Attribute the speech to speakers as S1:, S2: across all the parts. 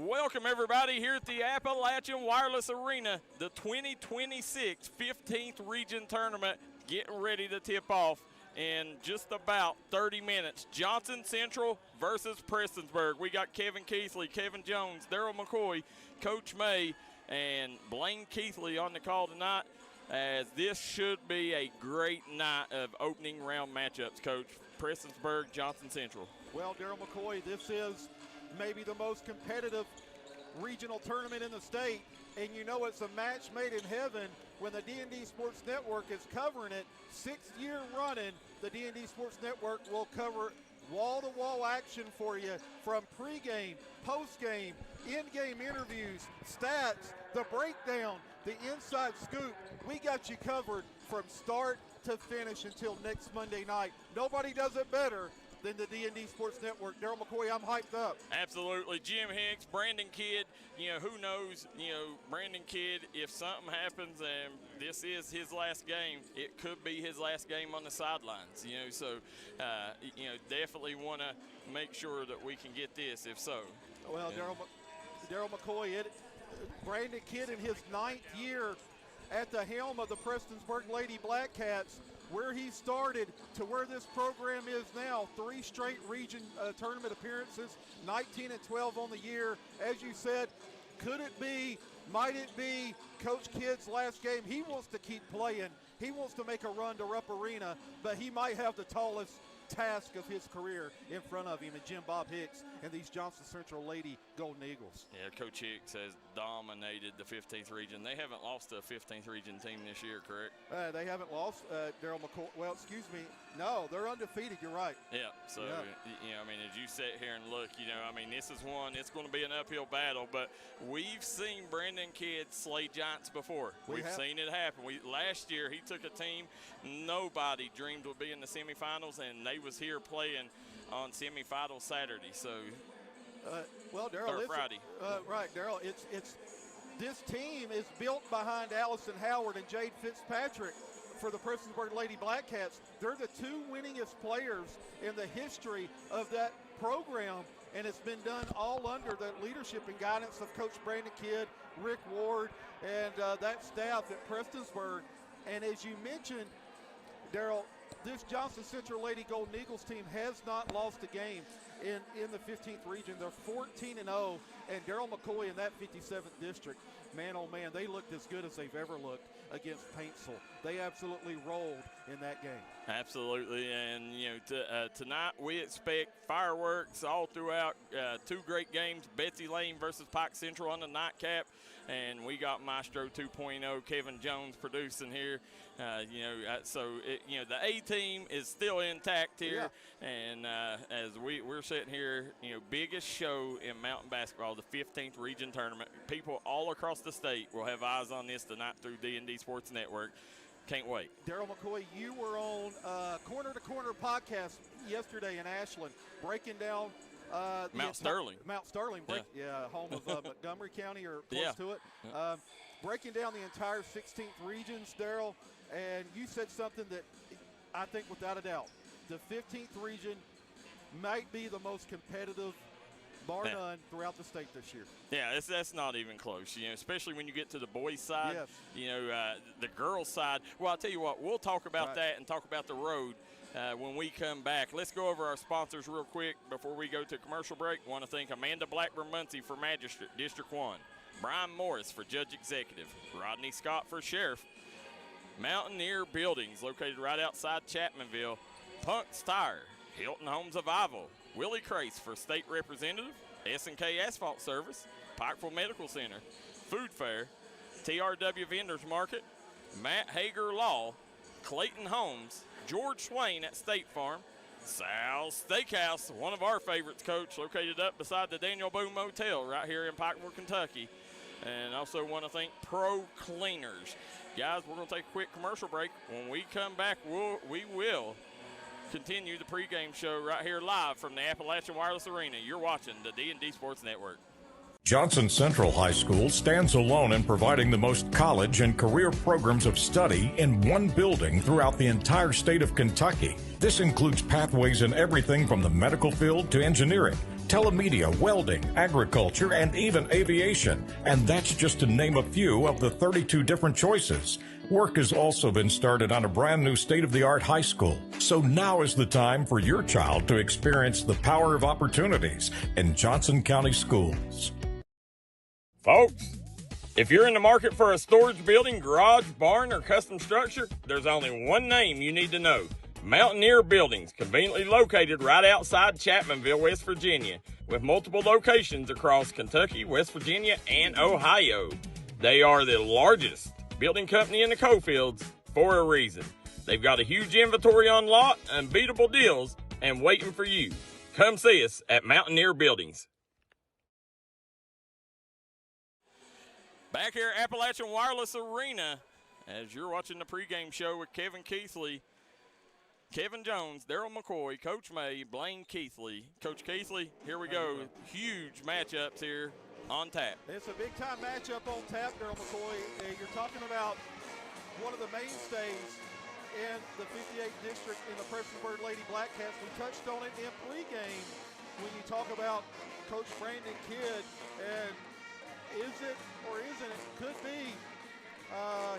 S1: Welcome, everybody, here at the Appalachian Wireless Arena, the 2026 15th Region Tournament getting ready to tip off in just about 30 minutes. Johnson Central versus Prestonsburg. We got Kevin Keathley, Kevin Jones, Darryl McCoy, Coach May, and Blaine Keathley on the call tonight, as this should be a great night of opening round matchups, Coach. Prestonsburg, Johnson Central.
S2: Well, Darryl McCoy, this is maybe the most competitive regional tournament in the state, and you know it's a match made in heaven when the D&D Sports Network is covering it. 6th year running, the D&D Sports Network will cover wall-to-wall action for you, from pregame, postgame, in-game interviews, stats, the breakdown, the inside scoop. We got you covered from start to finish until next Monday night. Nobody does it better than the D&D Sports Network. Darryl McCoy, I'm hyped up.
S1: Absolutely. Jim Hicks, Brandon Kidd, who knows, Brandon Kidd, if something happens and this is his last game, it could be his last game on the sidelines, so, definitely want to make sure that we can get this, if so.
S2: Well, Darryl McCoy, Brandon Kidd in his 9th year at the helm of the Prestonsburg Lady Black Cats, where he started to where this program is now, 3 straight region tournament appearances, 19-12 on the year. As you said, could it be, might it be Coach Kidd's last game? He wants to keep playing. He wants to make a run to Rupp Arena, but he might have the tallest task of his career in front of him, and Jim Bob Hicks and these Johnson Central Lady Golden Eagles.
S1: Yeah, Coach Hicks has dominated the 15th region. They haven't lost to a 15th region team this year, correct?
S2: They haven't lost, Darryl McCoy. Well, excuse me. No, they're undefeated. You're right.
S1: Yeah, so, as you sit here and look, this is one, it's going to be an uphill battle, but we've seen Brandon Kidd slay giants before. We've seen it happen. Last year, he took a team nobody dreamed would be in the semifinals, and they was here playing on semifinal Saturday. So,
S2: well, Darryl,
S1: Friday.
S2: Right, Darryl. It's this team is built behind Allison Howard and Jade Fitzpatrick for the Prestonsburg Lady Black Cats. They're the 2 winningest players in the history of that program, and it's been done all under the leadership and guidance of Coach Brandon Kidd, Rick Ward, and that staff at Prestonsburg. And as you mentioned, Darryl, this Johnson Central Lady Golden Eagles team has not lost a game in the 15th region. They're 14-0, and Darryl McCoy in that 57th district, man, oh man, they looked as good as they've ever looked against Paintsville. They absolutely rolled in that game.
S1: Absolutely, and tonight we expect fireworks all throughout. 2 great games, Betsy Lane versus Pike Central on the nightcap, and we got Maestro 2.0, Kevin Jones producing here. The A team is still intact here, and as we're sitting here, biggest show in mountain basketball, the 15th region tournament. People all across the state will have eyes on this tonight through D&D Sports Network. Can't wait.
S2: Darryl McCoy, you were on Corner to Corner podcast yesterday in Ashland, breaking down
S1: Mount Sterling.
S2: Mount Sterling, home of Montgomery County or close to it. Breaking down the entire 16th regions, Darryl, and you said something that I think without a doubt, the 15th region might be the most competitive, bar none, throughout the state this year.
S1: Yeah, that's not even close, especially when you get to the boys' side.
S2: Yes.
S1: The girls' side. Well, I'll tell you what, we'll talk about that and talk about the road when we come back. Let's go over our sponsors real quick before we go to commercial break. I want to thank Amanda Blackburn-Muncie for Magistrate, District 1. Brian Morris for Judge Executive. Rodney Scott for Sheriff. Mountaineer Buildings, located right outside Chapmanville. Punk's Tire. Hilton Homes of Ivel. Willie Crace for State Representative. S&K Asphalt Service. Pikeville Medical Center. Food Fair. TRW Vendors Market. Matt Hager Law. Clayton Homes. George Swain at State Farm. Sal's Steakhouse, one of our favorites, Coach, located up beside the Daniel Boone Motel right here in Pikeville, Kentucky. And also want to thank Pro Cleaners. Guys, we're going to take a quick commercial break. When we come back, we will continue the pregame show right here live from the Appalachian Wireless Arena. You're watching the D&D Sports Network.
S3: Johnson Central High School stands alone in providing the most college and career programs of study in one building throughout the entire state of Kentucky. This includes pathways in everything from the medical field to engineering, telemedia, welding, agriculture, and even aviation. And that's just to name a few of the 32 different choices. Work has also been started on a brand new state-of-the-art high school. So now is the time for your child to experience the power of opportunities in Johnson County schools.
S1: Folks, if you're in the market for a storage building, garage, barn, or custom structure, there's only one name you need to know. Mountaineer Buildings, conveniently located right outside Chapmanville, West Virginia, with multiple locations across Kentucky, West Virginia, and Ohio. They are the largest building company in the coalfields for a reason. They've got a huge inventory on lot, unbeatable deals, and waiting for you. Come see us at Mountaineer Buildings. Back here at Appalachian Wireless Arena, as you're watching the pregame show with Kevin Keathley, Kevin Jones, Darryl McCoy, Coach May, Blaine Keathley. Coach Keathley, here we go. Huge matchups here on tap.
S2: It's a big-time matchup on tap, Darryl McCoy. You're talking about one of the mainstays in the 58th district in the Prestonsburg Lady Blackcats. We touched on it in pregame when you talk about Coach Brandon Kidd, and is it or isn't it? Could be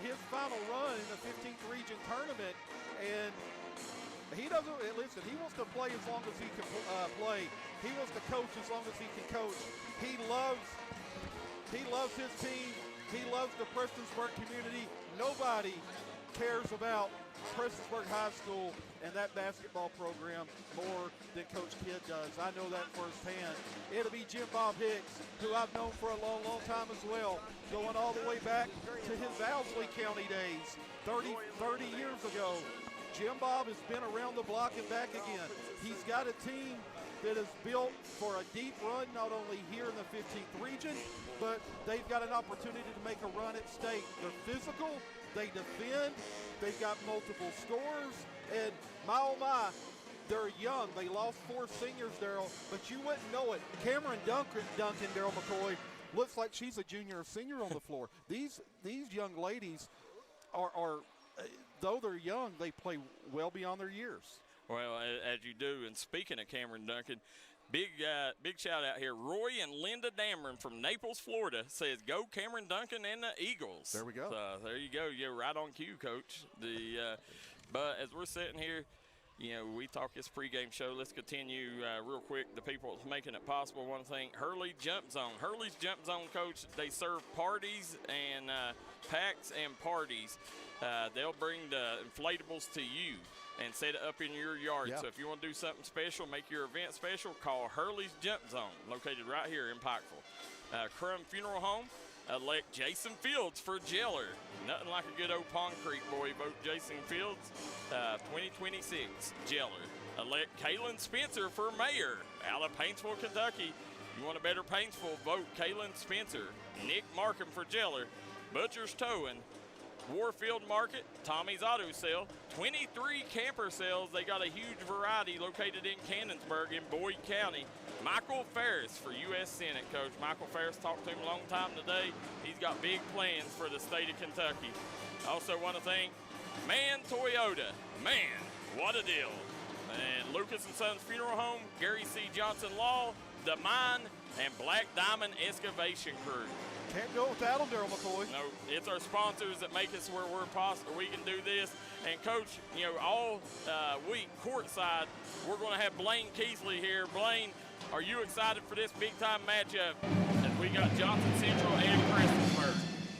S2: his final run in the 15th region tournament, and he doesn't listen. He wants to play as long as he can play. He wants to coach as long as he can coach. He loves his team. He loves the Prestonsburg community. Nobody cares about Prestonsburg High School and that basketball program more than Coach Kidd does. I know that firsthand. It'll be Jim Bob Hicks, who I've known for a long, long time as well, going all the way back to his Owsley County days, 30 years ago. Jim Bob has been around the block and back again. He's got a team that is built for a deep run, not only here in the 15th region, but they've got an opportunity to make a run at state. They're physical, they defend, they've got multiple scores, and my oh my, they're young. They lost 4 seniors, Darryl, but you wouldn't know it. Cameron Duncan, Darryl McCoy, looks like she's a junior or senior on the floor. These young ladies are though they're young, they play well beyond their years.
S1: Well, as you do. And speaking of Cameron Duncan, big shout out here. Roy and Linda Dameron from Naples, Florida says, go Cameron Duncan and the Eagles.
S2: There we go.
S1: So there you go. You're right on cue, Coach. But as we're sitting here, we talk this pregame show. Let's continue real quick. The people making it possible, want to thank Hurley Jump Zone. Hurley's Jump Zone, Coach, they serve parties and packs and parties. They'll bring the inflatables to you and set it up in your yard.
S2: Yeah.
S1: So if you want to do something special, make your event special, call Hurley's Jump Zone, located right here in Pikeville. Crum Funeral Home, elect Jason Fields for jailer. Nothing like a good old Pond Creek boy. Vote Jason Fields, 2026 jailer. Elect Kaylin Spencer for mayor out of Paintsville, Kentucky. You want a better Paintsville, vote Kaylin Spencer. Nick Markham for jailer. Butcher's Towing, Warfield Market, Tommy's Auto Sale, 23 camper sales. They got a huge variety located in Cannonsburg in Boyd County. Michael Ferris for U.S. Senate, Coach. Michael Ferris, talked to him a long time today. He's got big plans for the state of Kentucky. Also want to thank Man Toyota. Man, what a deal. And Lucas & Sons Funeral Home, Gary C. Johnson Law, The Mine, and Black Diamond Excavation Crew.
S2: Can't go without them, Darryl McCoy.
S1: No, it's our sponsors that make us where we're possible. We can do this. And, Coach, all week, courtside, we're going to have Blaine Keathley here. Blaine, are you excited for this big-time matchup? And we got Johnson Central and Prestonsburg.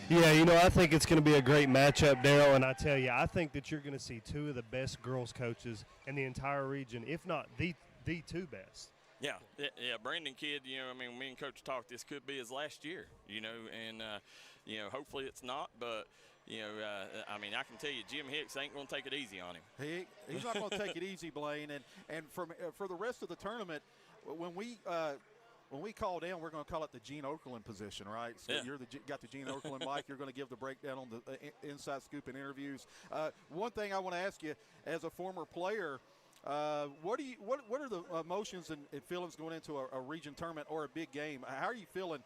S4: Yeah, I think it's going to be a great matchup, Darryl. And I tell you, I think that you're going to see 2 of the best girls coaches in the entire region, if not the 2 best.
S1: Yeah, Brandon Kidd, me and Coach talked, this could be his last year, and, hopefully it's not, but, I can tell you, Jim Hicks ain't going to take it easy on him.
S2: He's not going to take it easy, Blaine, and for the rest of the tournament, when we call down, we're going to call it the Gene Okerlund position, right? So
S1: yeah.
S2: got the Gene Okerlund mic. You're going to give the breakdown on the inside scoop and interviews. One thing I want to ask you, as a former player, what are the emotions and feelings going into a region tournament or a big game? How are you feeling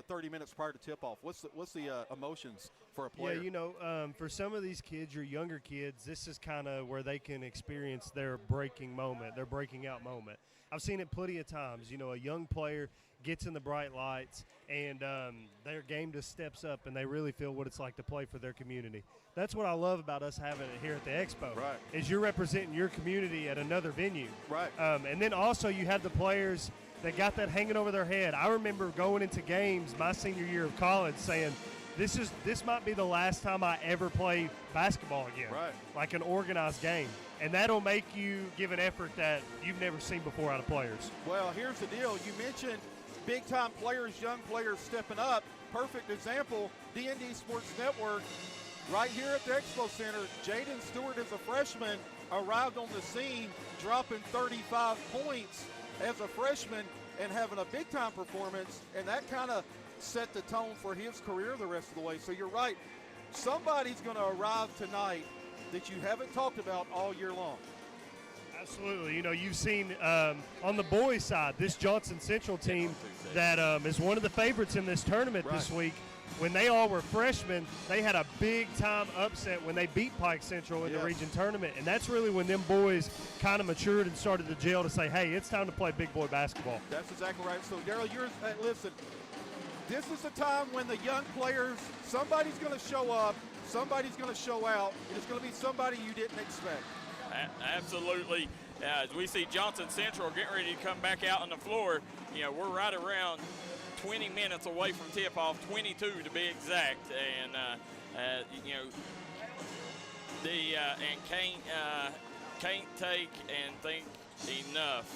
S2: 30 minutes prior to tip-off? What's the emotions for a player.
S4: Yeah, for some of these kids, your younger kids, this is kind of where they can experience their breaking moment, their breaking out moment. I've seen it plenty of times. A young player gets in the bright lights, and their game just steps up, and they really feel what it's like to play for their community. That's what I love about us having it here at the Expo.
S2: Right.
S4: Is you're representing your community at another venue.
S2: Right.
S4: And then also you have the players that got that hanging over their head. I remember going into games my senior year of college saying, this might be the last time I ever play basketball again.
S2: Right.
S4: Like an organized game. And that'll make you give an effort that you've never seen before out of players.
S2: Well, here's the deal. You mentioned big-time players, young players stepping up. Perfect example, D&D Sports Network. Right here at the Expo Center, Jaden Stewart as a freshman arrived on the scene, dropping 35 points as a freshman and having a big-time performance, and that kind of set the tone for his career the rest of the way. So you're right. Somebody's going to arrive tonight that you haven't talked about all year long.
S4: Absolutely. You've seen on the boys' side, this Johnson Central team that is one of the favorites in this tournament this week. When they all were freshmen, they had a big-time upset when they beat Pike Central in the region tournament. And that's really when them boys kind of matured and started to gel to say, hey, it's time to play big boy basketball.
S2: That's exactly right. So, Darryl, listen, this is the time when the young players, somebody's going to show up, somebody's going to show out, and it's going to be somebody you didn't expect.
S1: Absolutely. As we see Johnson Central getting ready to come back out on the floor, we're right around 20 minutes away from tip-off, 22 to be exact, and can't take and think enough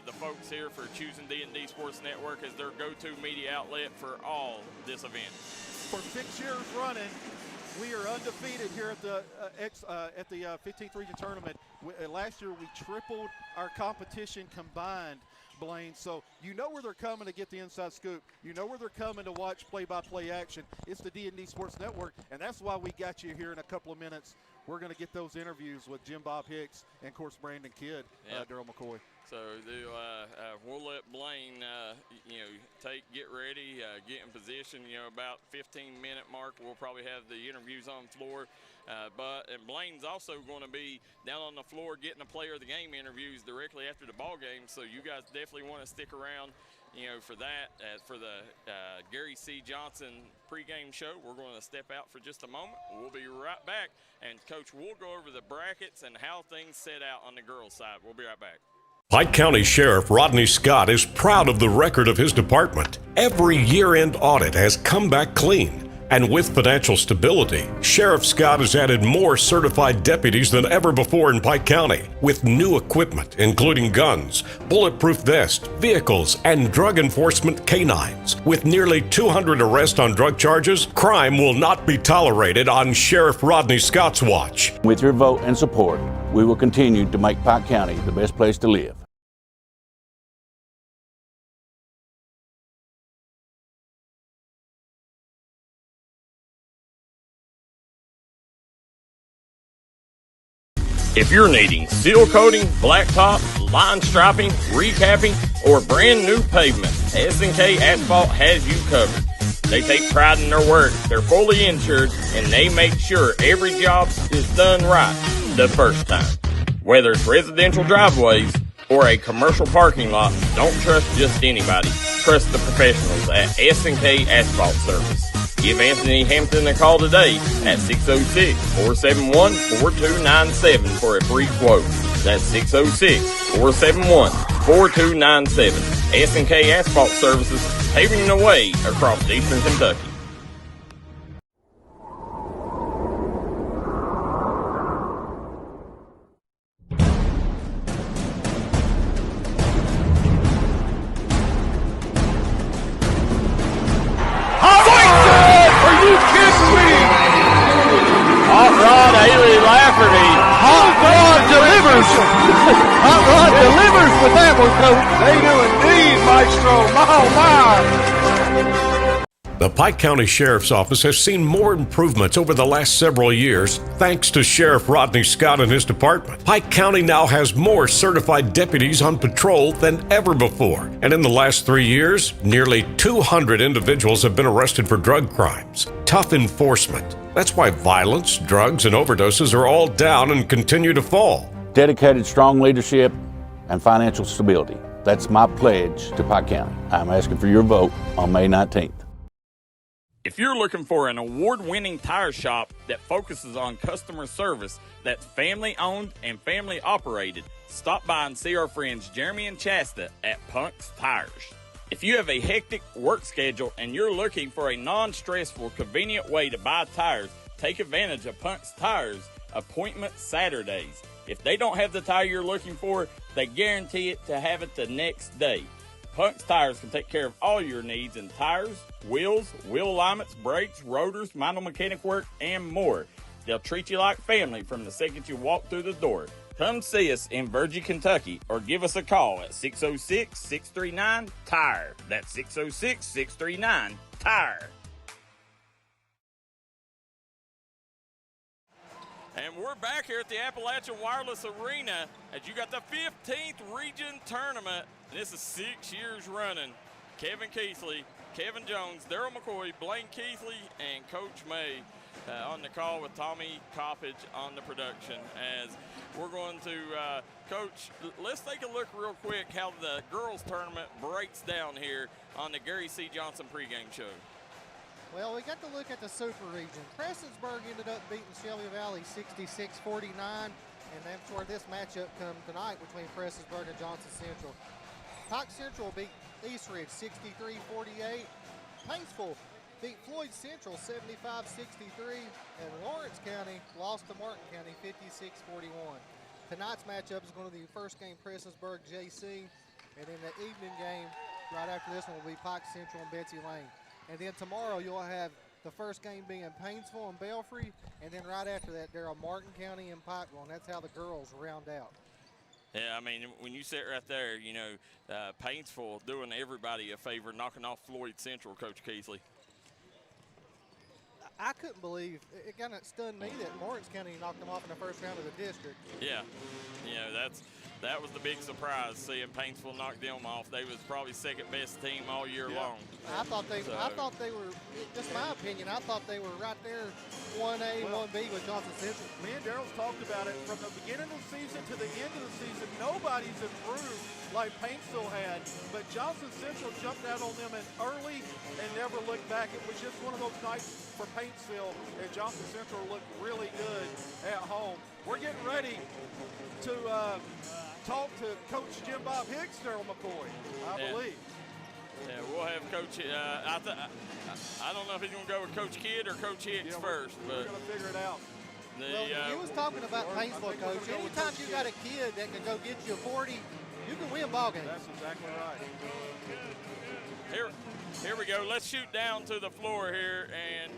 S1: the folks here for choosing D&D Sports Network as their go-to media outlet for all this event.
S2: For 6 years running, we are undefeated here at the 15th Region Tournament. Last year, we tripled our competition combined, Blaine. So you know where they're coming to get the inside scoop. You know where they're coming to watch play-by-play action. It's the D&D Sports Network, and that's why we got you here in a couple of minutes. We're going to get those interviews with Jim Bob Hicks and, of course, Brandon Kidd, Darryl McCoy.
S1: So we'll let Blaine, get ready, get in position. About 15-minute mark, we'll probably have the interviews on the floor. And Blaine's also going to be down on the floor getting the player of the game interviews directly after the ball game. So you guys definitely want to stick around, for that. For the Gary C. Johnson pregame show, we're going to step out for just a moment. We'll be right back. And, Coach, we'll go over the brackets and how things set out on the girls' side. We'll be right back.
S3: Pike County Sheriff Rodney Scott is proud of the record of his department. Every year-end audit has come back clean. And with financial stability, Sheriff Scott has added more certified deputies than ever before in Pike County, with new equipment, including guns, bulletproof vests, vehicles, and drug enforcement canines. With nearly 200 arrests on drug charges, crime will not be tolerated on Sheriff Rodney Scott's watch.
S5: With your vote and support, we will continue to make Pike County the best place to live.
S1: If you're needing seal coating, blacktop, line striping, recapping, or brand new pavement, S&K Asphalt has you covered. They take pride in their work, they're fully insured, and they make sure every job is done right the first time. Whether it's residential driveways or a commercial parking lot, don't trust just anybody. Trust the professionals at S&K Asphalt Service. Give Anthony Hampton a call today at 606-471-4297 for a free quote. That's 606-471-4297. S&K Asphalt Services, paving the way across eastern Kentucky.
S6: Hot Rod delivers with that one, Coach. They do indeed, Maestro. My, oh, my.
S3: The Pike County Sheriff's Office has seen more improvements over the last several years thanks to Sheriff Rodney Scott and his department. Pike County now has more certified deputies on patrol than ever before. And in the last 3 years, nearly 200 individuals have been arrested for drug crimes. Tough enforcement. That's why violence, drugs, and overdoses are all down and continue to fall.
S5: Dedicated, strong leadership and financial stability. That's my pledge to Pike County. I'm asking for your vote on May 19th.
S1: If you're looking for an award-winning tire shop that focuses on customer service that's family-owned and family-operated, stop by and see our friends Jeremy and Chasta at Punk's Tires. If you have a hectic work schedule and you're looking for a non-stressful, convenient way to buy tires, take advantage of Punk's Tires Appointment Saturdays. If they don't have the tire you're looking for, they guarantee it to have it the next day. Punk's Tires can take care of all your needs in tires, wheels, wheel alignments, brakes, rotors, minor mechanic work, and more. They'll treat you like family from the second you walk through the door. Come see us in Virgie, Kentucky, or give us a call at 606-639-TIRE. That's 606-639-TIRE. And we're back here at the Appalachian Wireless Arena as you got the 15th Region Tournament. This is 6 years running. Kevin Keathley, Kevin Jones, Darryl McCoy, Blaine Keathley, and Coach May on the call with Tommy Coppage on the production. As we're going to, Coach, let's take a look real quick how the girls tournament breaks down here on the Gary C. Johnson pregame show.
S7: Well, we got to look at the Super Region. Prestonsburg ended up beating Shelby Valley 66-49, and that's where this matchup comes tonight between Prestonsburg and Johnson Central. Pike Central beat East Ridge 63-48. Paintsville beat Floyd Central 75-63, and Lawrence County lost to Martin County 56-41. Tonight's matchup is going to be the first game Prestonsburg JC, and then the evening game right after this one will be Pike Central and Betsy Lane. And then tomorrow you'll have the first game being Paintsville and Belfry, and then right after that there are Martin County and Pikeville, and that's how the girls round out.
S1: Yeah, I mean, when you sit right there, you know, Paintsville doing everybody a favor, knocking off Floyd Central, Coach Keathley.
S7: I couldn't believe, it kind of stunned me that Lawrence County knocked them off in the first round of the district.
S1: Yeah, you know, that was the big surprise, seeing Paintsville knock them off. They was probably second best team all year long.
S7: I thought they were, just my opinion, I thought they were right there 1A, 1B with Johnson Central.
S2: Me and Darryl's talked about it from the beginning of the season to the end of the season. Nobody's improved like Paintsville had, but Johnson Central jumped out on them early and never looked back. It was just one of those nights for Paintsville, and Johnson Central looked really good at home. We're getting ready to talk to Coach Jim Bob Hicks, Darryl McCoy, I believe.
S1: Yeah, we'll have Coach. I don't know if he's going to go with Coach Kidd or Coach Hicks first, but
S2: we're going to figure it out.
S7: He was talking about Paintsville, Coach. Anytime you got a kid that can go get you a 40, you can win ball games.
S2: That's exactly right.
S1: Here we go. Let's shoot down to the floor here, and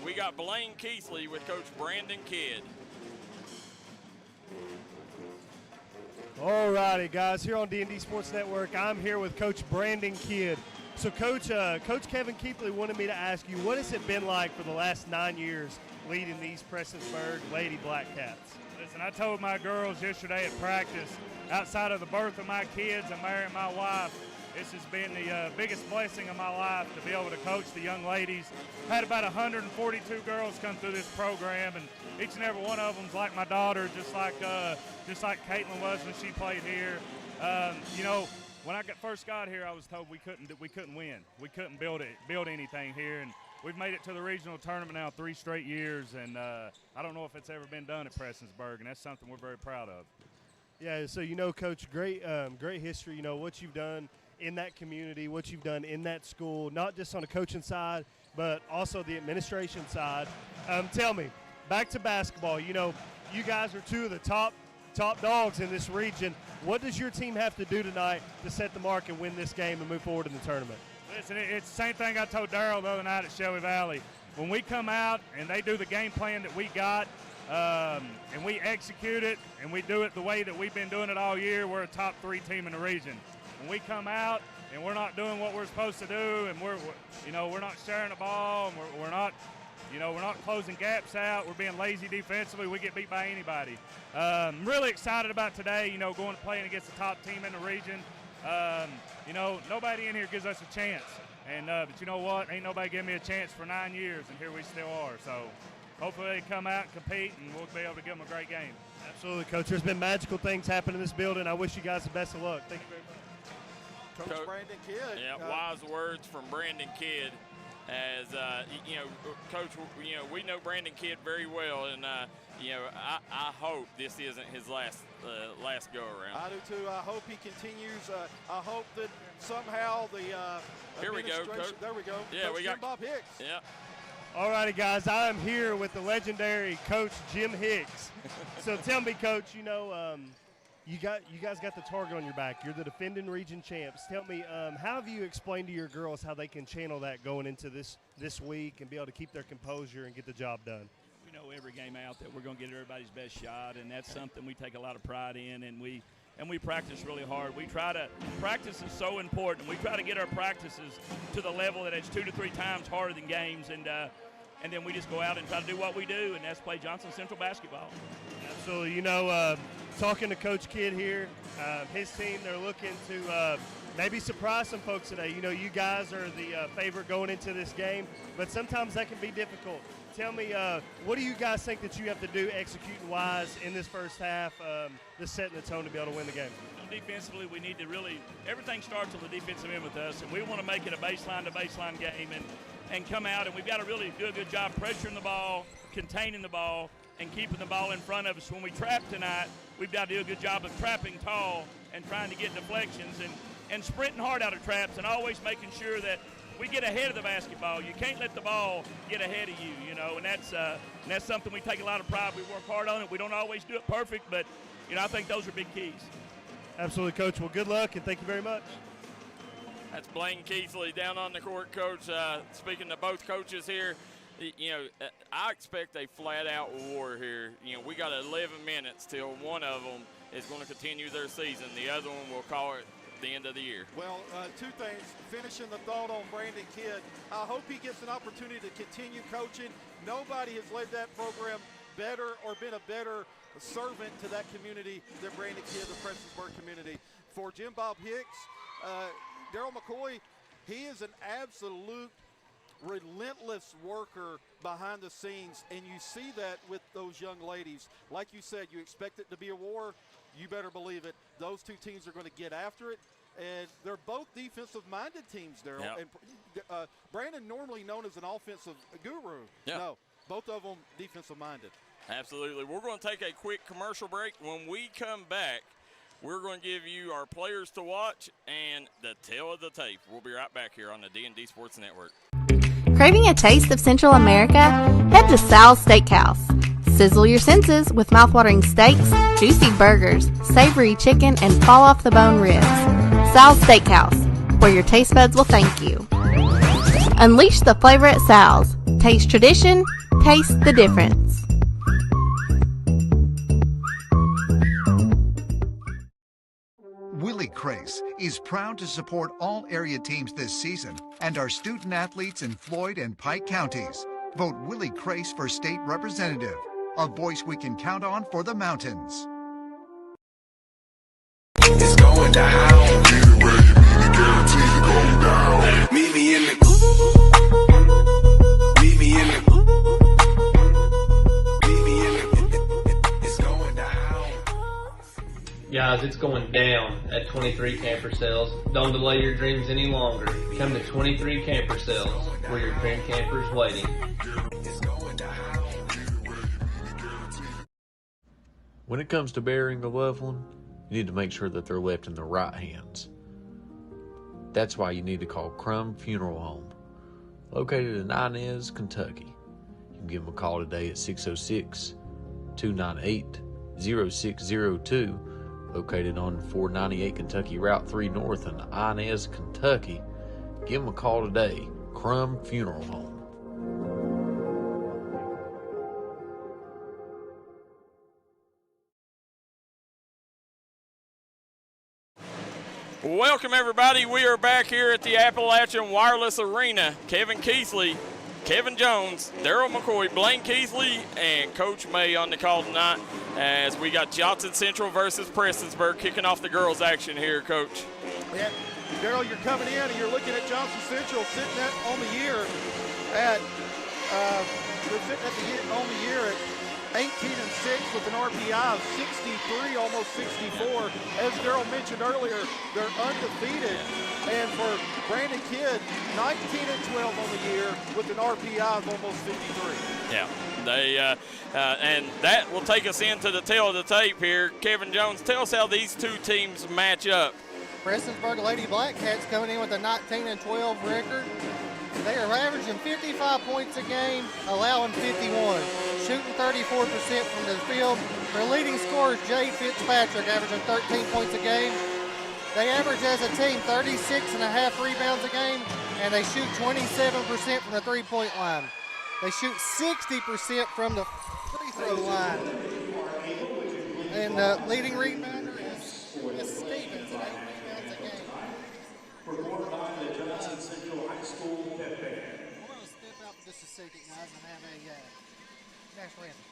S1: we got Blaine Keathley with Coach Brandon Kidd.
S4: All righty, guys. Here on D&D Sports Network, I'm here with Coach Brandon Kidd. So, Coach Kevin Keathley wanted me to ask you, what has it been like for the last 9 years leading these Prestonsburg Lady Black Cats?
S8: Listen, I told my girls yesterday at practice, outside of the birth of my kids and marrying my wife, this has been the biggest blessing of my life to be able to coach the young ladies. Had about 142 girls come through this program, and each and every one of them's like my daughter, just like Caitlin was when she played here. You know, when I first got here, I was told we couldn't win. We couldn't build anything here, and we've made it to the regional tournament now 3 straight years, and I don't know if it's ever been done at Prestonsburg, and that's something we're very proud of.
S4: Yeah, so you know, Coach, great history. You know what you've done in that community, what you've done in that school, not just on the coaching side, but also the administration side. Tell me, back to basketball. You know, you guys are 2 of the top dogs in this region. What does your team have to do tonight to set the mark and win this game and move forward in the tournament?
S8: Listen, it's the same thing I told Darryl the other night at Shelby Valley. When we come out and they do the game plan that we got, and we execute it, and we do it the way that we've been doing it all year, we're a top 3 team in the region. When we come out and we're not doing what we're supposed to do, and we're not sharing the ball, and we're not closing gaps out. We're being lazy defensively. We get beat by anybody. I'm really excited about today, going to playing against the top team in the region. Nobody in here gives us a chance. But you know what? Ain't nobody giving me a chance for 9 years, and here we still are. So hopefully they come out and compete, and we'll be able to give them a great game.
S4: Absolutely, Coach. There's been magical things happen in this building. I wish you guys the best of luck. Thank you very much.
S2: Coach Brandon Kidd.
S1: Yeah, wise words from Brandon Kidd. As Coach, we know Brandon Kidd very well, and I hope this isn't his last go around.
S2: I do too. I hope he continues. I hope that somehow the
S1: here we go, Coach.
S2: There we go.
S1: Yeah,
S2: Coach
S1: we got
S2: Bob Hicks.
S1: Yeah.
S4: All righty, guys. I am here with the legendary Coach Jim Hicks. So tell me, Coach, you guys got the target on your back. You're the defending region champs. Tell me, how have you explained to your girls how they can channel that going into this week and be able to keep their composure and get the job done?
S6: We know every game out that we're going to get everybody's best shot, and that's something we take a lot of pride in, and we practice really hard. Practice is so important. We try to get our practices to the level that it's 2 to 3 times harder than games, and then we just go out and try to do what we do, and that's play Johnson Central basketball.
S4: Absolutely. Talking to Coach Kidd here, his team, they're looking to maybe surprise some folks today. You guys are the favorite going into this game, but sometimes that can be difficult. Tell me, what do you guys think that you have to do executing-wise in this first half, just setting the tone to be able to win the game?
S6: Defensively, we need to everything starts on the defensive end with us, and we want to make it a baseline-to-baseline game and come out, and we've got to really do a good job pressuring the ball, containing the ball, and keeping the ball in front of us. When we trap tonight, we've got to do a good job of trapping tall and trying to get deflections and sprinting hard out of traps and always making sure that we get ahead of the basketball. You can't let the ball get ahead of you, and that's something we take a lot of pride. We work hard on it. We don't always do it perfect, but, I think those are big keys.
S4: Absolutely, Coach. Well, good luck, and thank you very much.
S1: That's Blaine Keathley down on the court, Coach. Speaking to both coaches here, I expect a flat-out war here. We got 11 minutes till one of them is going to continue their season. The other one will call it the end of the year.
S2: Well, 2 things. Finishing the thought on Brandon Kidd, I hope he gets an opportunity to continue coaching. Nobody has led that program better or been a better servant to that community than Brandon Kidd, the Prestonsburg community. For Jim Bob Hicks, Darryl McCoy, he is an absolute relentless worker behind the scenes, and you see that with those young ladies. Like you said, you expect it to be a war. You better believe it. Those 2 teams are going to get after it, and they're both defensive-minded teams, Darryl.
S1: Yep.
S2: And Brandon, normally known as an offensive guru.
S1: Yep.
S2: No, both of them defensive-minded.
S1: Absolutely. We're going to take a quick commercial break. When we come back, we're going to give you our players to watch and the tail of the tape. We'll be right back here on the D&D Sports Network.
S9: Craving a taste of Central America? Head to Sal's Steakhouse. Sizzle your senses with mouthwatering steaks, juicy burgers, savory chicken, and fall-off-the-bone ribs. Sal's Steakhouse, where your taste buds will thank you. Unleash the flavor at Sal's. Taste tradition, taste the difference.
S10: Willie Crace is proud to support all area teams this season and our student athletes in Floyd and Pike counties. Vote Willie Crace for state representative, a voice we can count on for the mountains.
S11: It's going down. Guaranteed to go down. Meet me in the. Meet me in the. It's going down.
S12: Guys, it's going down at 23 Camper Sales. Don't delay your dreams any longer. Come to 23 Camper Sales, where your dream camper is waiting.
S13: When it comes to burying a loved one, you need to make sure that they're left in the right hands. That's why you need to call Crum Funeral Home, located in Inez, Kentucky. You can give them a call today at 606-298-0602, located on 498 Kentucky Route 3 North in Inez, Kentucky. Give them a call today, Crum Funeral Home.
S1: Welcome, everybody. We are back here at the Appalachian Wireless Arena. Kevin Keathley, Kevin Jones, Darryl McCoy, Blaine Keathley, and Coach May on the call tonight as we got Johnson Central versus Prestonsburg kicking off the girls' action here, Coach.
S2: Yeah, Darryl, you're coming in and you're looking at Johnson Central sitting on the year at on the year at 18-6 with an RPI of 63, almost 64. As Darryl mentioned earlier, they're undefeated. And for Brandon Kidd, 19-12 on the year with an RPI of almost 53.
S1: Yeah, they and that will take us into the tail of the tape here. Kevin Jones, tell us how these two teams match up.
S7: Prestonsburg Lady Black Cats coming in with a 19-12 record. They are averaging 55 points a game, allowing 51. Shooting 34% from the field. Their leading scorer is Jade Fitzpatrick, averaging 13 points a game. They average as a team 36.5 rebounds a game, and they shoot 27% from the three-point line. They shoot 60% from the free throw line. And the leading rebounder is Stevens at 8 rebounds a game.
S14: For more on the Johnson Central High School Pep Band.
S7: We're going to step out for just a second, guys, and have a national anthem.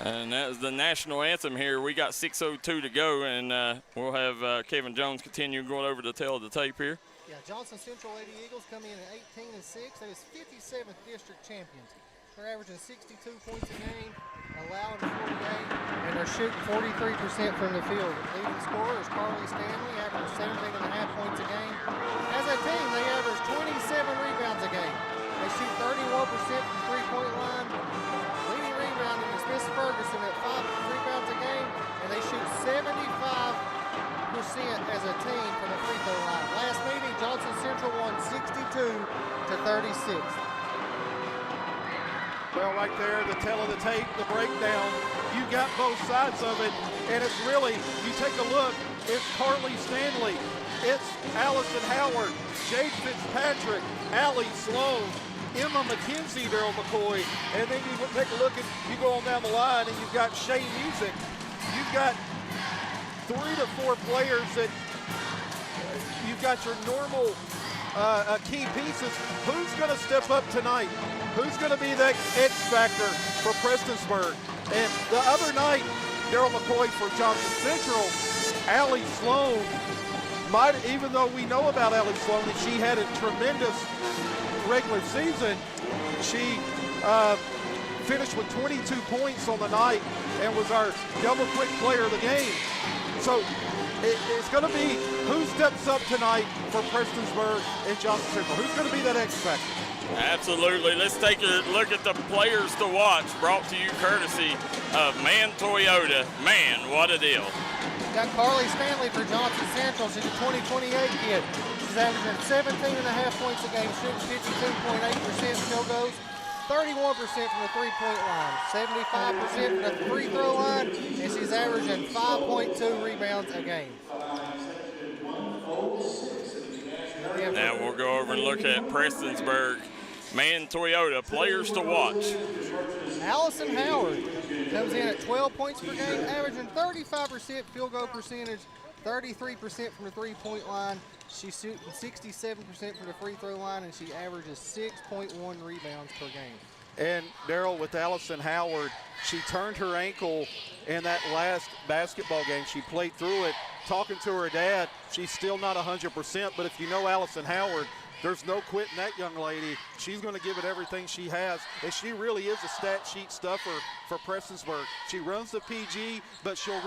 S1: And that was the national anthem here. We got 6:02 to go, and we'll have Kevin Jones continue going over the tail of the tape here.
S7: Yeah, Johnson Central Lady Eagles come in at 18-6. They was 57th district champions. They're averaging 62 points a game, allowing 48, and they're shooting 43% from the field. Leading scorer is Carly Stanley, averaging 17.5 points a game. As a team, they average 27 rebounds a game. They shoot 31% from the three-point line. Leading rebounding is Miss Ferguson at 5 rebounds a game, and they shoot 75% as a team from the free throw line. Last meeting, Johnson Central won 62-36.
S2: Well, right there, the tail of the tape, the breakdown. You got both sides of it, and it's really, you take a look, it's Carly Stanley, it's Allison Howard, Jade Fitzpatrick, Allie Sloan, Emma McKenzie, Darryl McCoy, and then you take a look and you go on down the line and you've got Shay Music. You've got 3 to 4 players that you've got your normal key pieces. Who's going to step up tonight? Who's going to be that X factor for Prestonsburg? And the other night, Darryl McCoy for Johnson Central, Allie Sloan, even though we know about Allie Sloan and she had a tremendous regular season, she finished with 22 points on the night and was our double quick player of the game. So it's going to be who steps up tonight for Prestonsburg and Johnson Central. Who's going to be that X factor?
S1: Absolutely. Let's take a look at the players to watch, brought to you courtesy of Man Toyota. Man, what a deal.
S7: Got Carly Stanley for Johnson Central. She's a 2028 kid. She's averaging 17.5 points a game, shooting 52.8% field goals, 31% from the three-point line, 75% from the free throw line, and she's averaging 5.2 rebounds a game.
S1: Now we'll go over and look at Prestonsburg. Man Toyota, players to watch.
S7: Allison Howard comes in at 12 points per game, averaging 35% field goal percentage, 33% from the three-point line. She's shooting 67% from the free throw line, and she averages 6.1 rebounds per game.
S2: And Darryl, with Allison Howard, she turned her ankle in that last basketball game. She played through it. Talking to her dad, she's still not 100%, but if you know Allison Howard, there's no quitting that young lady. She's going to give it everything she has, and she really is a stat sheet stuffer for Prestonsburg. She runs the PG, but she'll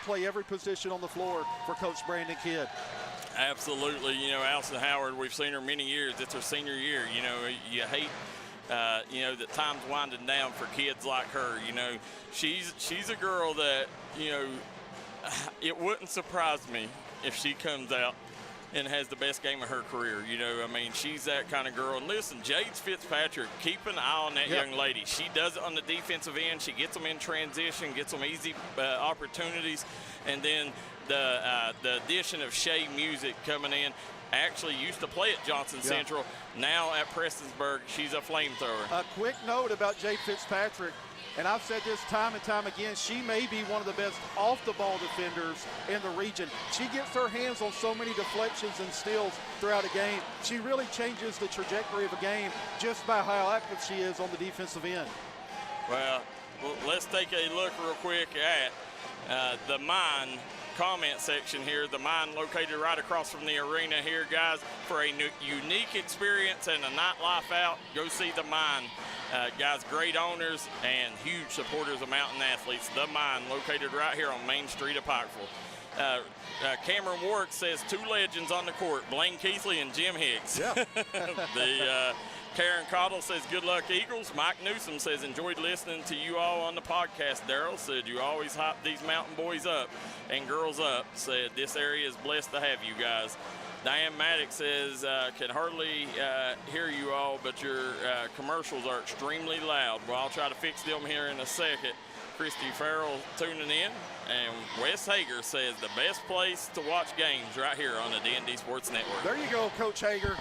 S2: play every position on the floor for Coach Brandon Kidd.
S1: Absolutely. You know, Allison Howard, we've seen her many years. It's her senior year. You know, you hate you know, that time's winding down for kids like her. You know, she's a girl that, you know, it wouldn't surprise me if she comes out and has the best game of her career. You know, I mean, she's that kind of girl. And listen, Jade Fitzpatrick, keep an eye on that young lady. She does it on the defensive end. She gets them in transition, gets them easy opportunities. And then the addition of Shay Music coming in. Actually used to play at Johnson Central. Now at Prestonsburg, she's a flamethrower.
S2: A quick note about Jade Fitzpatrick, and I've said this time and time again, she may be one of the best off-the-ball defenders in the region. She gets her hands on so many deflections and steals throughout a game. She really changes the trajectory of a game just by how active she is on the defensive end.
S1: Well, let's take a look real quick at the Mine comment section here. The Mine located right across from the arena here, guys. For a unique experience and a nightlife out, go see the Mine. Guys, great owners and huge supporters of mountain athletes. The Mine, located right here on Main Street of Pikeville. Cameron Warwick says 2 legends on the court, Blaine Keathley and Jim Hicks. Yeah. Karen Cottle says, good luck, Eagles. Mike Newsom says, enjoyed listening to you all on the podcast. Darryl said, you always hype these mountain boys up and girls up. Said, this area is blessed to have you guys. Diane Maddox says, can hardly hear you all, but your commercials are extremely loud. Well, I'll try to fix them here in a second. Christy Farrell tuning in. And Wes Hager says, the best place to watch games right here on the D&D Sports Network.
S2: There you go, Coach Hager.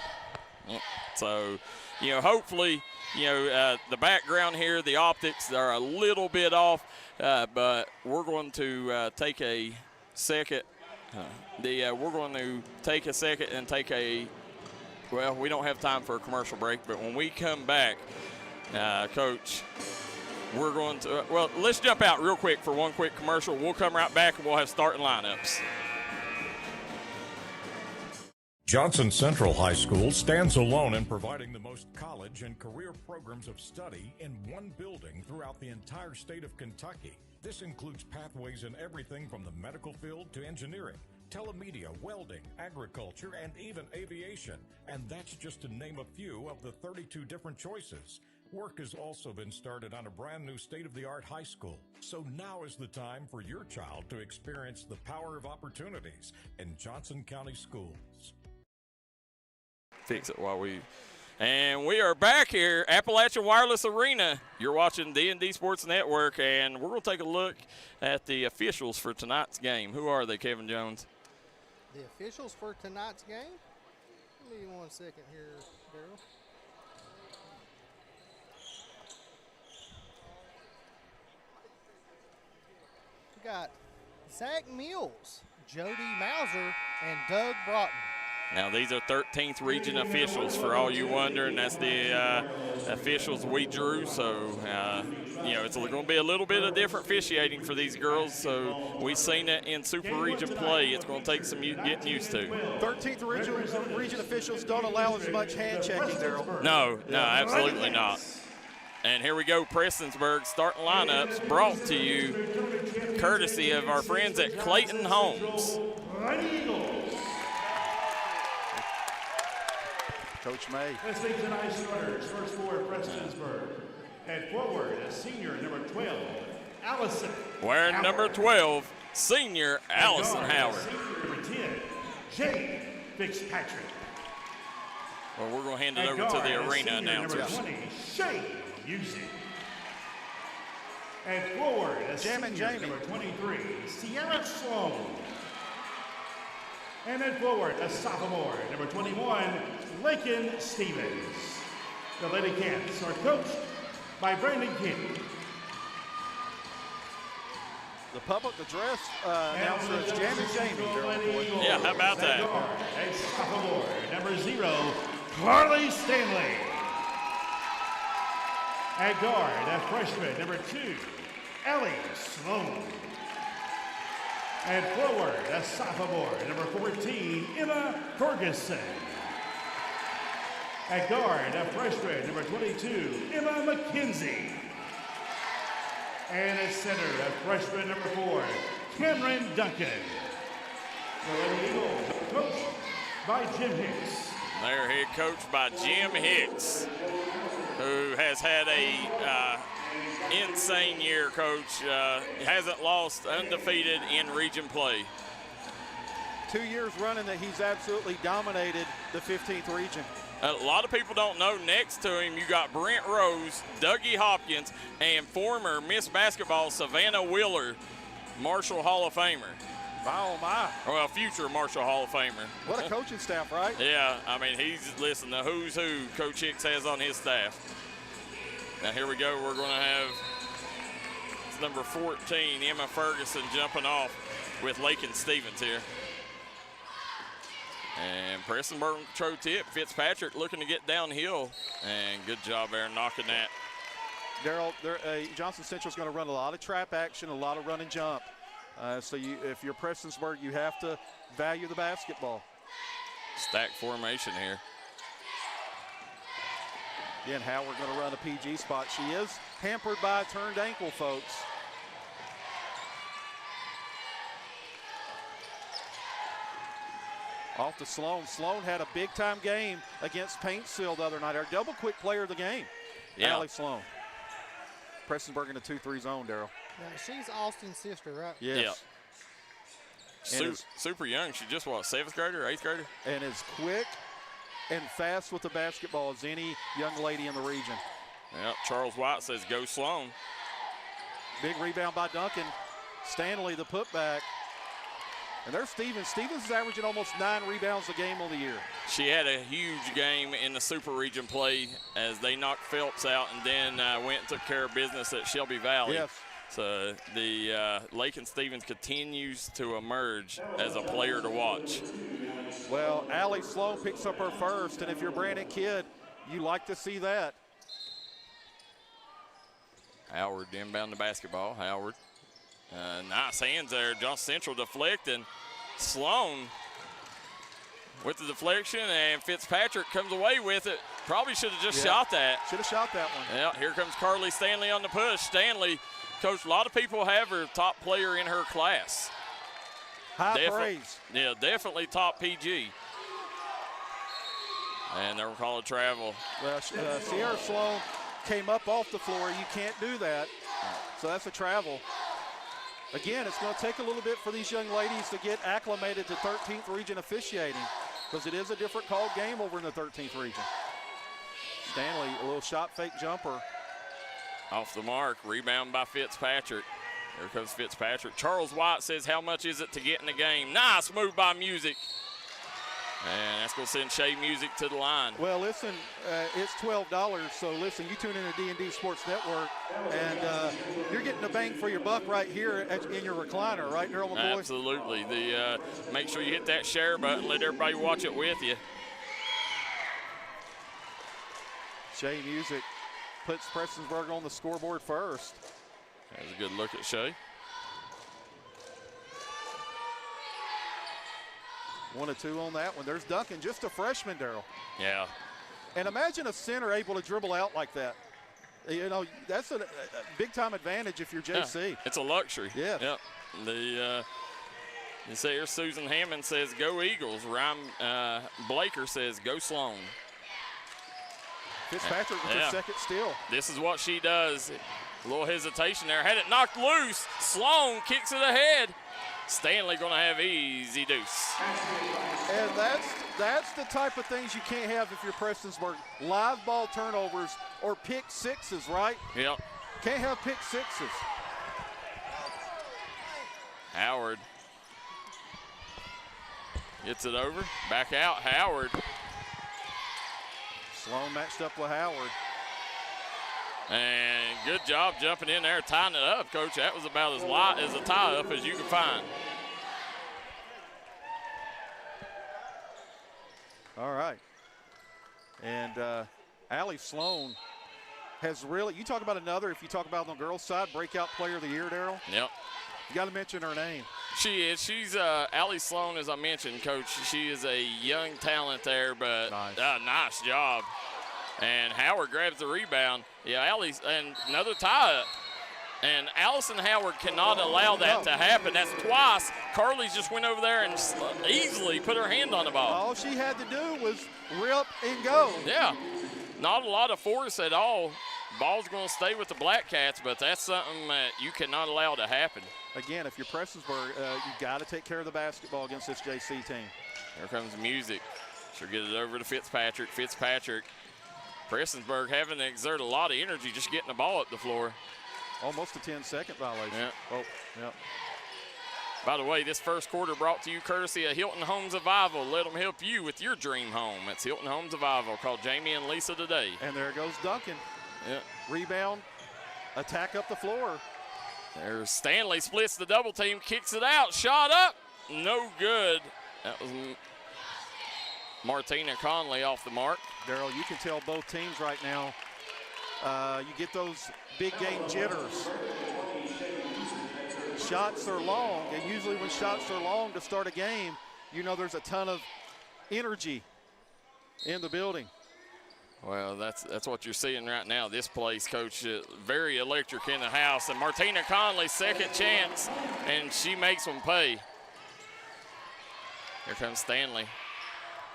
S1: So, you know, hopefully, you know, the background here, the optics are a little bit off, but we're going to take a second. We're going to take a second and take a, well, we don't have time for a commercial break, but when we come back, Coach, we're going to, well, let's jump out real quick for one quick commercial. We'll come right back and we'll have starting lineups.
S3: Johnson Central High School stands alone in providing the most college and career programs of study in one building throughout the entire state of Kentucky. This includes pathways in everything from the medical field to engineering, telemedia, welding, agriculture, and even aviation. And that's just to name a few of the 32 different choices. Work has also been started on a brand new state-of-the-art high school. So now is the time for your child to experience the power of opportunities in Johnson County schools.
S1: Fix it while and we are back here, Appalachian Wireless Arena. You're watching D&D Sports Network, and we're going to take a look at the officials for tonight's game. Who are they, Kevin Jones?
S7: The officials for tonight's game? Give me 1 second here, Darryl. We got Zach Mills, Jody Mauser, and Doug Broughton.
S1: Now, these are 13th region officials for all you wondering. That's the officials we drew. So, you know, it's going to be a little bit of different officiating for these girls. So, we've seen it in Super Region play. It's going to take some getting used to.
S2: 13th region officials don't allow as much hand checking, Darryl.
S1: No, absolutely not. And here we go, Prestonsburg starting lineups brought to you courtesy of our friends at Clayton Homes.
S2: Coach May.
S14: Let's take tonight's starters. First for Prestonsburg. At forward, a senior, number 12, Allison.
S1: Wearing
S14: Howard.
S1: number 12, senior Allison Howard.
S14: Number 10, Jade Fitzpatrick.
S1: Well, we're going to hand it over to the arena announcers.
S14: Number 20, Shay Music. And forward, a senior, number 23, Sierra Sloan. And then forward, a sophomore, number 21, Lakin Stevens. The Lady Cats are coached by Brandon King.
S2: The public address announcer is Jamie.
S1: Yeah, how about that?
S14: A sophomore, number 0, Carly Stanley. At guard, a freshman, number 2, Ellie Sloan. And forward, a sophomore, number 14, Emma Ferguson. At guard, a freshman, number 22, Emma McKenzie. And at center, a freshman, number 4, Cameron Duncan. The Lady Eagles, coached by Jim Hicks.
S1: They're head coached by Jim Hicks, who has had a insane year, Coach. Hasn't lost, undefeated in region play.
S2: 2 years running that he's absolutely dominated the 15th region.
S1: A lot of people don't know, next to him you got Brent Rose, Dougie Hopkins, and former Miss Basketball Savannah Wheeler, Marshall Hall of Famer.
S2: Oh, my.
S1: Well, future Marshall Hall of Famer.
S2: What a coaching staff, right?
S1: Yeah, I mean, listen, the who's who Coach Hicks has on his staff. Now, here we go. We're going to have number 14, Emma Ferguson, jumping off with Lakin Stevens here. And Prestonsburg control tip. Fitzpatrick looking to get downhill. And good job there knocking that.
S2: Darryl, Johnson Central's going to run a lot of trap action, a lot of run and jump. So if you're Prestonsburg, you have to value the basketball.
S1: Stack formation here.
S2: Again, Howard going to run a PG spot. She is hampered by a turned ankle, folks. Off to Sloan. Sloan had a big-time game against Paintsville the other night. Our double-quick player of the game, Allie Sloan. Prestonsburg in the 2-3 zone, Darryl.
S7: Now, she's Austin's sister, right?
S2: Yes.
S1: Yeah. Super young. She just, what, 7th grader, 8th grader?
S2: And as quick and fast with the basketball as any young lady in the region.
S1: Yep, Charles White says go Sloan.
S2: Big rebound by Duncan. Stanley, the putback. And there's Stevens. Stevens is averaging almost 9 rebounds a game on the year.
S1: She had a huge game in the Super Region play as they knocked Phelps out and then went and took care of business at Shelby Valley.
S2: Yes.
S1: So the Lakin Stevens continues to emerge as a player to watch.
S2: Well, Allie Sloan picks up her first, and if you're Brandon Kidd, you like to see that.
S1: Howard inbound the basketball. Howard. Nice hands there. Johnson Central deflecting. Sloan with the deflection, and Fitzpatrick comes away with it. Probably should have just shot that.
S2: Should have shot that one.
S1: Yeah, here comes Carly Stanley on the push. Stanley, Coach, a lot of people have her top player in her class.
S2: High praise.
S1: Yeah, definitely top PG. And they're calling travel.
S2: Well, Sierra Sloan came up off the floor. You can't do that. So that's a travel. Again, it's going to take a little bit for these young ladies to get acclimated to 13th region officiating because it is a different called game over in the 13th region. Stanley, a little shot fake jumper.
S1: Off the mark, rebound by Fitzpatrick. Here comes Fitzpatrick. Charles White says, how much is it to get in the game? Nice move by Music. And that's going to send Shea Music to the line.
S2: Well, listen, it's $12, so listen, you tune in to D&D Sports Network, and you're getting a bang for your buck right here in your recliner, right, Darryl McCoy?
S1: Absolutely. Make sure you hit that share button, let everybody watch it with you.
S2: Shea Music puts Prestonsburg on the scoreboard first.
S1: That's a good look at Shea.
S2: 1 or 2 on that one. There's Duncan, just a freshman, Darryl.
S1: Yeah.
S2: And imagine a center able to dribble out like that. You know, that's a big-time advantage if you're JC.
S1: Yeah, it's a luxury.
S2: Yeah.
S1: Yep. You see here, Susan Hammond says, go Eagles. Ryan Blaker says, go Sloan.
S2: Fitzpatrick with his second steal.
S1: This is what she does. A little hesitation there. Had it knocked loose. Sloan kicks it ahead. Stanley going to have easy deuce.
S2: And that's the type of things you can't have if you're Prestonsburg. Live ball turnovers or pick sixes, right?
S1: Yep.
S2: Can't have pick sixes.
S1: Howard gets it over. Back out, Howard.
S2: Sloan matched up with Howard.
S1: And good job jumping in there, tying it up, Coach. That was about as light as a tie-up as you could find.
S2: All right. And Allie Sloan has really, you talk about another, if you talk about on the girls' side, breakout player of the year, Darryl.
S1: Yep.
S2: You got to mention her name.
S1: She is. She's Allie Sloan, as I mentioned, Coach. She is a young talent there, but nice job. And Howard grabs the rebound. Yeah, Allie's, and another tie-up. And Allison Howard cannot allow that to happen. That's twice. Carly's just went over there and easily put her hand on the ball.
S2: All she had to do was rip and go.
S1: Yeah, not a lot of force at all. Ball's going to stay with the Black Cats, but that's something that you cannot allow to happen.
S2: Again, if you're Prestonsburg, you've got to take care of the basketball against this JC team.
S1: Here comes the music. She'll get it over to Fitzpatrick. Fitzpatrick, Prestonsburg having to exert a lot of energy just getting the ball up the floor.
S2: Almost a 10-second violation.
S1: Yeah.
S2: Oh, yeah.
S1: By the way, this first quarter brought to you courtesy of Hilton Homes of Ivell. Let them help you with your dream home. It's Hilton Homes of Ivell. Call Jamie and Lisa today.
S2: And there goes Duncan.
S1: Yeah.
S2: Rebound, attack up the floor.
S1: There's Stanley, splits the double team, kicks it out, shot up, no good. That was Martina Conley off the mark.
S2: Darryl, you can tell both teams right now, you get those big game jitters. Shots are long, and usually when shots are long to start a game, you know there's a ton of energy in the building.
S1: Well, that's what you're seeing right now. This place, Coach, very electric in the house. And Martina Conley, second chance, and she makes them pay. Here comes Stanley.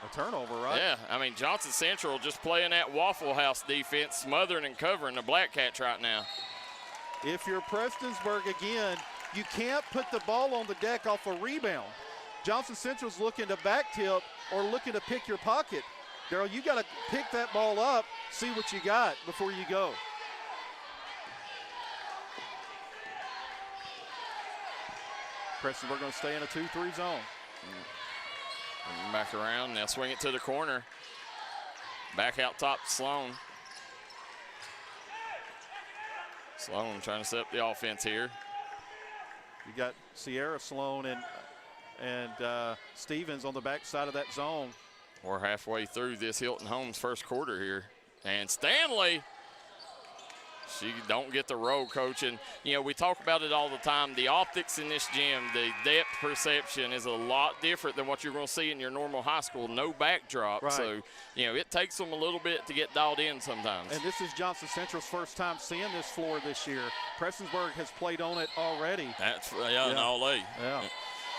S2: A turnover, right?
S1: Yeah, I mean, Johnson Central just playing that Waffle House defense, smothering and covering the Black Cats right now.
S2: If you're Prestonsburg again, you can't put the ball on the deck off a rebound. Johnson Central's looking to back tip or looking to pick your pocket. Darryl, you got to pick that ball up, see what you got before you go. Prestonsburg going to stay in a 2-3 zone.
S1: And back around, now swing it to the corner. Back out top to Sloan. Sloan trying to set up the offense here.
S2: You got Sierra Sloan and Stevens on the back side of that zone.
S1: We're halfway through this Hilton Homes first quarter here. And Stanley, she don't get the roll, Coach. And, you know, we talk about it all the time. The optics in this gym, the depth perception is a lot different than what you're going to see in your normal high school. No backdrop.
S2: Right.
S1: So, you know, it takes them a little bit to get dialed in sometimes.
S2: And this is Johnson Central's first time seeing this floor this year. Prestonsburg has played on it already.
S1: That's, in All-A.
S2: Yeah.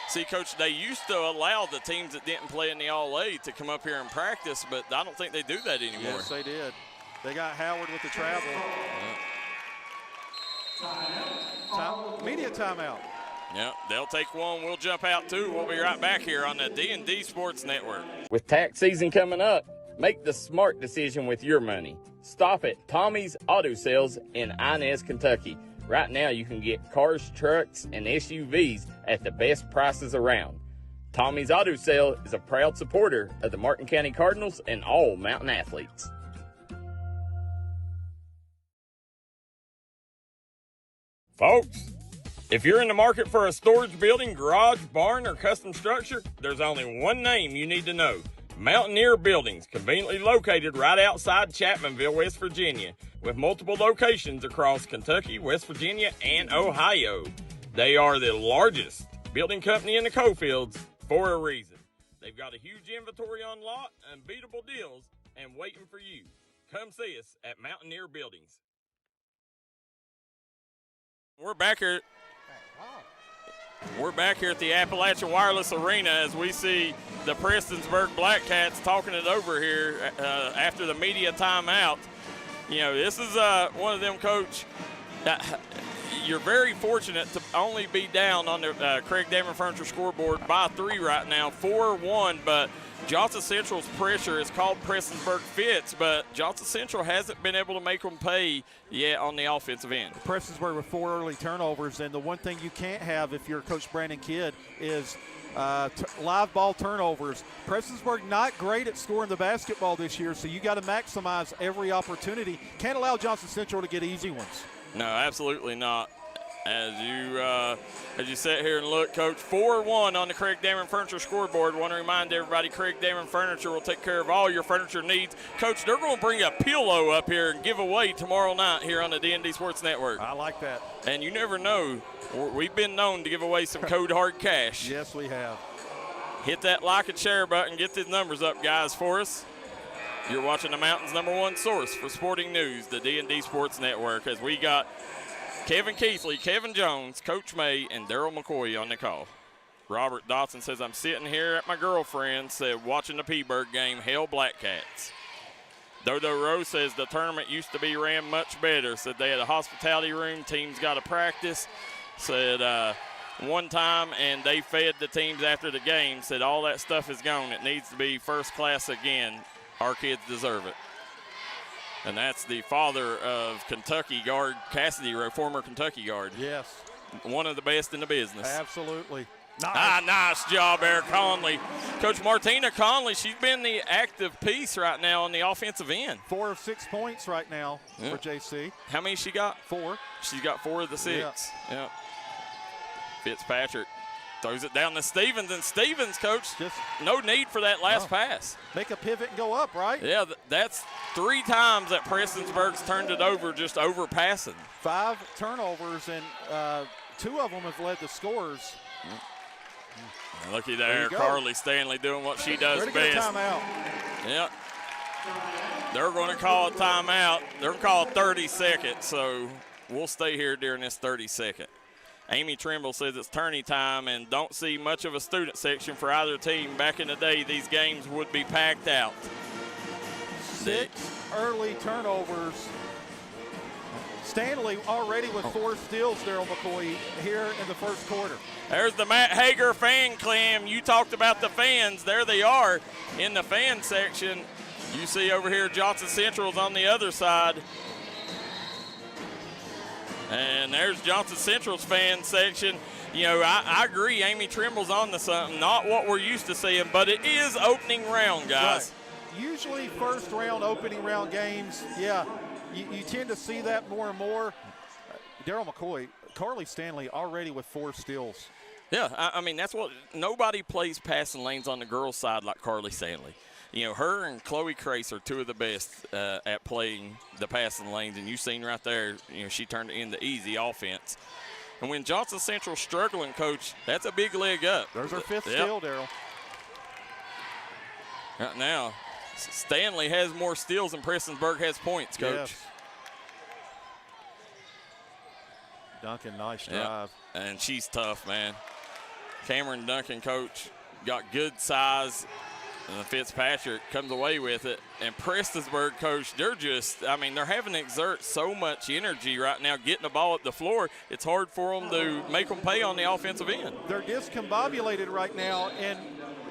S1: See, Coach, they used to allow the teams that didn't play in the All-A to come up here and practice, but I don't think they do that anymore.
S2: Yes, they did. They got Howard with the travel. Media timeout.
S1: Yeah, they'll take one. We'll jump out, too. We'll be right back here on the D&D Sports Network.
S15: With tax season coming up, make the smart decision with your money. Stop at Tommy's Auto Sales in Inez, Kentucky. Right now, you can get cars, trucks, and SUVs at the best prices around. Tommy's Auto Sale is a proud supporter of the Martin County Cardinals and all Mountain athletes.
S1: Folks, if you're in the market for a storage building, garage, barn, or custom structure, there's only one name you need to know. Mountaineer Buildings, conveniently located right outside Chapmanville, West Virginia, with multiple locations across Kentucky, West Virginia, and Ohio. They are the largest building company in the Coalfields for a reason. They've got a huge inventory on lot, unbeatable deals, and waiting for you. Come see us at Mountaineer Buildings. We're back here at the Appalachian Wireless Arena as we see the Prestonsburg Black Cats talking it over here after the media timeout. You know, this is one of them, Coach. you're very fortunate to only be down on the Craig Damon Furniture scoreboard by 3 right now, 4-1, but Johnson Central's pressure is called Prestonsburg fits, but Johnson Central hasn't been able to make them pay yet on the offensive end.
S2: Prestonsburg with 4 early turnovers, and the one thing you can't have if you're Coach Brandon Kidd is live ball turnovers. Prestonsburg not great at scoring the basketball this year, so you got to maximize every opportunity. Can't allow Johnson Central to get easy ones.
S1: No, absolutely not. As you sit here and look, Coach, 4-1 on the Craig Damon Furniture scoreboard. Want to remind everybody, Craig Damon Furniture will take care of all your furniture needs. Coach, they're going to bring a pillow up here and give away tomorrow night here on the D&D Sports Network.
S2: I like that.
S1: And you never know. We've been known to give away some code hard cash.
S2: Yes, we have.
S1: Hit that like and share button. Get these numbers up, guys, for us. You're watching the Mountain's #1 source for sporting news, the D&D Sports Network, as we got Kevin Keathley, Kevin Jones, Coach May, and Darryl McCoy on the call. Robert Dotson says, I'm sitting here at my girlfriend's, said, watching the P-Bird game, Hell Black Cats. Dodo Rose says the tournament used to be ran much better. Said they had a hospitality room, teams got to practice. Said one time, and they fed the teams after the game. Said all that stuff is gone. It needs to be first class again. Our kids deserve it. And that's the father of Kentucky guard Cassidy Rowe, former Kentucky guard.
S2: Yes.
S1: One of the best in the business.
S2: Absolutely.
S1: Nice job there, Conley. Coach Martina Conley, she's been the active piece right now on the offensive end.
S2: 4 of 6 points right now for JC.
S1: How many she got?
S2: 4.
S1: She's got 4 of the 6. Yeah. Fitzpatrick throws it down to Stevens, and Stevens, Coach, just no need for that last pass.
S2: Make a pivot and go up, right?
S1: Yeah, that's 3 times that Prestonsburg's turned it over, just overpassing.
S2: 5 turnovers, and 2 of them have led to scores.
S1: Looky there, Carly Stanley doing what she does best.
S2: Timeout.
S1: Yep. They're going to call a timeout. They're going to call 30 seconds, so we'll stay here during this 30-second. Amy Trimble says it's tourney time and don't see much of a student section for either team. Back in the day, these games would be packed out.
S2: 6 early turnovers. Stanley already with 4 steals, Darryl McCoy, here in the first quarter.
S1: There's the Matt Hager fan clam. You talked about the fans. There they are in the fan section. You see over here Johnson Central's on the other side. And there's Johnson Central's fan section. You know, I agree, Amy Trimble's on to something. Not what we're used to seeing, but it is opening round, guys.
S2: Right. Usually first round, opening round games, yeah, you tend to see that more and more. Darryl McCoy, Carly Stanley already with 4 steals.
S1: Yeah, I mean, that's what – nobody plays passing lanes on the girls' side like Carly Stanley. You know, her and Chloe Crace are 2 of the best at playing the passing lanes, and you've seen right there, you know, she turned it into easy offense. And when Johnson Central's struggling, Coach, that's a big leg up.
S2: There's our 5th steal, Darryl.
S1: Right now, Stanley has more steals than Prestonsburg has points, Coach.
S2: Yes. Duncan, nice drive.
S1: And she's tough, man. Cameron Duncan, Coach, got good size. And Fitzpatrick comes away with it. And Prestonsburg, Coach, they're just, I mean, they're having to exert so much energy right now getting the ball up the floor. It's hard for them to make them pay on the offensive end.
S2: They're discombobulated right now, and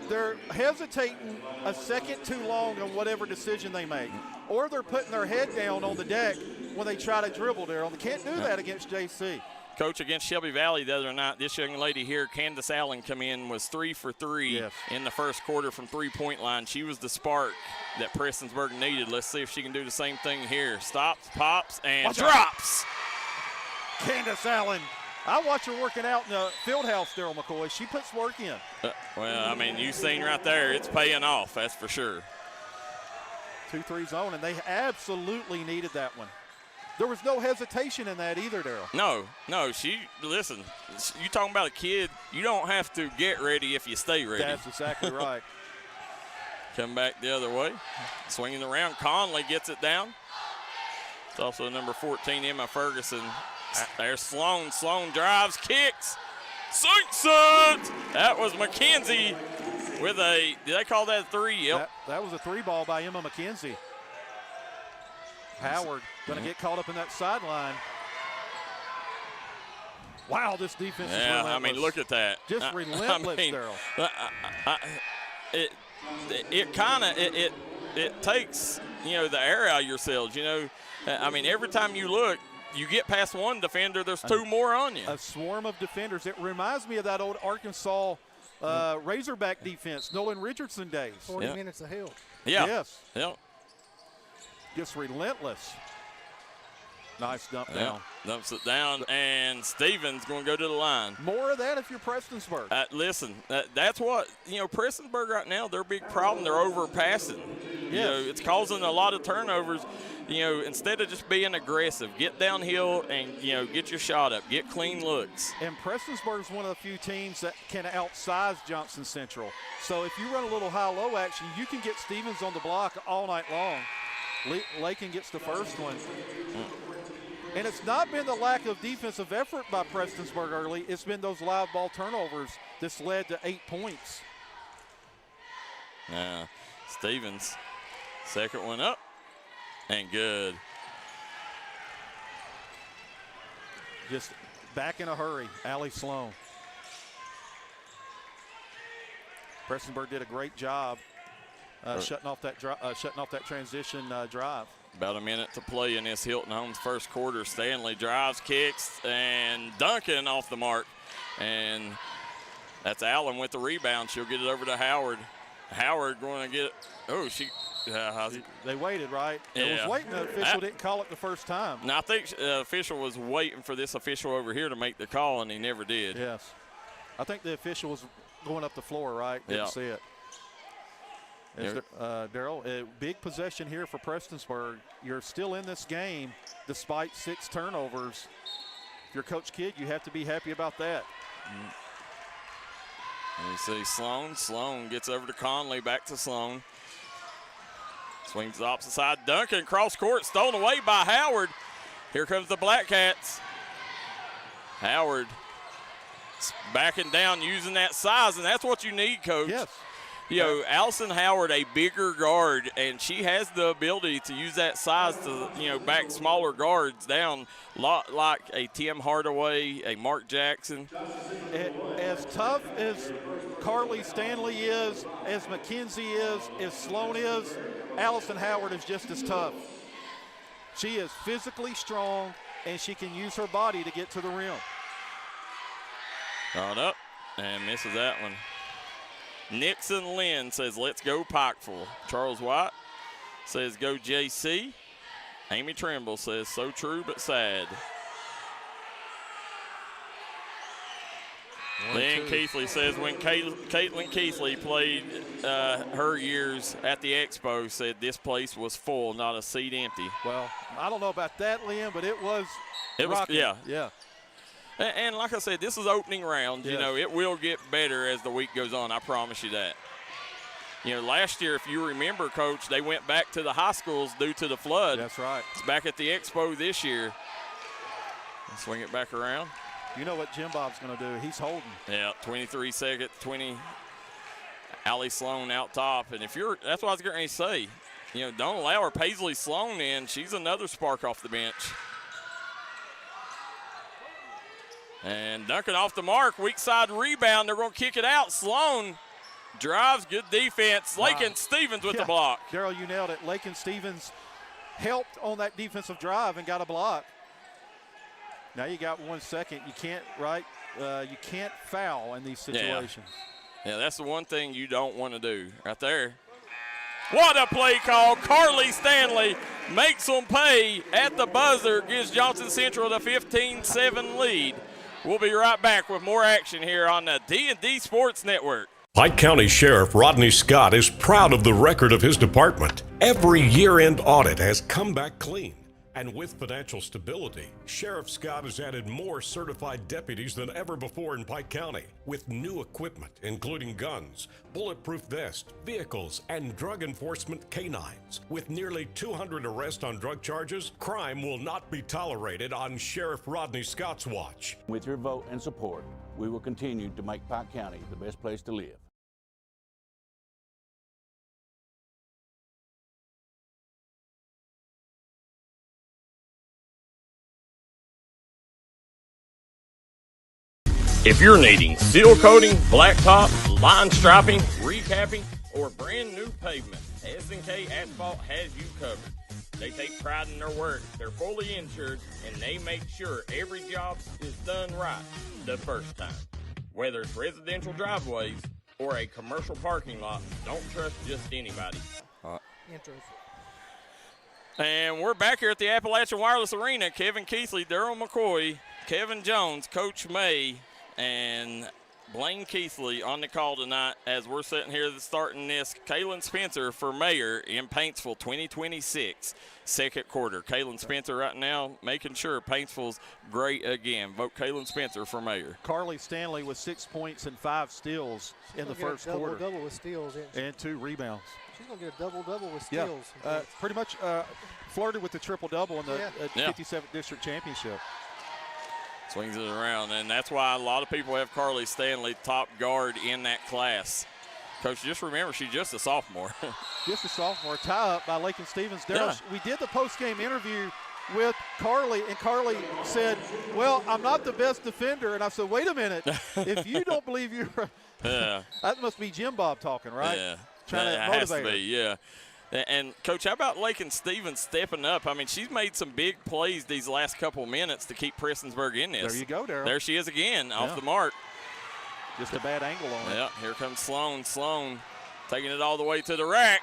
S2: they're hesitating a second too long on whatever decision they make. Or they're putting their head down on the deck when they try to dribble, Darryl. They can't do that against JC.
S1: Coach, against Shelby Valley the other night, this young lady here, Candace Allen, come in, was 3 for 3 in the first quarter from three-point line. She was the spark that Prestonsburg needed. Let's see if she can do the same thing here. Stops, pops, and drops.
S2: Candace Allen. I watch her working out in the field house, Darryl McCoy. She puts work in.
S1: Well, I mean, you've seen right there, it's paying off, that's for sure.
S2: 2-3 zone, and they absolutely needed that one. There was no hesitation in that either, Darryl.
S1: No, listen, you talking about a kid, you don't have to get ready if you stay ready.
S2: That's exactly right.
S1: Come back the other way. Swinging around, Conley gets it down. It's also number 14, Emma Ferguson. There's Sloan. Sloan drives, kicks, sinks it. That was McKenzie with a, did they call that a 3? Yep.
S2: That was a 3 ball by Emma McKenzie. Howard going to get caught up in that sideline. Wow, this defense is
S1: Yeah,
S2: relentless.
S1: I mean, look at that.
S2: Just relentless,
S1: I mean,
S2: Darryl.
S1: It takes, the air out of yourselves, I mean, every time you look, you get past one defender, there's two more on you.
S2: A swarm of defenders. It reminds me of that old Arkansas Razorback defense, Nolan Richardson days.
S7: 40 minutes of hell.
S1: Yeah.
S2: Yes.
S1: Yep.
S2: Just relentless. Nice dump down.
S1: Dumps it down, and Stevens going to go to the line.
S2: More of that if you're Prestonsburg.
S1: Listen, that's what, Prestonsburg right now, their big problem, they're overpassing.
S2: Yes.
S1: It's causing a lot of turnovers. Instead of just being aggressive, get downhill and, get your shot up, get clean looks.
S2: And Prestonsburg's one of the few teams that can outsize Johnson Central. So if you run a little high-low action, you can get Stevens on the block all night long. Lakin gets the first one. And it's not been the lack of defensive effort by Prestonsburg early. It's been those live ball turnovers that's led to 8 points.
S1: Stevens, second one up, and good.
S2: Just back in a hurry, Allie Sloan. Prestonsburg did a great job shutting off that transition drive.
S1: About a minute to play in this Hilton Homes first quarter. Stanley drives, kicks, and Duncan off the mark. And that's Allen with the rebound. She'll get it over to Howard. Howard going to get it. Oh,
S2: they waited, right?
S1: Yeah.
S2: It was waiting. The official didn't call it the first time.
S1: Now, I think the official was waiting for this official over here to make the call, and he never did.
S2: Yes. I think the official was going up the floor, right? Didn't see it. Darryl, a big possession here for Prestonsburg. You're still in this game despite 6 turnovers. If you're Coach Kidd, you have to be happy about that.
S1: You see Sloan. Sloan gets over to Conley, back to Sloan. Swings the opposite side. Duncan, cross court, stolen away by Howard. Here comes the Black Cats. Howard backing down, using that size, and that's what you need, Coach.
S2: Yes.
S1: Allison Howard, a bigger guard, and she has the ability to use that size to, back smaller guards down, a lot like a Tim Hardaway, a Mark Jackson.
S2: As tough as Carly Stanley is, as McKenzie is, as Sloan is, Allison Howard is just as tough. She is physically strong, and she can use her body to get to the rim.
S1: Caught up and misses that one. Nixon Lynn says, let's go Pikeville. Charles White says, go JC. Amy Trimble says, so true but sad. Lynn Keathley says, when Caitlin Keathley played her years at the Expo, said this place was full, not a seat empty.
S2: Well, I don't know about that, Lynn, but it was rocking.
S1: Yeah. And like I said, this is opening round.
S2: Yes.
S1: It will get better as the week goes on. I promise you that. Last year, if you remember, Coach, they went back to the high schools due to the flood.
S2: That's right.
S1: It's back at the Expo this year. Swing it back around.
S2: You know what Jim Bob's going to do. He's holding.
S1: Yeah, 23 seconds, 20. Allie Sloan out top. And that's what I was going to say. Don't allow her Paisley Sloan in. She's another spark off the bench. And Duncan off the mark, weak side rebound. They're going to kick it out. Sloan drives, good defense. Lakin Stevens with the block.
S2: Darryl, you nailed it. Lakin Stevens helped on that defensive drive and got a block. Now you got 1 second. You can't, you can't foul in these situations.
S1: Yeah, that's the one thing you don't want to do right there. What a play call. Carly Stanley makes them pay at the buzzer, gives Johnson Central the 15-7 lead. We'll be right back with more action here on the D&D Sports Network.
S3: Pike County Sheriff Rodney Scott is proud of the record of his department. Every year-end audit has come back clean. And with financial stability, Sheriff Scott has added more certified deputies than ever before in Pike County, with new equipment, including guns, bulletproof vests, vehicles, and drug enforcement canines. With nearly 200 arrests on drug charges, crime will not be tolerated on Sheriff Rodney Scott's watch.
S5: With your vote and support, we will continue to make Pike County the best place to live.
S1: If you're needing seal coating, blacktop, line striping, recapping, or brand new pavement, S&K Asphalt has you covered. They take pride in their work, they're fully insured, and they make sure every job is done right the first time. Whether it's residential driveways or a commercial parking lot, don't trust just anybody. And we're back here at the Appalachian Wireless Arena. Kevin Keathley, Darryl McCoy, Kevin Jones, Coach May, and Blaine Keathley on the call tonight as we're sitting here starting this. Kaylin Spencer for mayor in Paintsville 2026, second quarter. Kaylin Spencer right now making sure Paintsville's great again. Vote Kaylin Spencer for mayor.
S2: Carly Stanley with 6 points and 5 steals in the first quarter.
S7: Double with steals.
S2: And 2 rebounds.
S7: She's going to get a double-double with steals.
S2: Yeah, pretty much flirted with the triple-double in the 57th District Championship.
S1: Swings it around, and that's why a lot of people have Carly Stanley top guard in that class. Coach, just remember, she's just a sophomore.
S2: Just a sophomore. Tie up by Lakin Stevens. Darryl, we did the post-game interview with Carly, and Carly said, well, I'm not the best defender. And I said, wait a minute. If you don't believe you're that must be Jim Bob talking, right?
S1: Yeah.
S2: Trying
S1: that
S2: to motivate
S1: has to be, yeah. And, Coach, how about Lakin Stevens stepping up? I mean, she's made some big plays these last couple minutes to keep Prestonsburg in this.
S2: There you go, Darryl.
S1: There she is again, off the mark.
S2: Just a bad angle on it.
S1: Yeah, here comes Sloan. Sloan taking it all the way to the rack.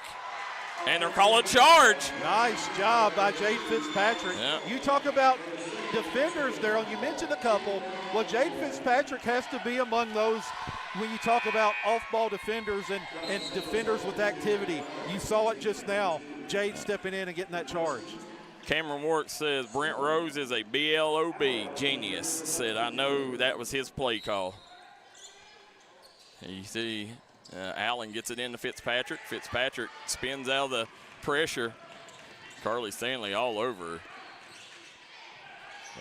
S1: And they're calling charge.
S2: Nice job by Jade Fitzpatrick.
S1: Yeah.
S2: You talk about defenders, Darryl. You mentioned a couple. Well, Jade Fitzpatrick has to be among those when you talk about off-ball defenders and defenders with activity. You saw it just now. Jade stepping in and getting that charge.
S1: Cameron Warwick says Brent Rose is a BLOB genius. Said, I know that was his play call. You see Allen gets it into Fitzpatrick. Fitzpatrick spins out of the pressure. Carly Stanley all over her.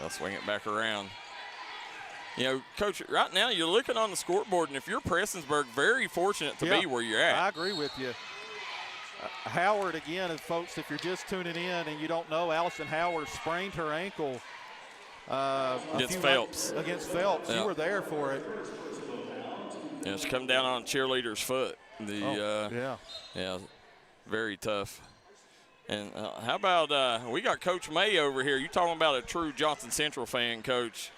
S1: They'll swing it back around. You know, Coach, right now you're looking on the scoreboard, and if you're Prestonsburg, very fortunate to be where you're at.
S2: I agree with you. Howard, again, and folks, if you're just tuning in and you don't know, Allison Howard sprained her ankle
S1: against Phelps.
S2: Against Phelps. You were there for it.
S1: Yeah, she come down on a cheerleader's foot.
S2: Yeah,
S1: very tough. And how about we got Coach May over here. You talking about a true Johnson Central fan, Coach.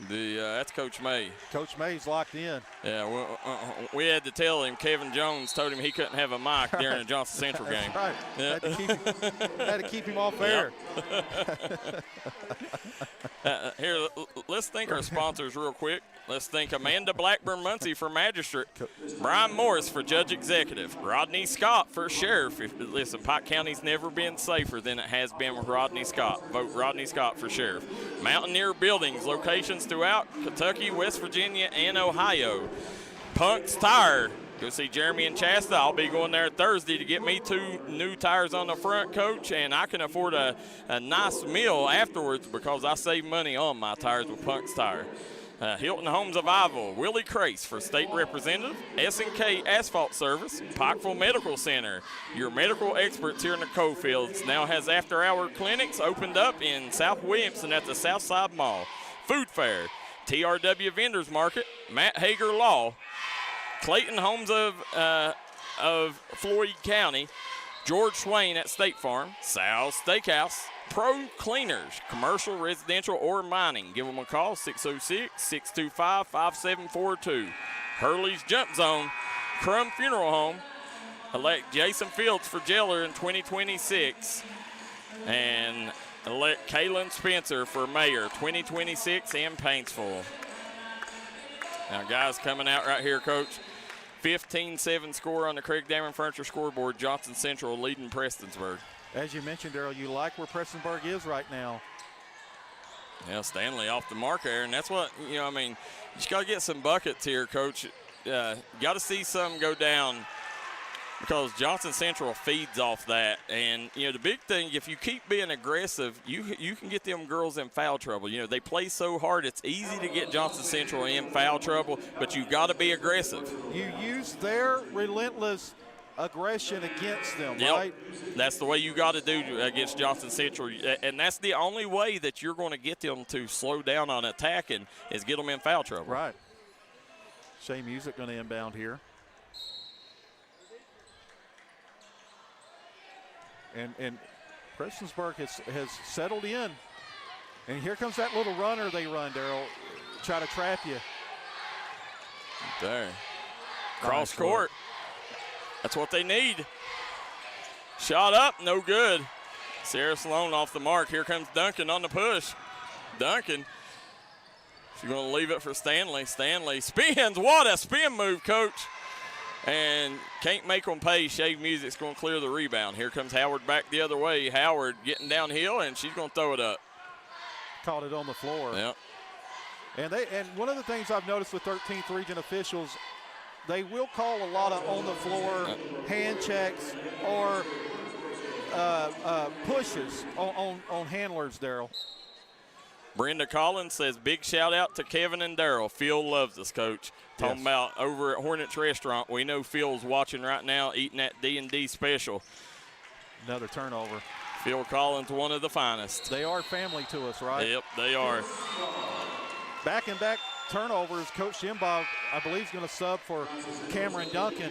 S1: That's Coach May.
S2: Coach May's locked in.
S1: Yeah, we had to tell him. Kevin Jones told him he couldn't have a mic during a Johnson Central game.
S2: Right.
S1: Yeah.
S2: Had to keep him off air.
S1: Here, let's thank our sponsors real quick. Let's thank Amanda Blackburn-Muncie for Magistrate, Brian Morris for Judge Executive, Rodney Scott for Sheriff. Listen, Pike County's never been safer than it has been with Rodney Scott. Vote Rodney Scott for Sheriff. Mountaineer Buildings, locations throughout Kentucky, West Virginia, and Ohio. Punk's Tire. Go see Jeremy and Chasta. I'll be going there Thursday to get me 2 new tires on the front, Coach, and I can afford a nice meal afterwards because I save money on my tires with Punk's Tire. Hilton Homes of Ivor, Willie Crace for State Representative, S&K Asphalt Service, Pikeville Medical Center. Your medical experts here in the Coalfields now has after-hour clinics opened up in South Williamson at the Southside Mall. Food Fair, TRW Vendors Market, Matt Hager Law, Clayton Homes of Floyd County, George Swain at State Farm, Sal's Steakhouse, Pro Cleaners, commercial, residential, or mining. Give them a call, 606-625-5742. Hurley's Jump Zone, Crum Funeral Home, elect Jason Fields for jailer in 2026, and elect Kaylin Spencer for mayor 2026 in Paintsville. Now, guys, coming out right here, Coach. 15-7 score on the Craig Damon Furniture scoreboard. Johnson Central leading Prestonsburg.
S2: As you mentioned, Darryl, you like where Prestonsburg is right now.
S1: Yeah, Stanley off the mark there, and that's what, you know, I mean, you just got to get some buckets here, Coach. Got to see some go down because Johnson Central feeds off that. And, you know, the big thing, if you keep being aggressive, you can get them girls in foul trouble. You know, they play so hard, it's easy to get Johnson Central in foul trouble, but you got to be aggressive.
S2: You use their relentless aggression against them,
S1: yep.
S2: Right?
S1: That's the way you got to do against Johnson Central, and that's the only way that you're going to get them to slow down on attacking is get them in foul trouble.
S2: Right. Shea Music going to inbound here. And Prestonsburg has settled in. And here comes that little runner they run, Darryl. Try to trap you.
S1: There. Cross court. That's what they need. Shot up, no good. Sarah Sloan off the mark. Here comes Duncan on the push. Duncan. She's going to leave it for Stanley. Stanley spins. What a spin move, Coach. And can't make them pay. Shave Music's going to clear the rebound. Here comes Howard back the other way. Howard getting downhill, and she's going to throw it up.
S2: Caught it on the floor.
S1: Yep.
S2: And one of the things I've noticed with 13th region officials, they will call a lot of on the floor hand checks or pushes on handlers, Darryl.
S1: Brenda Collins says, big shout out to Kevin and Darryl. Phil loves us, Coach. Talking about over at Hornets Restaurant. We know Phil's watching right now, eating that D&D special.
S2: Another turnover.
S1: Phil Collins, one of the finest.
S2: They are family to us, right?
S1: Yep, they are.
S2: Back-and-back turnovers. Coach Jimbob, I believe, is going to sub for Cameron Duncan.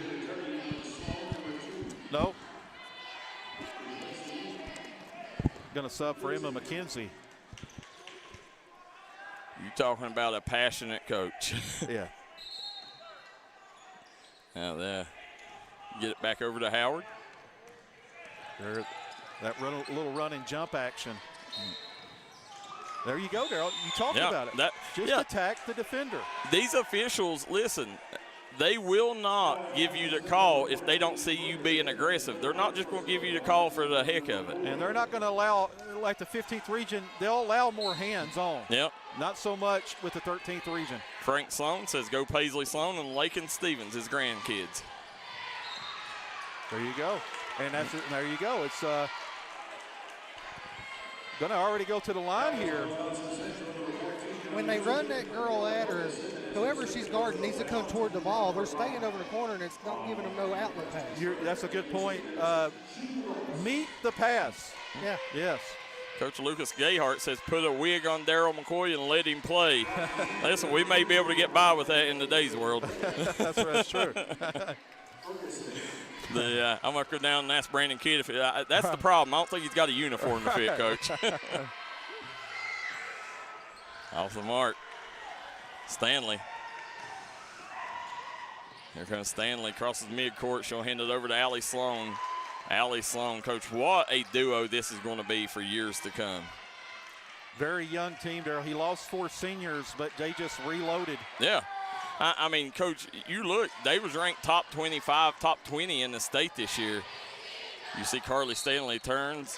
S2: Nope. Going to sub for Emma McKenzie.
S1: You talking about a passionate coach.
S2: Yeah.
S1: Now there. Get it back over to Howard.
S2: There, that little running jump action. There you go, Darryl. You talked about it. Just attack the defender.
S1: These officials, listen, they will not give you the call if they don't see you being aggressive. They're not just going to give you the call for the heck of it.
S2: And they're not going to allow, like the 15th region, they'll allow more hands-on.
S1: Yep.
S2: Not so much with the 13th region.
S1: Frank Sloan says, go Paisley Sloan, and Lakin Stevens, his grandkids.
S2: There you go. And that's it. There you go. It's going to already go to the line here.
S7: When they run that girl at her, whoever she's guarding needs to come toward the ball. They're staying over the corner, and it's not giving them no outlet pass.
S2: That's a good point. Meet the pass.
S7: Yeah.
S2: Yes.
S1: Coach Lucas Gayhart says, put a wig on Darryl McCoy and let him play. Listen, we may be able to get by with that in today's world.
S2: That's true.
S1: I'm going to go down and ask Brandon Kidd if that's the problem. I don't think he's got a uniform to fit, Coach. Off the mark. Stanley. Here comes Stanley, crosses midcourt. She'll hand it over to Allie Sloan. Allie Sloan, Coach, what a duo this is going to be for years to come.
S2: Very young team, Darryl. He lost 4 seniors, but they just reloaded.
S1: Yeah. I mean, Coach, you look, they was ranked top 25, top 20 in the state this year. You see Carly Stanley turns,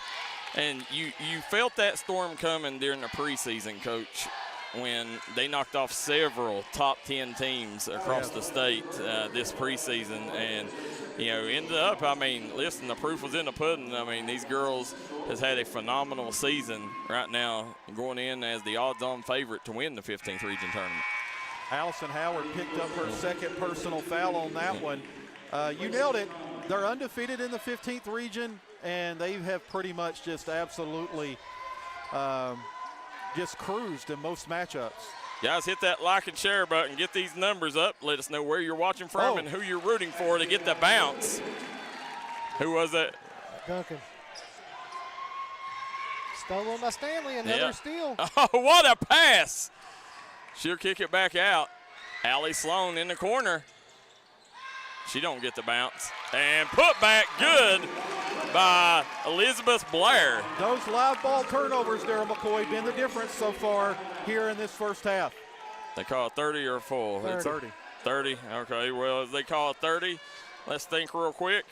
S1: and you felt that storm coming during the preseason, Coach, when they knocked off several top 10 teams across the state this preseason. And, ended up, I mean, listen, the proof was in the pudding. I mean, these girls has had a phenomenal season right now, going in as the odds-on favorite to win the 15th region tournament.
S2: Allison Howard picked up her second personal foul on that one. You nailed it. They're undefeated in the 15th region, and they have pretty much just absolutely just cruised in most matchups.
S1: Guys, hit that like and share button. Get these numbers up. Let us know where you're watching from and who you're rooting for to get the bounce. Who was it?
S7: Duncan. Stolen by Stanley, another steal.
S1: Oh, what a pass. She'll kick it back out. Allie Sloan in the corner. She don't get the bounce. And put back good by Elizabeth Blair.
S2: Those live ball turnovers, Darryl McCoy, been the difference so far here in this first half.
S1: They call it 30 or full?
S2: 30.
S1: 30, okay. Well, if they call it 30, let's think real quick.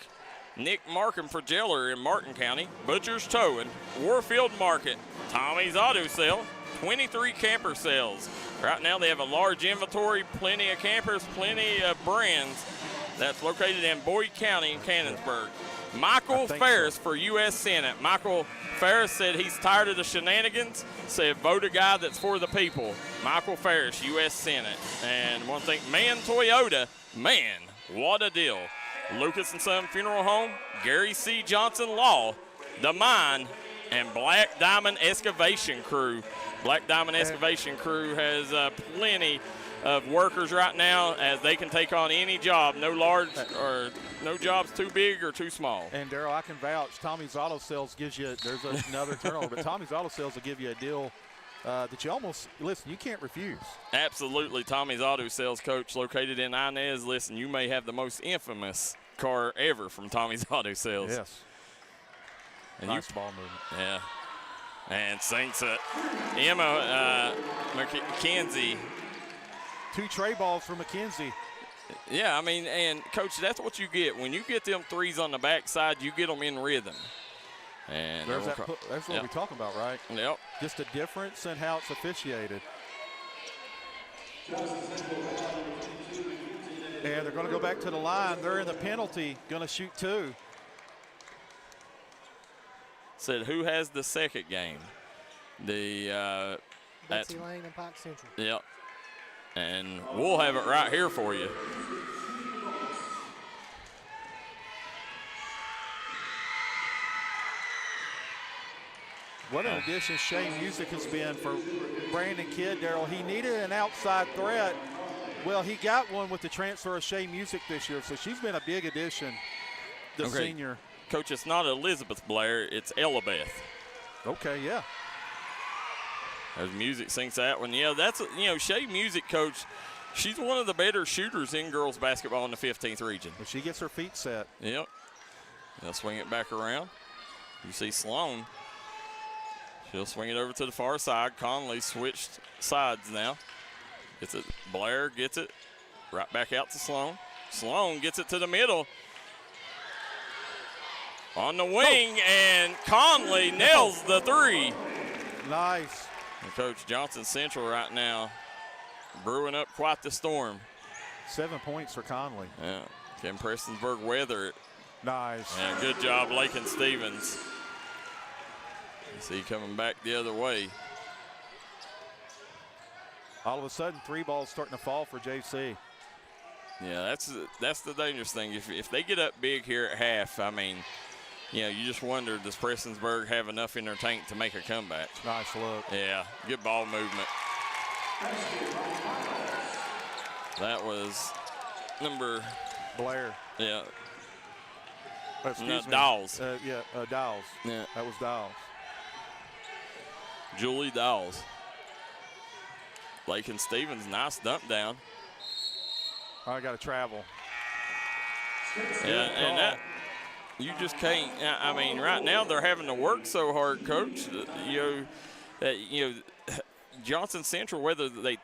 S1: Nick Markham for Jeller in Martin County. Butcher's Towing, Warfield Market, Tommy's Auto Sale, 23 camper sales. Right now they have a large inventory, plenty of campers, plenty of brands. That's located in Boyd County in Cannonsburg. Michael Ferris for U.S. Senate. Michael Ferris said he's tired of the shenanigans, said vote a guy that's for the people. Michael Ferris, U.S. Senate. And one thing, Man Toyota, man, what a deal. Lucas & Son Funeral Home, Gary C. Johnson Law, The Mine, and Black Diamond Excavation Crew. Black Diamond Excavation Crew has plenty of workers right now, as they can take on any job, no job's too big or too small.
S2: And Darryl, I can vouch. Tommy's Auto Sales gives you. There's another turnover, but Tommy's Auto Sales will give you a deal that you almost you can't refuse.
S1: Absolutely, Tommy's Auto Sales, Coach, located in Inez. Listen, you may have the most infamous car ever from Tommy's Auto Sales.
S2: Yes.
S1: And
S2: nice ball movement.
S1: Yeah. And sinks it. Emma McKenzie.
S2: 2 tray balls for McKenzie.
S1: Yeah, I mean, and, Coach, that's what you get. When you get them threes on the backside, you get them in rhythm. And
S2: that's what we're talking about, right?
S1: Yep.
S2: Just a difference in how it's officiated. And they're going to go back to the line. They're in the penalty, going to shoot 2.
S1: Said who has the second game? The
S7: Betsy Lane and Pike Central.
S1: Yep. And we'll have it right here for you.
S2: What an addition Shea Music has been for Brandon Kidd, Darryl. He needed an outside threat. Well, he got one with the transfer of Shea Music this year, so she's been a big addition, the senior.
S1: Coach, it's not Elizabeth Blair, it's Elabeth.
S2: Okay, yeah.
S1: As Music sinks that one. Yeah, that's, Shea Music, Coach, she's one of the better shooters in girls basketball in the 15th region.
S2: But she gets her feet set.
S1: Yep. They'll swing it back around. You see Sloan. She'll swing it over to the far side. Conley switched sides now. Gets it. Blair gets it. Right back out to Sloan. Sloan gets it to the middle. On the wing, and Conley nails the 3.
S2: Nice.
S1: And Coach, Johnson Central right now brewing up quite the storm.
S2: 7 points for Conley.
S1: Yeah. Can Prestonsburg weather it?
S2: Nice.
S1: And good job, Lakin Stevens. You see coming back the other way.
S2: All of a sudden, 3 balls starting to fall for JC.
S1: Yeah, that's the dangerous thing. If they get up big here at half, I mean, you just wonder, does Prestonsburg have enough in their tank to make a comeback?
S2: Nice look.
S1: Yeah, good ball movement. That was number
S2: Blair.
S1: Yeah.
S2: Excuse me.
S1: Dawes.
S2: Dawes.
S1: Yeah.
S2: That was Dawes.
S1: Julie Dawes. Lakin Stevens, nice dump down.
S2: I got to travel.
S1: Yeah, and that, you just can't. I mean, right now they're having to work so hard, Coach. Johnson Central, whether they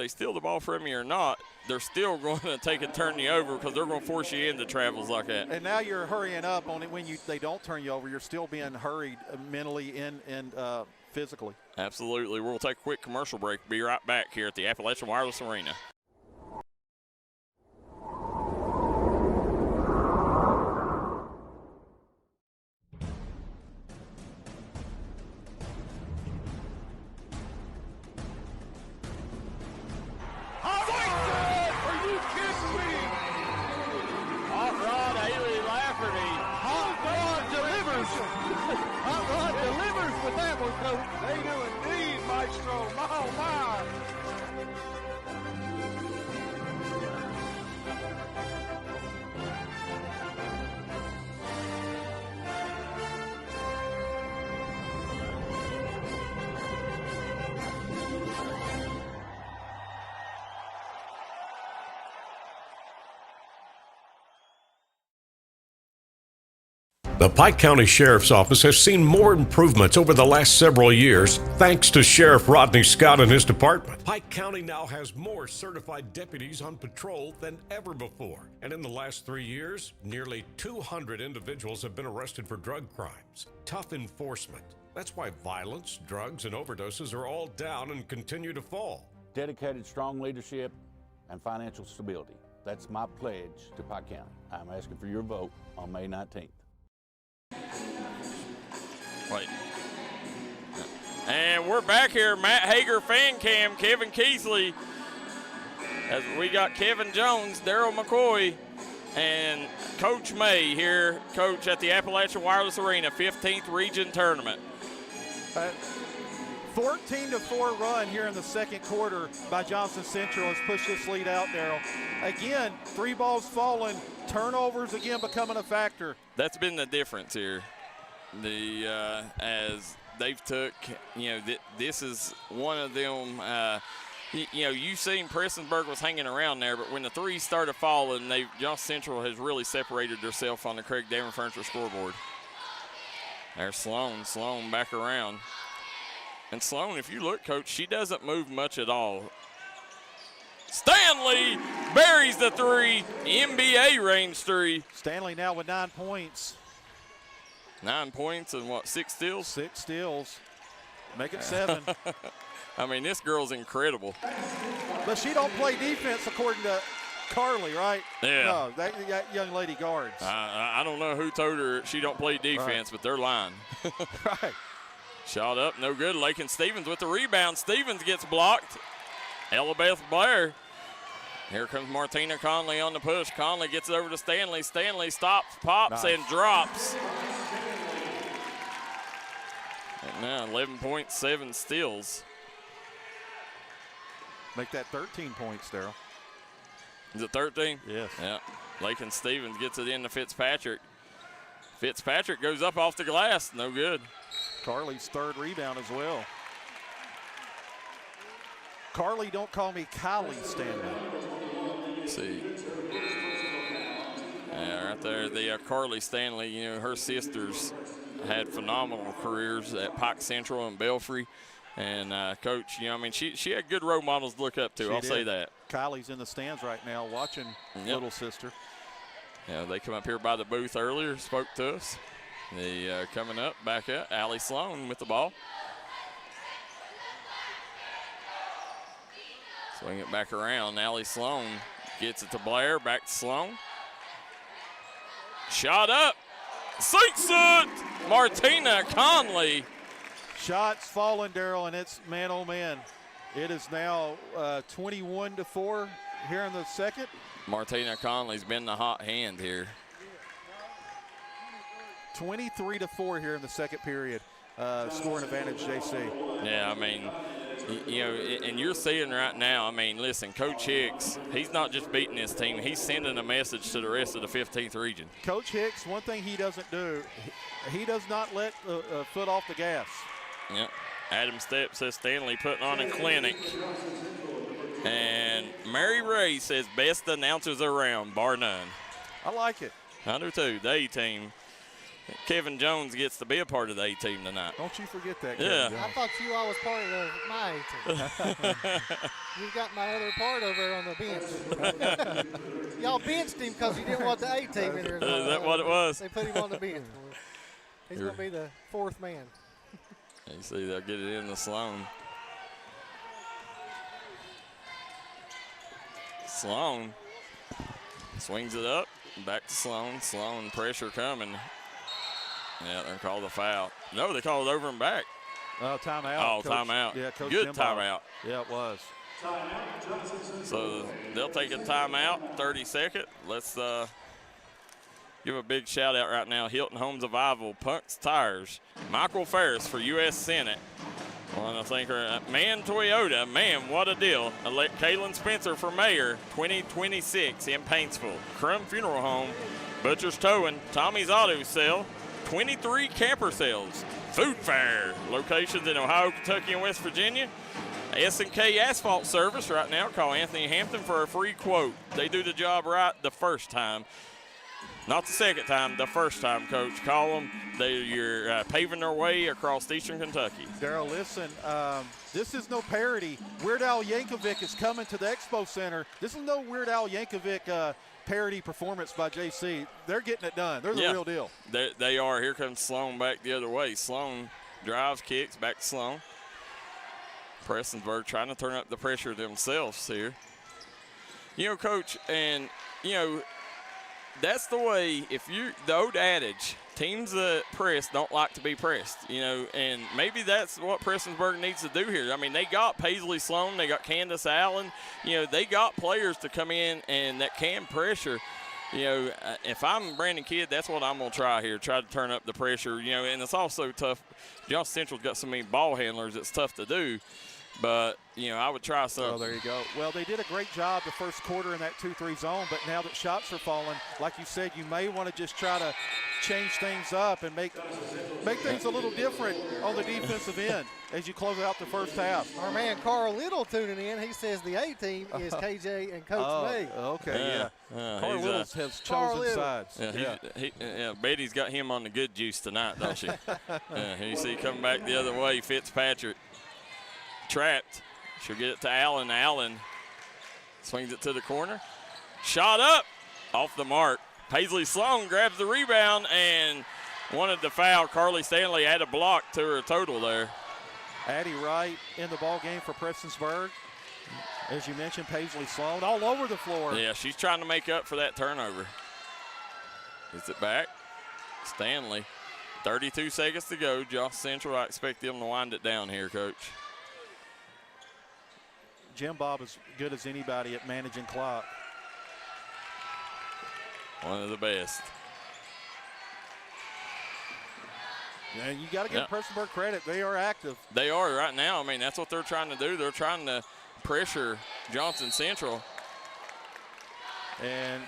S1: steal the ball from you or not, they're still going to take and turn you over because they're going to force you into travels like that.
S2: And now you're hurrying up on it when they don't turn you over. You're still being hurried mentally and physically.
S1: Absolutely. We'll take a quick commercial break. Be right back here at the Appalachian Wireless Arena.
S16: They do indeed, Maestro. Oh, my.
S3: The Pike County Sheriff's Office has seen more improvements over the last several years thanks to Sheriff Rodney Scott and his department. Pike County now has more certified deputies on patrol than ever before. And in the last 3 years, nearly 200 individuals have been arrested for drug crimes. Tough enforcement. That's why violence, drugs, and overdoses are all down and continue to fall.
S5: Dedicated, strong leadership and financial stability. That's my pledge to Pike County. I'm asking for your vote on May 19th.
S1: Wait. And we're back here, Matt Hager fan cam, Kevin Keathley. As we got Kevin Jones, Darryl McCoy, and Coach May here, coach at the Appalachian Wireless Arena, 15th Region Tournament.
S2: 14-4 run here in the second quarter by Johnson Central has pushed this lead out, Darryl. Again, 3 balls falling, turnovers again becoming a factor.
S1: That's been the difference here. As they've took, this is one of them. You've seen Prestonsburg was hanging around there, but when the 3s started falling, Johnson Central has really separated themselves on the Craig Dameron Furniture scoreboard. There's Sloan back around. And Sloan, if you look, Coach, she doesn't move much at all. Stanley buries the 3, NBA range 3.
S2: Stanley now with 9 points.
S1: 9 points and 6 steals?
S2: 6 steals. Make it 7.
S1: I mean, this girl's incredible.
S2: But she don't play defense according to Carly, right?
S1: Yeah.
S2: No, that young lady guards.
S1: I don't know who told her she don't play defense, but they're lying.
S2: Right.
S1: Shot up, no good. Lakin Stevens with the rebound. Stevens gets blocked. Elabeth Blair. Here comes Martina Conley on the push. Conley gets it over to Stanley. Stanley stops, pops, and drops. And now 11.7 steals.
S2: Make that 13 points, Darryl.
S1: Is it 13?
S2: Yes.
S1: Yeah. Lakin Stevens gets it into Fitzpatrick. Fitzpatrick goes up off the glass. No good.
S2: Carly's 3rd rebound as well. Carly, don't call me Kylie Stanley.
S1: Let's see. Yeah, right there, the Carly Stanley, her sisters had phenomenal careers at Pike Central and Belfry. And, Coach, she had good role models to look up to. I'll say that.
S2: Kylie's in the stands right now watching little sister.
S1: Yeah, they come up here by the booth earlier, spoke to us. They coming up, back up. Allie Sloan with the ball. Swing it back around. Allie Sloan gets it to Blair. Back to Sloan. Shot up. Sinks it. Martina Conley.
S2: Shots falling, Darryl, and it's man, oh man. It is now 21-4 here in the second.
S1: Martina Conley's been the hot hand here.
S2: 23-4 here in the second period. Scoring advantage, JC.
S1: Yeah, and you're seeing right now, listen, Coach Hicks, he's not just beating his team, he's sending a message to the rest of the 15th region.
S2: Coach Hicks, one thing he doesn't do, he does not let a foot off the gas.
S1: Yep. Adam Stepp says Stanley putting on a clinic. And Mary Ray says best announcers around, bar none.
S2: I like it.
S1: I do too. The A-team. Kevin Jones gets to be a part of the A-team tonight.
S2: Don't you forget that,
S1: yeah.
S2: Kevin Jones.
S7: I thought you all was part of my A-team. You've got my other part over on the bench. Y'all benched him because you didn't want the A-team in there.
S1: Is that what it was?
S7: They put him on the bench. He's going to be the 4th man.
S1: You see, they'll get it in the Sloan. Sloan swings it up, back to Sloan. Sloan pressure coming. Yeah, they're called a foul. No, they called it over and back.
S2: Timeout.
S1: Oh,
S2: Coach,
S1: timeout.
S2: Yeah, Coach
S1: good
S2: Dimbaugh.
S1: timeout.
S2: Yeah, it was.
S1: So they'll take a timeout, 30-second. Let's give a big shout out right now. Hilton Homes of Ivell, Punks Tires, Michael Ferris for U.S. Senate. I want to thank her. Man Toyota, man, what a deal. Elect Kaylin Spencer for mayor, 2026 in Paintsville. Crum Funeral Home, Butcher's Towing, Tommy's Auto Sale, 23 camper sales, Food Fair, locations in Ohio, Kentucky, and West Virginia. S&K Asphalt Service right now. Call Anthony Hampton for a free quote. They do the job right the first time. Not the second time, the first time, Coach. Call them. You're paving their way across eastern Kentucky.
S2: Darryl, listen, this is no parody. Weird Al Yankovic is coming to the Expo Center. This is no Weird Al Yankovic parody performance by JC. They're getting it done. They're the real deal.
S1: They are. Here comes Sloan back the other way. Sloan drives, kicks, back to Sloan. Prestonsburg trying to turn up the pressure themselves here. Coach, and, that's the way, the old adage, teams that press don't like to be pressed, and maybe that's what Prestonsburg needs to do here. They got Paisley Sloan, they got Candace Allen, they got players to come in and that can pressure. if I'm Brandon Kidd, that's what I'm going to try here, try to turn up the pressure, and it's also tough. Johnson Central's got so many ball handlers, it's tough to do. But, I would try something.
S2: Oh, there you go. Well, they did a great job the first quarter in that 2-3 zone, but now that shots are falling, like you said, you may want to just try to change things up and make things a little different on the defensive end as you close out the first half.
S7: Our man Carl Little tuning in. He says the A team is KJ and Coach May.
S2: Okay, Carl Little has chosen sides.
S1: Betty's got him on the good juice tonight, don't she? You see coming back the other way, Fitzpatrick. Trapped. She'll get it to Allen. Allen swings it to the corner. Shot up. Off the mark. Paisley Sloan grabs the rebound and wanted to foul. Carly Stanley had a block to her total there.
S2: Addie Wright in the ball game for Prestonsburg. As you mentioned, Paisley Sloan all over the floor.
S1: Yeah, she's trying to make up for that turnover. Gets it back. Stanley. 32 seconds to go. Johnson Central, I expect them to wind it down here, Coach.
S2: Jim Bob is good as anybody at managing clock.
S1: One of the best.
S2: Yeah, you got to give Prestonsburg credit. They are active.
S1: They are right now. I mean, that's what they're trying to do. They're trying to pressure Johnson Central.
S2: And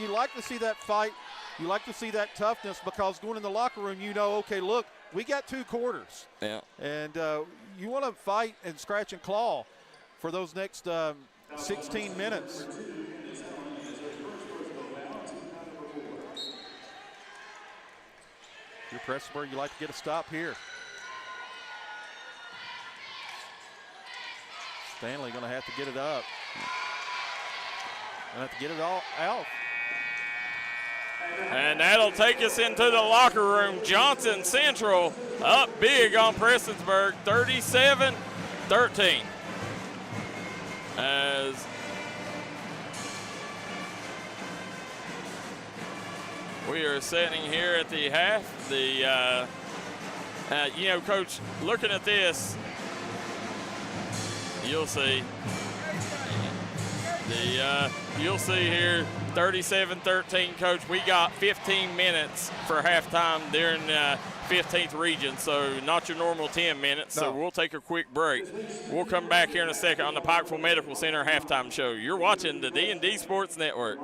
S2: you like to see that fight. You like to see that toughness because going in the locker room, okay, look, we got 2 quarters.
S1: Yeah.
S2: And you want to fight and scratch and claw for those next 16 minutes. Your Prestonsburg, you like to get a stop here. Stanley going to have to get it up. Going to have to get it all out.
S1: And that'll take us into the locker room. Johnson Central up big on Prestonsburg, 37-13. As we are sitting here at the half, Coach, looking at this, you'll see. You'll see here, 37-13, Coach. We got 15 minutes for halftime during 15th region, so not your normal 10 minutes. No. So we'll take a quick break. We'll come back here in a second on the Pikeville Medical Center halftime show. You're watching the D&D Sports Network.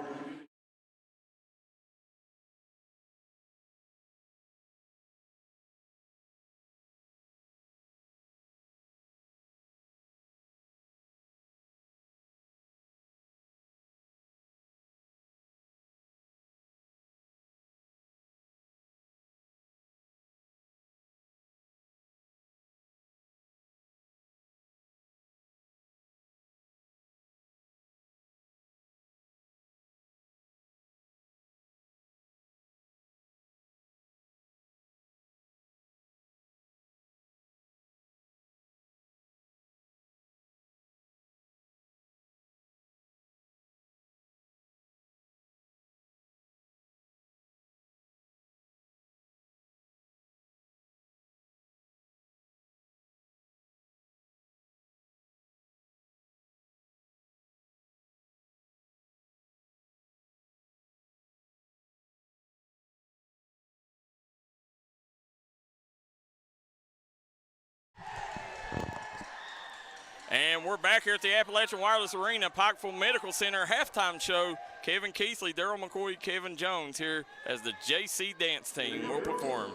S1: And we're back here at the Appalachian Wireless Arena, Pikeville Medical Center halftime show. Kevin Keathley, Darryl McCoy, Kevin Jones here as the JC dance team will perform.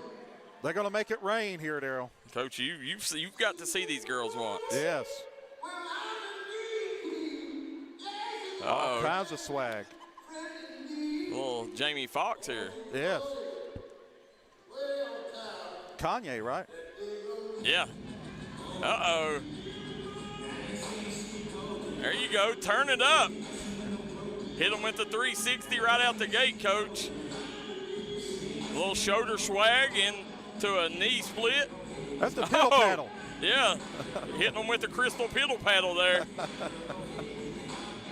S2: They're going to make it rain here, Darryl.
S1: Coach, you've got to see these girls once.
S2: Yes. All kinds of swag.
S1: Little Jamie Foxx here.
S2: Yes. Kanye, right?
S1: Yeah. Uh-oh. There you go. Turn it up. Hit them with the 360 right out the gate, Coach. A little shoulder swag into a knee split.
S2: That's the piddle paddle.
S1: Yeah. Hitting them with the crystal piddle paddle there.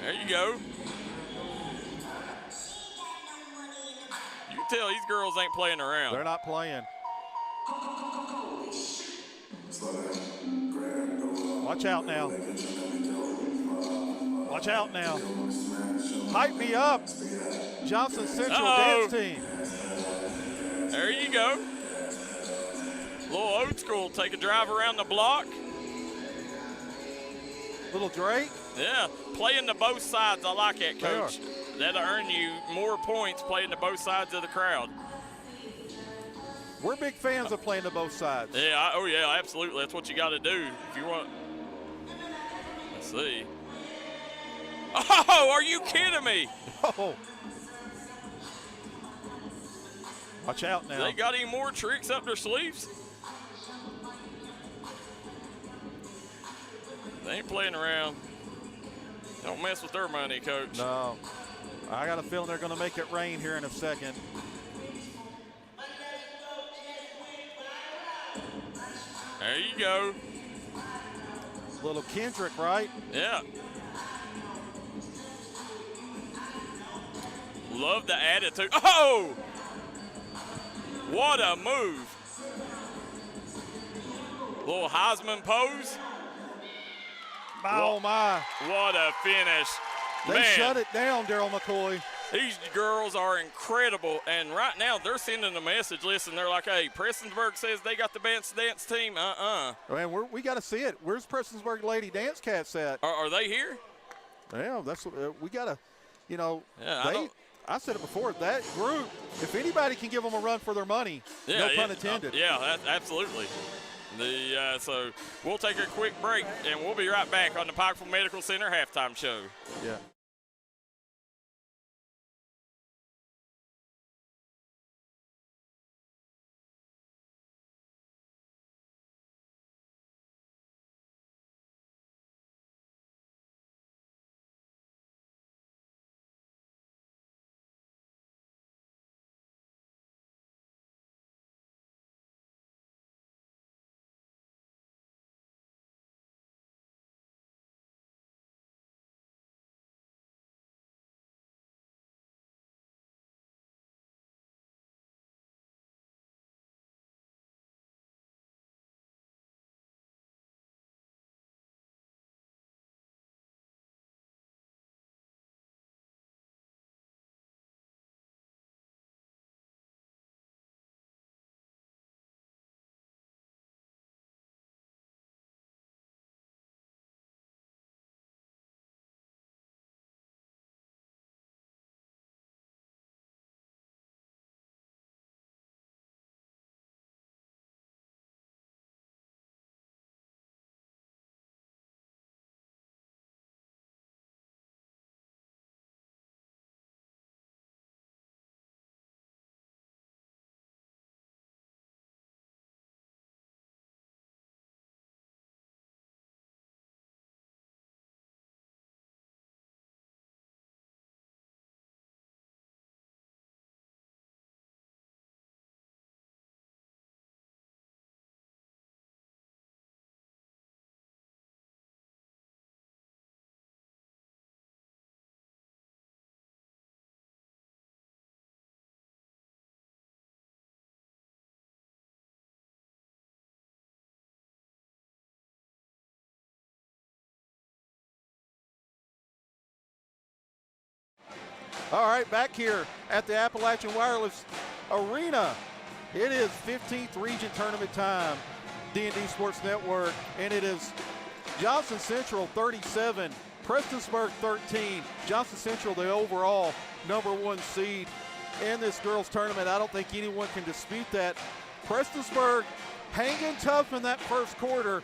S1: There you go. You can tell these girls ain't playing around.
S2: They're not playing. Watch out now. Watch out now. Hype me up. Johnson Central dance team.
S1: There you go. Little old school, take a drive around the block.
S2: Little Drake.
S1: Yeah, playing to both sides. I like that, Coach. That'll earn you more points playing to both sides of the crowd.
S2: We're big fans of playing to both sides.
S1: Yeah, oh yeah, absolutely. That's what you got to do if you want. Let's see. Oh, are you kidding me?
S2: Oh. Watch out now.
S1: They got any more tricks up their sleeves? They ain't playing around. Don't mess with their money, Coach.
S2: No. I got a feeling they're going to make it rain here in a second.
S1: There you go.
S2: Little Kendrick, right?
S1: Yeah. Love the attitude. Oh! What a move. Little Heisman pose.
S2: Oh, my.
S1: What a finish.
S2: They shut it down, Darryl McCoy.
S1: These girls are incredible, and right now they're sending a message. Listen, they're like, hey, Prestonsburg says they got the best dance team.
S2: Man, we got to see it. Where's Prestonsburg Lady Dance Cats at?
S1: Are they here?
S2: Yeah, that's we got to,
S1: Yeah,
S2: I said it before, that group, if anybody can give them a run for their money, no pun intended.
S1: Absolutely. So we'll take a quick break, and we'll be right back on the Pikeville Medical Center halftime show.
S2: Yeah. All right, back here at the Appalachian Wireless Arena. It is 15th region tournament time, D&D Sports Network, and it is Johnson Central 37, Prestonsburg 13. Johnson Central, the overall #1 seed in this girls tournament. I don't think anyone can dispute that. Prestonsburg hanging tough in that first quarter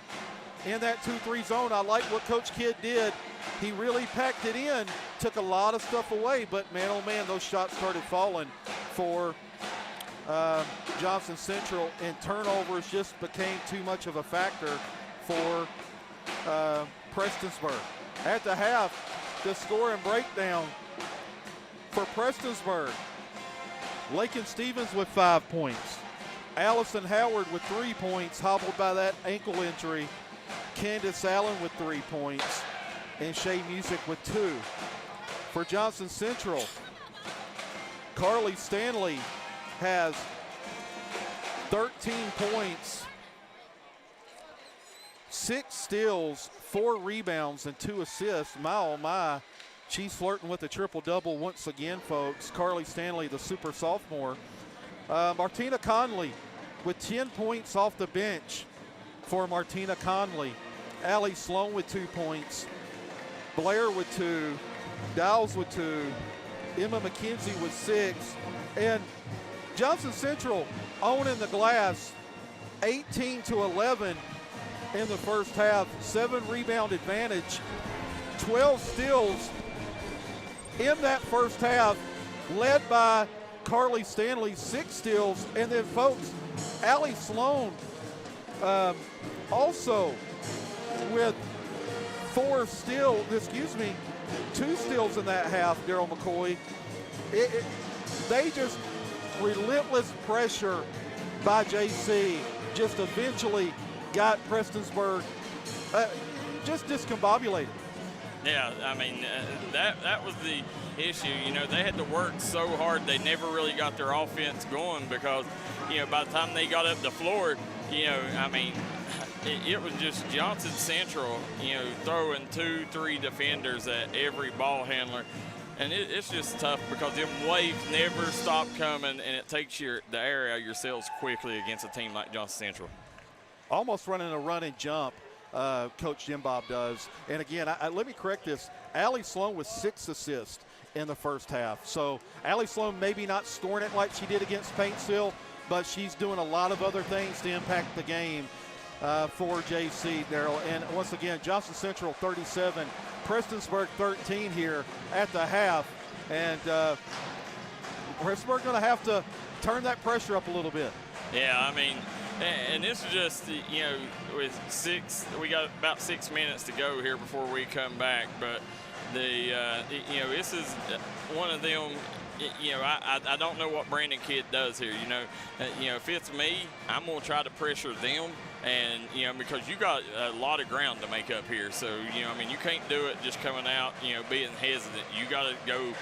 S2: in that 2-3 zone. I like what Coach Kidd did. He really packed it in, took a lot of stuff away, but man, oh man, those shots started falling for Johnson Central, and turnovers just became too much of a factor for Prestonsburg. At the half, the score and breakdown for Prestonsburg. Lakin Stevens with 5 points. Allison Howard with 3 points, hobbled by that ankle injury. Candace Allen with 3 points. And Shay Music with 2. For Johnson Central, Carly Stanley has 13 points, 6 steals, 4 rebounds, and 2 assists. My, oh my, She's flirting with a triple-double once again, folks. Carly Stanley, the super sophomore. Martina Conley with 10 points off the bench for Martina Conley. Allie Sloan with 2 points. Blair with 2. Dowles with 2. Emma McKenzie with 6. And Johnson Central owning the glass 18-11 in the first half. 7 rebound advantage, 12 steals in that first half, led by Carly Stanley, 6 steals. And then, folks, Allie Sloan also with 2 steals in that half, Darryl McCoy. They just, relentless pressure by JC just eventually got Prestonsburg just discombobulated.
S1: Yeah, I mean, that was the issue. You know, they had to work so hard. They never really got their offense going because, you know, by the time they got up the floor, you know, I mean, it was just Johnson Central, you know, throwing 2-3 defenders at every ball handler. And it's just tough because them waves never stop coming, and it takes the air out of yourselves quickly against a team like Johnson Central.
S2: Almost running a run and jump, Coach Jim Bob does. And again, let me correct this. Allie Sloan with 6 assists in the first half. So Allie Sloan maybe not storing it like she did against Paintsville, but she's doing a lot of other things to impact the game for JC, Darryl. And once again, Johnson Central 37, Prestonsburg 13 here at the half. And Prestonsburg going to have to turn that pressure up a little bit.
S1: Yeah, I mean, and this is just, you know, we got about 6 minutes to go here before we come back. But you know, this is one of them. You know, I don't know what Brandon Kidd does here. You know, if it's me, I'm gonna try to pressure them, and you know, because you got a lot of ground to make up here. So you know, I mean, you can't do it just coming out, you know, being hesitant. You got to go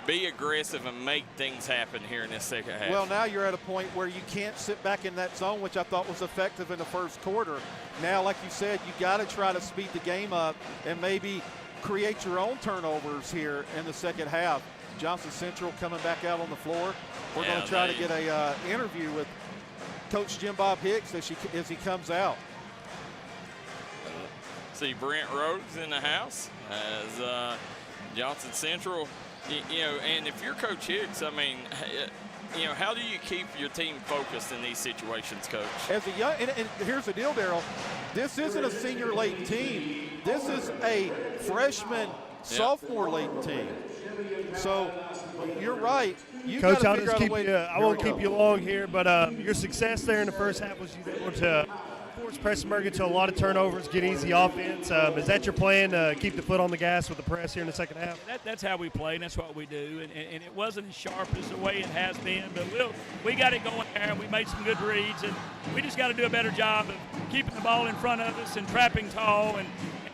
S1: be aggressive and make things happen here in this second half.
S2: Well, now you're at a point where you can't sit back in that zone, which I thought was effective in the first quarter. Now, like you said, you got to try to speed the game up and maybe create your own turnovers here in the second half. Johnson Central coming back out on the floor. We're going to try to get a interview with Coach Jim Bob Hicks as he comes out.
S1: See Brent Rhodes in the house as Johnson Central. You know, and if you're Coach Hicks, I mean, you know, how do you keep your team focused in these situations, Coach?
S2: As a young, and here's the deal, Darryl. This isn't a senior-laden team. This is a freshman, sophomore-laden team. So you're right. You
S4: Coach,
S2: got
S4: I'll
S2: to figure
S4: just
S2: out a way.
S4: I won't keep you long here, but your success there in the first half was you able to force Prestonsburg into a lot of turnovers, get easy offense. Is that your plan, to keep the foot on the gas with the press here in the second half?
S6: That's how we play, and that's what we do. And it wasn't as sharp as the way it has been, but we got it going there, and we made some good reads, and we just got to do a better job of keeping the ball in front of us and trapping tall and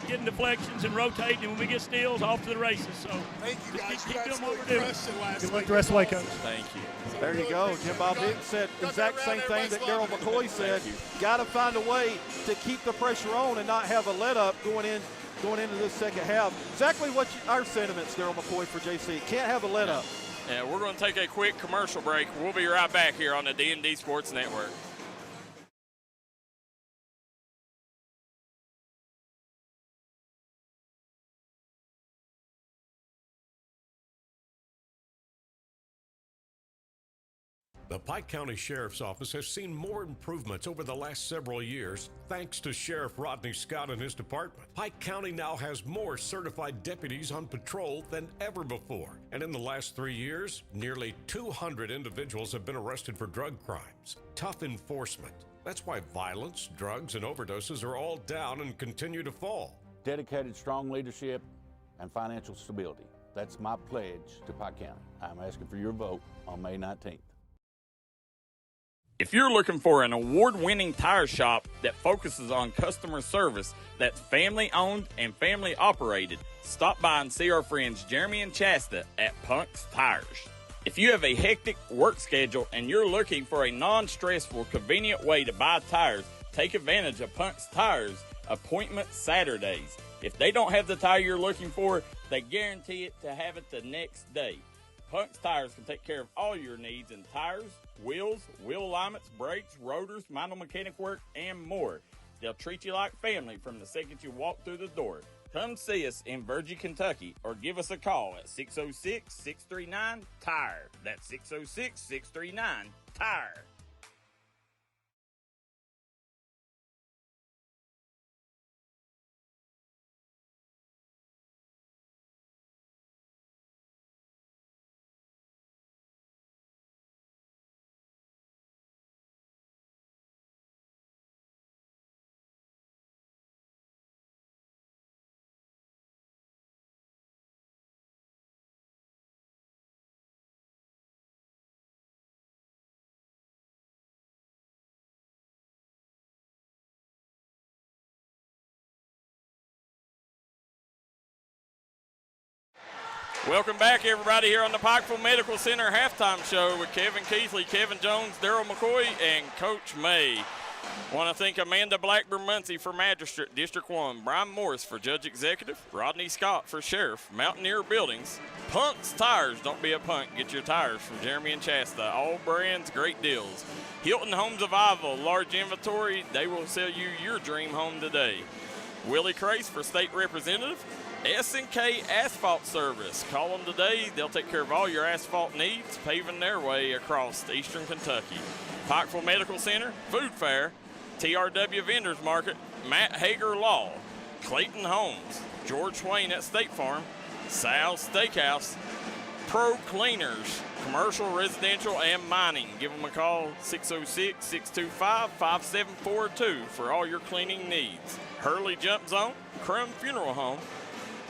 S6: getting deflections and rotating. And when we get steals, off to the races. So
S17: thank you guys.
S6: Keep doing what we're doing.
S4: Good luck the rest of the way, Coach.
S1: Thank you.
S2: There you go. Jim Bob Hicks said the exact same thing that Darryl McCoy said. Got to find a way to keep the pressure on and not have a let-up going into this second half. Exactly what our sentiments, Darryl McCoy, for JC. Can't have a let-up.
S1: Yeah, we're going to take a quick commercial break. We'll be right back here on the D&D Sports Network.
S3: The Pike County Sheriff's Office has seen more improvements over the last several years thanks to Sheriff Rodney Scott and his department. Pike County now has more certified deputies on patrol than ever before. And in the last 3 years, nearly 200 individuals have been arrested for drug crimes. Tough enforcement. That's why violence, drugs, and overdoses are all down and continue to fall.
S5: Dedicated, strong leadership and financial stability. That's my pledge to Pike County. I'm asking for your vote on May 19th.
S15: If you're looking for an award-winning tire shop that focuses on customer service that's family-owned and family-operated, stop by and see our friends Jeremy and Chasta at Punk's Tires. If you have a hectic work schedule and you're looking for a non-stressful, convenient way to buy tires, take advantage of Punk's Tires, Appointment Saturdays. If they don't have the tire you're looking for, they guarantee it to have it the next day. Punk's Tires can take care of all your needs in tires, wheels, wheel alignments, brakes, rotors, minor mechanic work, and more. They'll treat you like family from the second you walk through the door. Come see us in Virgie, Kentucky, or give us a call at 606-639-TIRE. That's 606-639-TIRE.
S1: Welcome back, everybody, here on the Pikeville Medical Center halftime show with Kevin Keathley, Kevin Jones, Darryl McCoy, and Coach May. Want to thank Amanda Blackburn-Muncie for Magistrate, District 1, Brian Morris for Judge Executive, Rodney Scott for Sheriff, Mountaineer Buildings, Punk's Tires. Don't be a punk. Get your tires from Jeremy and Shasta. All brands, great deals. Hilton Homes of Ivell, large inventory. They will sell you your dream home today. Willie Crace for State Representative. S&K Asphalt Service. Call them today. They'll take care of all your asphalt needs, paving their way across eastern Kentucky. Pikeville Medical Center, Food Fair, TRW Vendors Market, Matt Hager Law, Clayton Homes, George Swain at State Farm, Sal's Steakhouse, Pro Cleaners, commercial, residential, and mining. Give them a call, 606-625-5742 for all your cleaning needs. Hurley Jump Zone, Crum Funeral Home,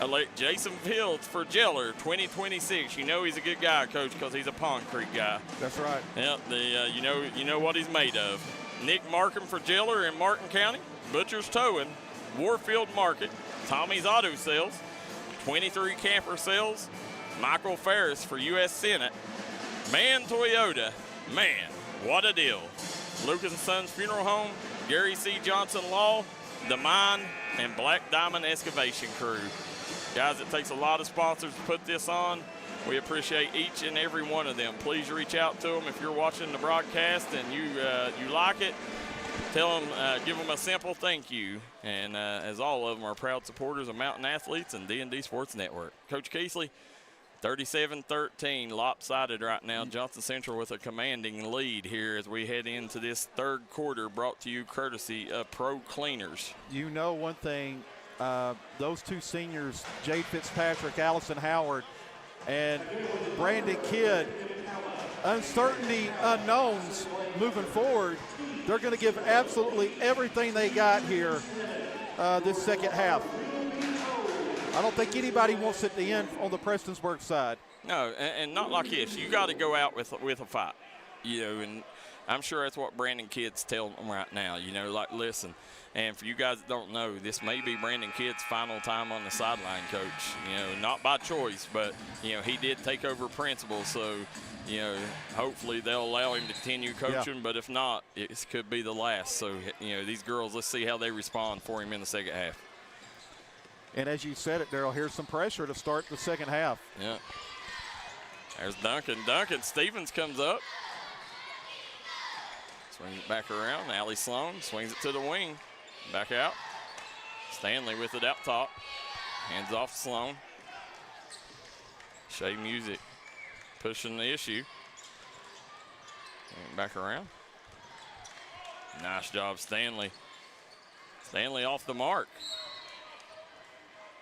S1: elect Jason Fields for Jeller 2026. You know he's a good guy, Coach, because he's a Pond Creek guy.
S2: That's right.
S1: Yep, you know what he's made of. Nick Markham for Jeller in Martin County, Butcher's Towing, Warfield Market, Tommy's Auto Sales, 23 Camper Sales, Michael Ferris for U.S. Senate, Man Toyota, man, what a deal. Lucas & Sons Funeral Home, Gary C. Johnson Law, The Mine, and Black Diamond Excavation Crew. Guys, it takes a lot of sponsors to put this on. We appreciate each and every one of them. Please reach out to them if you're watching the broadcast and you like it. Tell them, give them a simple thank you. And as all of them are proud supporters of Mountain Athletes and D&D Sports Network. Coach Keathley, 37-13, lopsided right now. Johnson Central with a commanding lead here as we head into this third quarter, brought to you courtesy of Pro Cleaners.
S2: You know one thing, those two seniors, Jade Fitzpatrick, Allison Howard, and Brandon Kidd, uncertainty, unknowns moving forward. They're going to give absolutely everything they got here this second half. I don't think anybody wants it to end on the Prestonsburg side.
S1: No, and not like this. You got to go out with a fight, and I'm sure that's what Brandon Kidd's telling them right now. Like, listen. And for you guys that don't know, this may be Brandon Kidd's final time on the sideline, Coach. Not by choice, but, he did take over principal. So, hopefully they'll allow him to continue coaching. Yeah. But if not, it could be the last. So, these girls, let's see how they respond for him in the second half.
S2: And as you said it, Darryl, here's some pressure to start the second half.
S1: Yeah. There's Duncan. Stevens comes up. Swings it back around. Allie Sloan swings it to the wing. Back out. Stanley with it out top. Hands off Sloan. Shea Music pushing the issue. Back around. Nice job, Stanley. Stanley off the mark.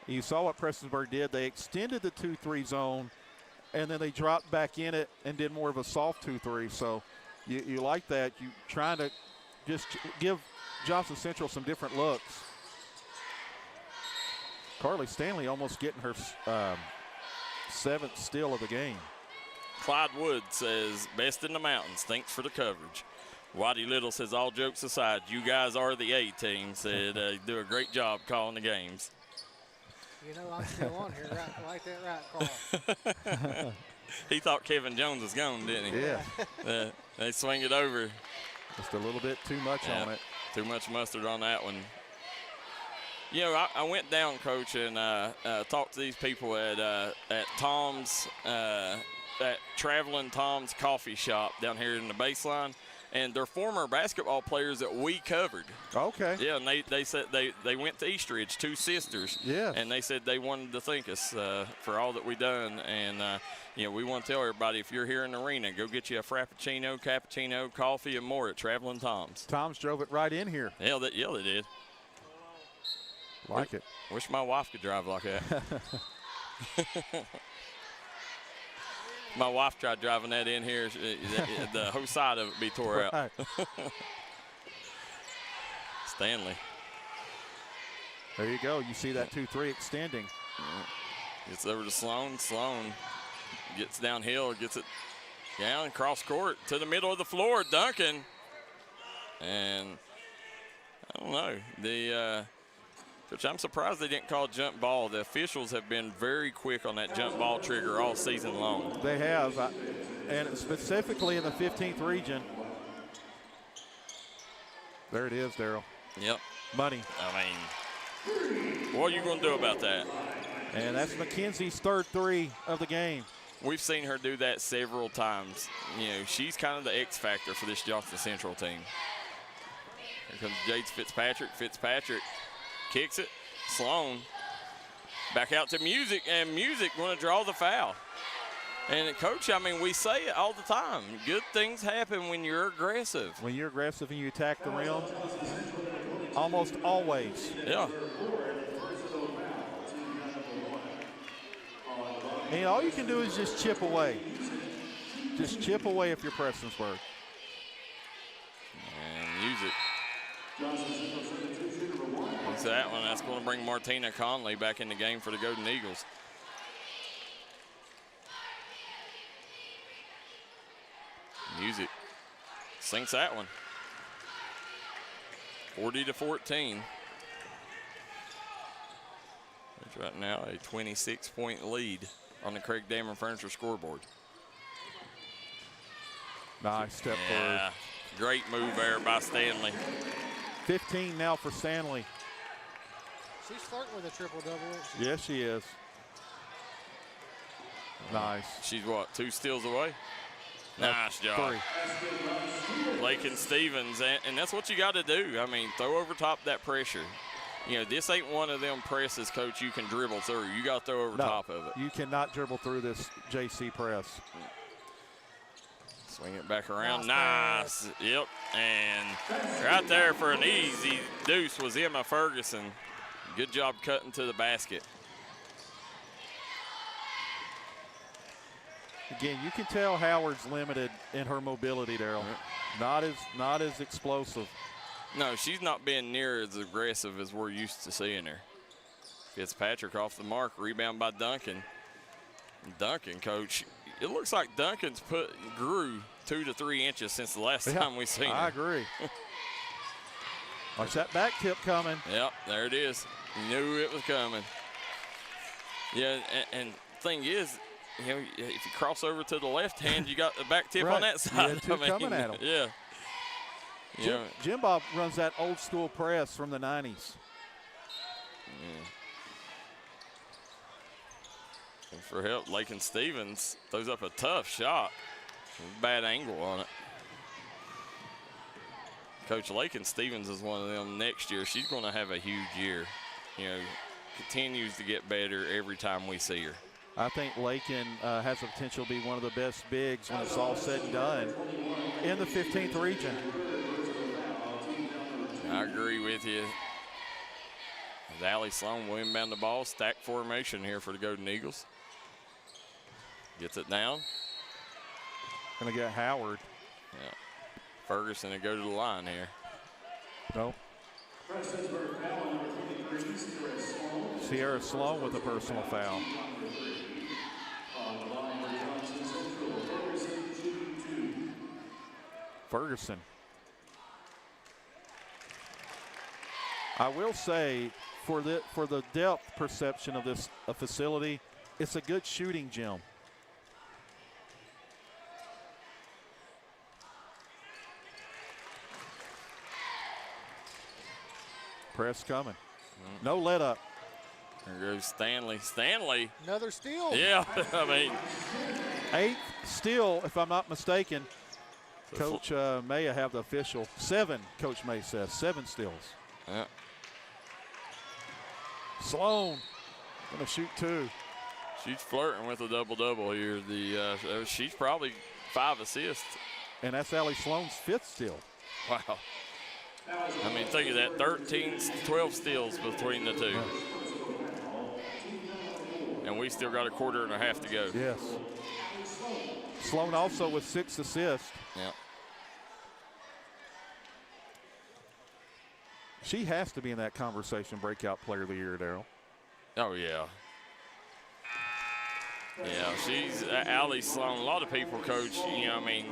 S2: You saw what Prestonsburg did. They extended the 2-3 zone, and then they dropped back in it and did more of a soft 2-3. So you like that. You trying to just give Johnson Central some different looks. Carly Stanley almost getting her seventh steal of the game.
S1: Clyde Wood says, best in the mountains. Thanks for the coverage. Waddy Little says, all jokes aside, you guys are the A-team. Said, do a great job calling the games.
S7: I'm still on here, right? Like that, right, Carl?
S1: He thought Kevin Jones was gone, didn't he?
S2: Yeah.
S1: They swing it over.
S2: Just a little bit too much on it.
S1: Too much mustard on that one. You know, I went down, Coach, and talked to these people at Tom's, at Traveling Tom's Coffee Shop down here in the baseline, and they're former basketball players that we covered.
S2: Okay.
S1: Yeah, and they said they went to Eastridge, two sisters.
S2: Yeah.
S1: And they said they wanted to thank us for all that we done, and you know, we want to tell everybody, if you're here in the arena, go get you a Frappuccino, cappuccino, coffee, and more at Traveling Tom's.
S2: Tom's drove it right in here.
S1: Yeah, they did.
S2: Like it.
S1: Wish my wife could drive like that. My wife tried driving that in here. The whole side of it be tore out.
S2: Right.
S1: Stanley.
S2: There you go. You see that 2-3 extending.
S1: Gets over to Sloan. Sloan gets downhill, gets it down, cross court to the middle of the floor. Duncan. And I don't know. Coach, I'm surprised they didn't call jump ball. The officials have been very quick on that jump ball trigger all season long.
S2: They have, and specifically in the 15th region. There it is, Darryl.
S1: Yep.
S2: Money.
S1: I mean, what are you going to do about that?
S2: And that's McKenzie's third 3 of the game.
S1: We've seen her do that several times. You know, she's kind of the X factor for this Johnson Central team. Here comes Jades Fitzpatrick. Fitzpatrick kicks it. Sloan back out to Music, and Music going to draw the foul. And, Coach, I mean, we say it all the time. Good things happen when you're aggressive.
S2: When you're aggressive and you attack the rim, almost always.
S1: Yeah.
S2: And all you can do is just chip away. Just chip away if you're Prestonsburg.
S1: And Music. That's that one. That's going to bring Martina Conley back in the game for the Golden Eagles. Music sinks that one. 40-14. It's right now a 26-point lead on the Craig Damon Furniture scoreboard.
S2: Nice step forward.
S1: Great move there by Stanley.
S2: 15 now for Stanley.
S7: She's flirting with a triple-double.
S2: Yes, she is. Nice.
S1: She's what, 2 steals away? Nice job.
S2: 3.
S1: Lakin Stevens, and that's what you got to do. I mean, throw over top that pressure. You know, this ain't one of them presses, Coach, you can dribble through. You got to throw over top of it.
S2: You cannot dribble through this JC press.
S1: Swing it back around. Nice. Yep. And right there for an easy deuce was Emma Ferguson. Good job cutting to the basket.
S2: Again, you can tell Howard's limited in her mobility, Darryl. Not as explosive.
S1: No, she's not being near as aggressive as we're used to seeing her. Fitzpatrick off the mark, rebound by Duncan. Duncan, Coach, it looks like Duncan's grew 2 to 3 inches since the last time we seen her.
S2: I agree. Watch that back tip coming.
S1: Yep, there it is. Knew it was coming. Yeah, and thing is, you know, if you cross over to the left hand, you got the back tip on that side.
S2: You had 2 coming at him.
S1: Yeah.
S2: Jim Bob runs that old school press from the 90s.
S1: Yeah. And for help, Lakin Stevens throws up a tough shot. Bad angle on it. Coach, Lakin Stevens is one of them next year. She's going to have a huge year. You know, continues to get better every time we see her.
S2: I think Lakin has the potential to be one of the best bigs when it's all said and done in the 15th region.
S1: I agree with you. As Allie Sloan will inbound the ball, stack formation here for the Golden Eagles. Gets it down.
S2: Gonna get Howard.
S1: Yeah. Ferguson to go to the line here.
S2: Nope. Sierra Sloan with a personal foul. Ferguson. I will say, for the depth perception of this facility, it's a good shooting gym. Press coming. No let up.
S1: There goes Stanley. Stanley.
S7: Another steal.
S1: Yeah, I mean.
S2: 8th steal, if I'm not mistaken. Coach May have the official 7, Coach May says. 7 steals.
S1: Yeah.
S2: Sloan going to shoot 2.
S1: She's flirting with a double-double here. She's probably 5 assists.
S2: And that's Allie Sloan's 5th steal.
S1: Wow. I mean, think of that, 12 steals between the two. And we still got a quarter and a half to go.
S2: Yes. Sloan also with 6 assists.
S1: Yeah.
S2: She has to be in that conversation, breakout player of the year, Darryl.
S1: Oh, yeah. Yeah, she's Allie Sloan. A lot of people, Coach, I mean,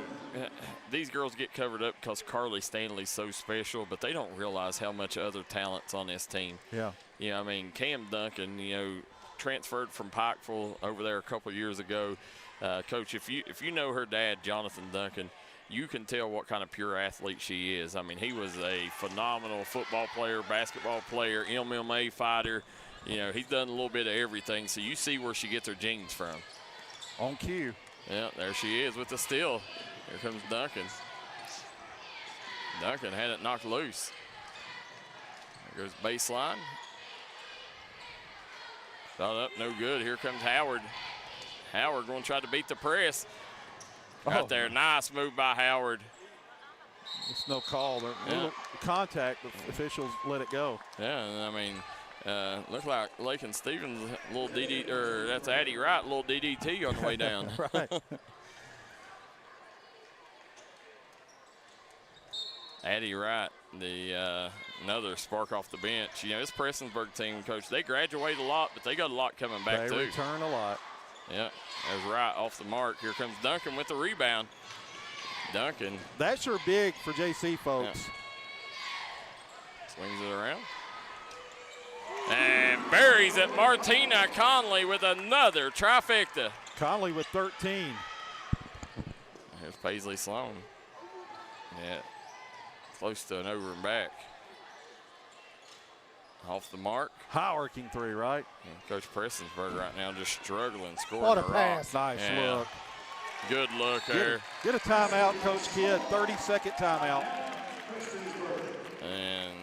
S1: these girls get covered up because Carly Stanley's so special, but they don't realize how much other talent's on this team.
S2: Yeah.
S1: I mean, Cam Duncan, transferred from Pikeville over there a couple years ago. Coach, if you know her dad, Jonathan Duncan, you can tell what kind of pure athlete she is. I mean, he was a phenomenal football player, basketball player, MMA fighter. He's done a little bit of everything, so you see where she gets her genes from.
S2: On cue.
S1: Yeah, there she is with the steal. Here comes Duncan. Duncan had it knocked loose. There goes baseline. Thought up, no good. Here comes Howard. Howard going to try to beat the press. Right there, nice move by Howard.
S2: It's no call. Little contact, but officials let it go.
S1: Yeah, I mean, look like Lakin Stevens, little DD, or that's Addie Wright, little DDT on the way down.
S2: Right.
S1: Addie Wright, another spark off the bench. This Prestonsburg team, Coach, they graduate a lot, but they got a lot coming back too.
S2: They return a lot.
S1: Yeah, there's Wright off the mark. Here comes Duncan with the rebound. Duncan.
S2: That's your big for JC, folks.
S1: Yeah. Swings it around. And buries it. Martina Conley with another trifecta.
S2: Conley with 13.
S1: Here's Paisley Sloan. Yeah, close to an over and back. Off the mark.
S2: High-arcing 3, right?
S1: Yeah, Coach Prestonsburg right now just struggling, scoring
S7: what a
S1: rock.
S7: pass.
S2: Nice look.
S1: Good look there.
S2: Get a timeout, Coach Kidd. 30-second timeout.
S1: And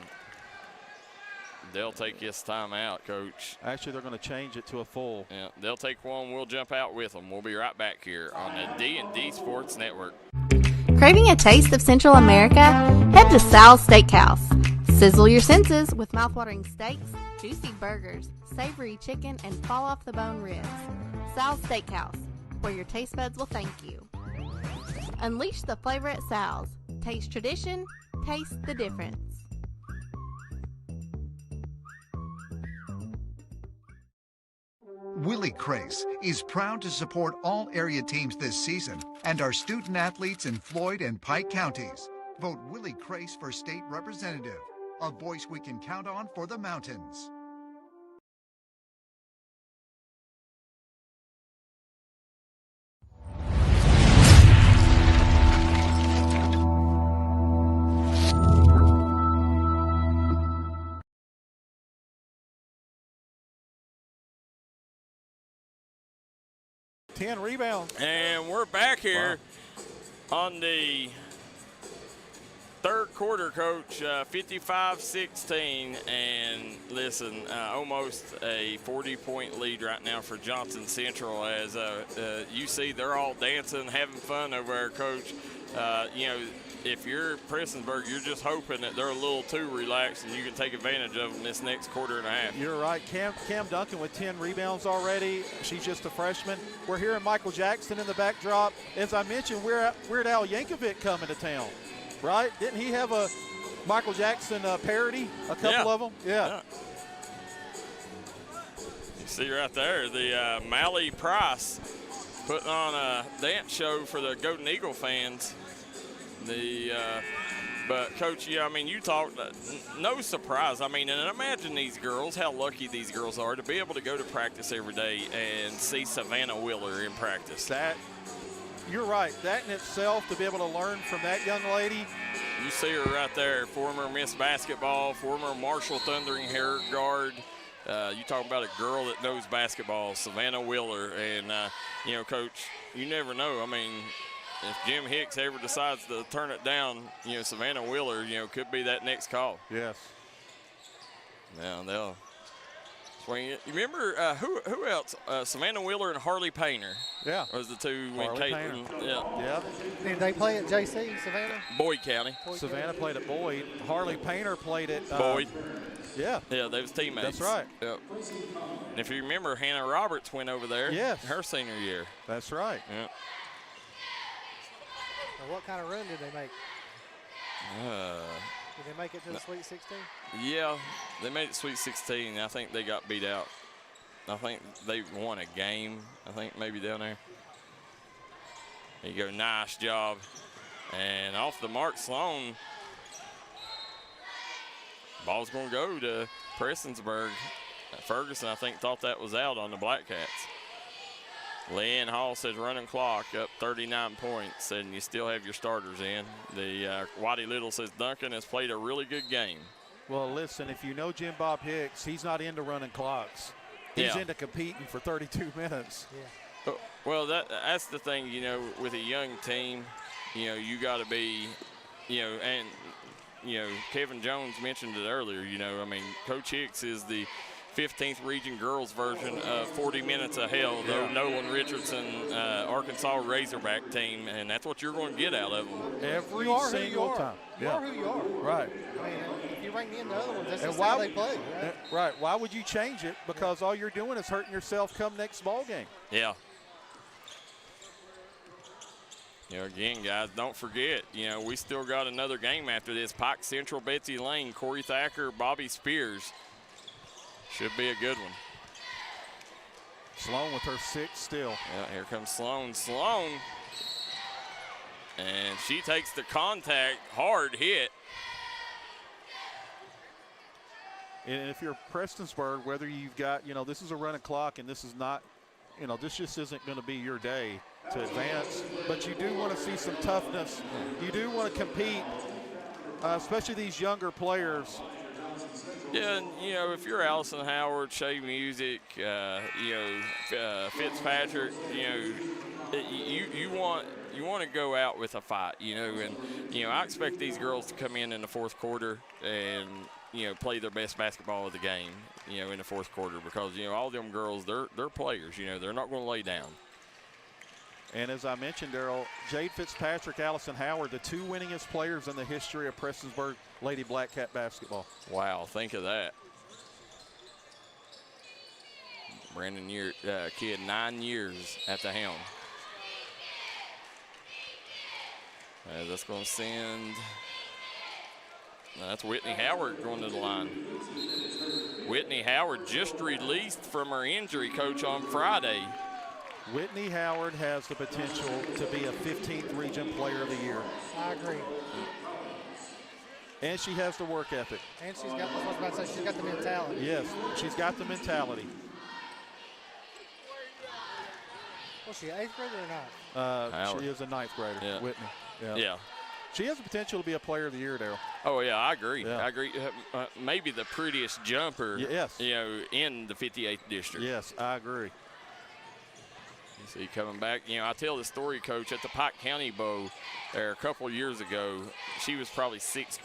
S1: they'll take this timeout, Coach.
S2: Actually, they're going to change it to a full.
S1: Yeah, they'll take one. We'll jump out with them. We'll be right back here on the D&D Sports Network.
S9: Craving a taste of Central America? Head to Sal's Steakhouse. Sizzle your senses with mouthwatering steaks, juicy burgers, savory chicken, and fall-off-the-bone ribs. Sal's Steakhouse, where your taste buds will thank you. Unleash the flavor at Sal's. Taste tradition, taste the difference.
S10: Willie Crace is proud to support all area teams this season and our student athletes in Floyd and Pike counties. Vote Willie Crace for state representative, a voice we can count on for the mountains.
S2: Ten rebounds.
S1: And we're back here on the third quarter, Coach, 55-16, and listen, almost a 40-point lead right now for Johnson Central as you see they're all dancing, having fun over there, Coach. If you're Prestonsburg, you're just hoping that they're a little too relaxed and you can take advantage of them this next quarter and a half.
S2: You're right. Cam Duncan with 10 rebounds already. She's just a freshman. We're hearing Michael Jackson in the backdrop. As I mentioned, Weird Al Yankovic coming to town, right? Didn't he have a Michael Jackson parody, a couple of them? Yeah.
S1: You see right there, the Mally Price putting on a dance show for the Golden Eagle fans. But Coach, I mean, you talked, no surprise. I mean, and imagine these girls, how lucky these girls are to be able to go to practice every day and see Savannah Wheeler in practice.
S2: You're right. That in itself, to be able to learn from that young lady,
S1: you see her right there, former Miss Basketball, former Marshall Thundering Hair Guard. You talk about a girl that knows basketball, Savannah Wheeler. And, Coach, you never know. I mean, if Jim Hicks ever decides to turn it down, Savannah Wheeler, could be that next call.
S2: Yes.
S1: Now they'll swing it. You remember who else? Savannah Wheeler and Harley Painter.
S2: Yeah.
S1: Was the two when
S2: Harley
S1: Caitlin.
S2: Painter.
S1: Yeah.
S7: Did they play at JC, Savannah?
S1: Boyd County.
S2: Savannah played at Boyd. Harley Painter played at
S1: Boyd.
S2: Yeah.
S1: Yeah, they was teammates.
S2: That's right.
S1: Yep. And if you remember, Hannah Roberts went over there.
S2: Yes.
S1: Her senior year.
S2: That's right.
S1: Yeah.
S7: Now, what kind of run did they make? Did they make it to the Sweet 16?
S1: Yeah, they made it Sweet 16. I think they got beat out. I think they won a game, I think, maybe down there. There you go, nice job. And off the mark, Sloan. Ball's going to go to Prestonsburg. Ferguson, I think, thought that was out on the Black Cats. Leanne Hall says running clock up 39 points, and you still have your starters in. The Waddy Little says Duncan has played a really good game.
S2: Well, listen, if you know Jim Bob Hicks, he's not into running clocks. He's into competing for 32 minutes.
S7: Yeah.
S1: Well, that's the thing, with a young team, you got to be, and, Kevin Jones mentioned it earlier, I mean, Coach Hicks is the 15th region girls version of 40 Minutes of Hell, the Nolan Richardson Arkansas Razorback team, and that's what you're going to get out of them.
S2: Every single time.
S7: You are who you are.
S2: Right.
S7: I mean, if you bring in the other ones, that's just how they play. Right?
S2: Right. Why would you change it? Because all you're doing is hurting yourself come next ball game.
S1: Yeah. Again, guys, don't forget, we still got another game after this. Pike Central, Betsy Lane, Corey Thacker, Bobby Spears. Should be a good one.
S2: Sloan with her sixth still.
S1: Yeah, here comes Sloan. And she takes the contact, hard hit.
S2: And if you're Prestonsburg, whether you've got, this is a running clock and this is not, this just isn't going to be your day to advance. But you do want to see some toughness. You do want to compete, especially these younger players.
S1: Yeah, and, if you're Allison Howard, Shea Music, Fitzpatrick, you want to go out with a fight, and, I expect these girls to come in the fourth quarter and, play their best basketball of the game, in the fourth quarter because, all them girls, they're players, they're not going to lay down.
S2: And as I mentioned, Darryl, Jade Fitzpatrick, Allison Howard, the two winningest players in the history of Prestonsburg Lady Black Cat basketball.
S1: Wow, think of that. Brandon Kidd, 9 years at the helm. That's going to send. That's Whitney Howard going to the line. Whitney Howard just released from her injury, Coach, on Friday.
S2: Whitney Howard has the potential to be a 15th region player of the year.
S7: I agree.
S2: And she has the work ethic.
S7: And she's got, I was about to say, she's got the mentality.
S2: Yes, she's got the mentality.
S7: Was she 8th grader or not?
S2: She is a 9th grader,
S1: yeah.
S2: Whitney.
S1: Yeah.
S2: She has the potential to be a player of the year, Darryl.
S1: Oh, yeah, I agree.
S2: Yeah.
S1: I agree. Maybe the prettiest jumper,
S2: yes.
S1: In the 58th district.
S2: Yes, I agree.
S1: You see coming back. I tell the story, Coach, at the Pike County Bowl there a couple years ago, she was probably 7th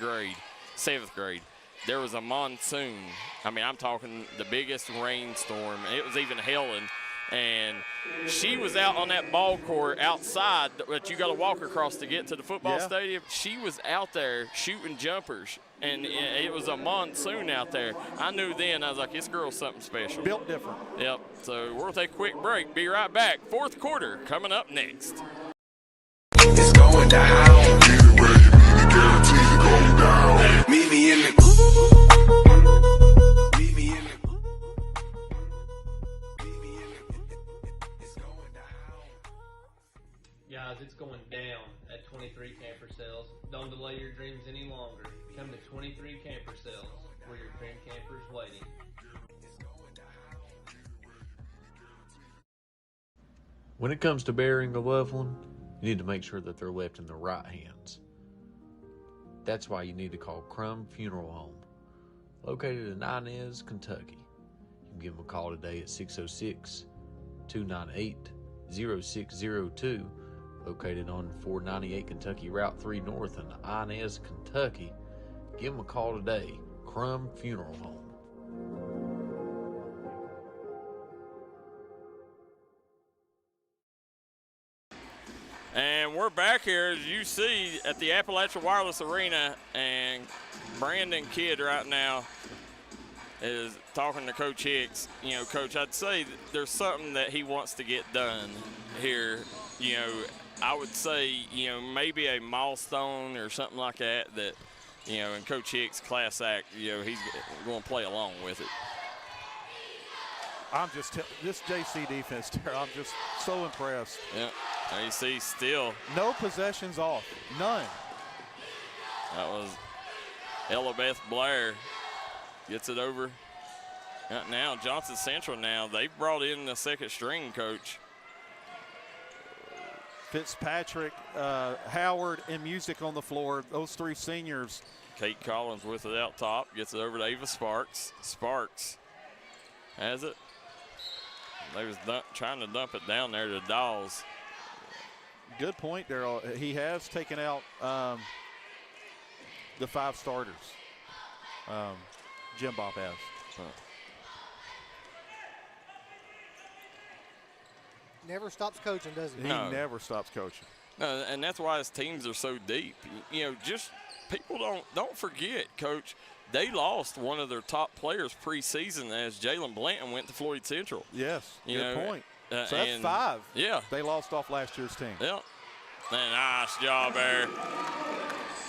S1: grade. There was a monsoon. I mean, I'm talking the biggest rainstorm. It was even hailing. And she was out on that ball court outside, but you got to walk across to get to the football stadium. She was out there shooting jumpers, and it was a monsoon out there. I knew then, I was like, this girl's something special.
S2: Built different.
S1: Yep. So we'll take a quick break. Be right back. Fourth quarter coming up next.
S11: It's going down. Guaranteed to go down. Meet me in the.
S12: Guys, it's going down at 23 camper sales. Don't delay your dreams any longer. Come to 23 camper sales, where your dream camper is waiting.
S13: When it comes to burying a loved one, you need to make sure that they're left in the right hands. That's why you need to call Crum Funeral Home, located in Inez, Kentucky. You can give them a call today at 606-298-0602, located on 498 Kentucky Route 3 North in Inez, Kentucky. Give them a call today, Crum Funeral Home.
S1: And we're back here, as you see, at the Appalachia Wireless Arena, and Brandon Kidd right now is talking to Coach Hicks. You know, Coach, I'd say there's something that he wants to get done here. You know, I would say, you know, maybe a milestone or something like that, you know, in Coach Hicks' class act, you know, he's going to play along with it.
S2: I'm just this JC defense, I'm just so impressed.
S1: Yeah, there you see still.
S2: No possessions off, none.
S1: That was Ellabeth Blair gets it over. Now Johnson Central they've brought in the second string coach.
S2: Fitzpatrick, Howard, and Music on the floor. Those three seniors.
S1: Kate Collins with it out top, gets it over to Ava Sparks. Sparks has it. They was trying to dump it down there to Dawes.
S2: Good point, Darryl. He has taken out the 5 starters. Jim Bob has.
S7: Never stops coaching, does he?
S2: He never stops coaching.
S1: No, and that's why his teams are so deep. You know, just people don't forget, Coach. They lost one of their top players preseason as Jalen Blanton went to Floyd Central.
S2: Yes, good point. So that's 5.
S1: Yeah.
S2: They lost off last year's team.
S1: Yeah. And nice job there.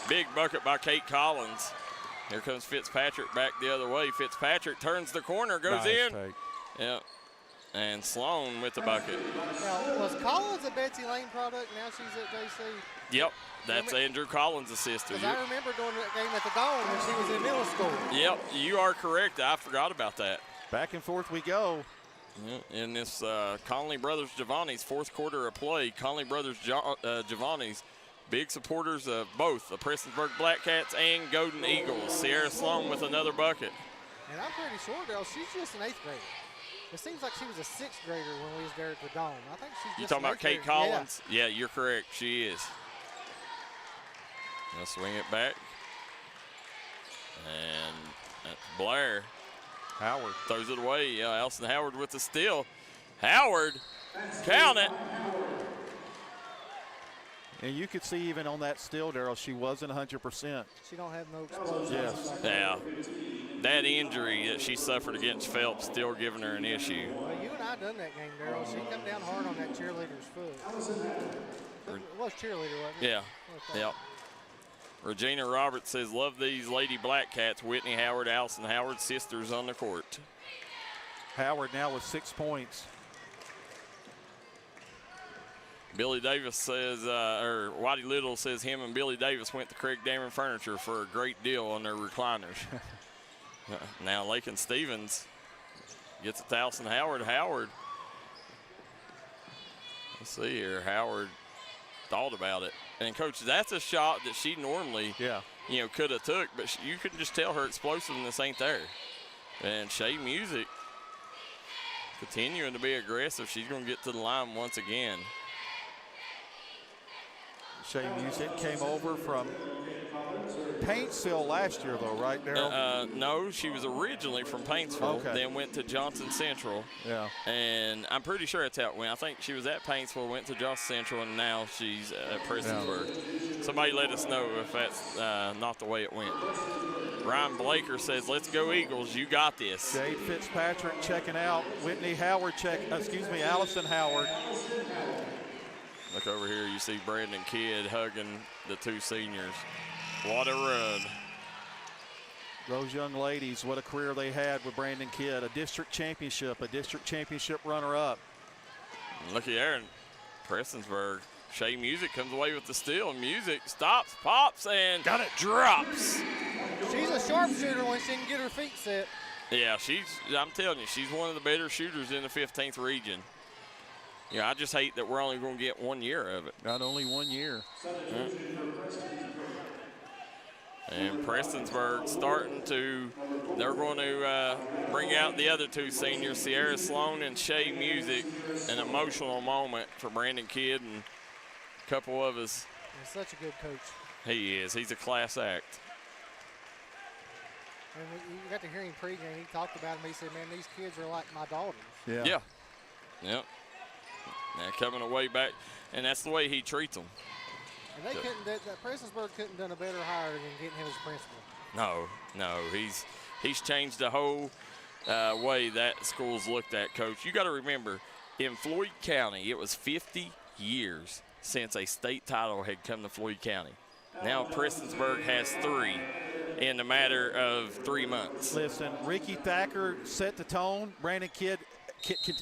S1: Big bucket by Kate Collins. Here comes Fitzpatrick back the other way. Fitzpatrick turns the corner, goes in.
S2: Take.
S1: Yeah. And Sloan with the bucket.
S7: Now, was Collins a Betsy Lane product? Now she's at JC.
S1: Yep. That's Andrew Collins' sister.
S7: I remember doing that game at the Dawn when she was in middle school.
S1: Yep, you are correct. I forgot about that.
S2: Back and forth we go.
S1: In this Conley Brothers Giovanni's fourth quarter of play, Conley Brothers Giovanni's big supporters of both the Prestonsburg Black Cats and Golden Eagles. Sierra Sloan with another bucket.
S7: And I'm pretty sure, Darryl, she's just an 8th grader. It seems like she was a 6th grader when we was there at the Dome. I think she's just
S1: You talking about Kate
S7: grader.
S1: Collins? Yeah, you're correct. She is. Now swing it back. And Blair.
S2: Howard
S1: throws it away. Yeah, Allison Howard with the steal. Howard, count it.
S2: And you could see even on that steal, Darryl, she wasn't 100%.
S7: She don't have no explosion.
S2: Yes.
S1: Yeah. That injury that she suffered against Phelps still giving her an issue.
S7: Well, you and I done that game, Darryl. She come down hard on that cheerleader's foot. It was cheerleader, wasn't it?
S1: Yeah. Yep. Regina Roberts says, love these Lady Black Cats. Whitney Howard, Allison Howard, sisters on the court.
S2: Howard now with 6 points.
S1: Billy Davis says, or Whitey Little says him and Billy Davis went to Craig Dameron Furniture for a great deal on their recliners. Now Lakin Stevens gets it to Allison Howard. Howard. Let's see here. Howard thought about it. And, Coach, that's a shot that she normally, could have took, but you can just tell her explosiveness ain't there. And Shea Music continuing to be aggressive. She's going to get to the line once again.
S2: Shea Music came over from Paintsville last year, though, right, Darryl?
S1: No, she was originally from Paintsville, then went to Johnson Central.
S2: Yeah.
S1: And I'm pretty sure that's how it went. I think she was at Paintsville, went to Johnson Central, and now she's at Prestonsburg. Yeah. Somebody let us know if that's not the way it went. Ryan Blaker says, let's go Eagles, you got this.
S2: Jade Fitzpatrick checking out. Whitney Howard Allison Howard.
S1: Look over here, you see Brandon Kidd hugging the 2 seniors. What a run.
S2: Those young ladies, what a career they had with Brandon Kidd. A district championship runner-up.
S1: Looky there, Prestonsburg. Shea Music comes away with the steal. Music stops, pops, and
S2: got it,
S1: drops.
S7: She's a sharpshooter when she can get her feet set.
S1: Yeah, I'm telling you, she's one of the better shooters in the 15th region. Yeah, I just hate that we're only going to get 1 year of it.
S2: Not only 1 year.
S1: And Prestonsburg they're going to bring out the other two seniors, Sierra Sloan and Shay Music. An emotional moment for Brandon Kidd and a couple of us.
S7: He's such a good coach.
S1: He is. He's a class act.
S7: And you got to hear him pregame. He talked about him. He said, man, these kids are like my daughters.
S1: Yeah. Yep. Now coming away back, and that's the way he treats them.
S7: And they Prestonsburg couldn't done a better hire than getting him as principal.
S1: No. He's changed the whole way that school's looked at, Coach. You got to remember, in Floyd County, it was 50 years since a state title had come to Floyd County. Now Prestonsburg has 3 in a matter of 3 months.
S2: Listen, Ricky Thacker set the tone. Brandon Kidd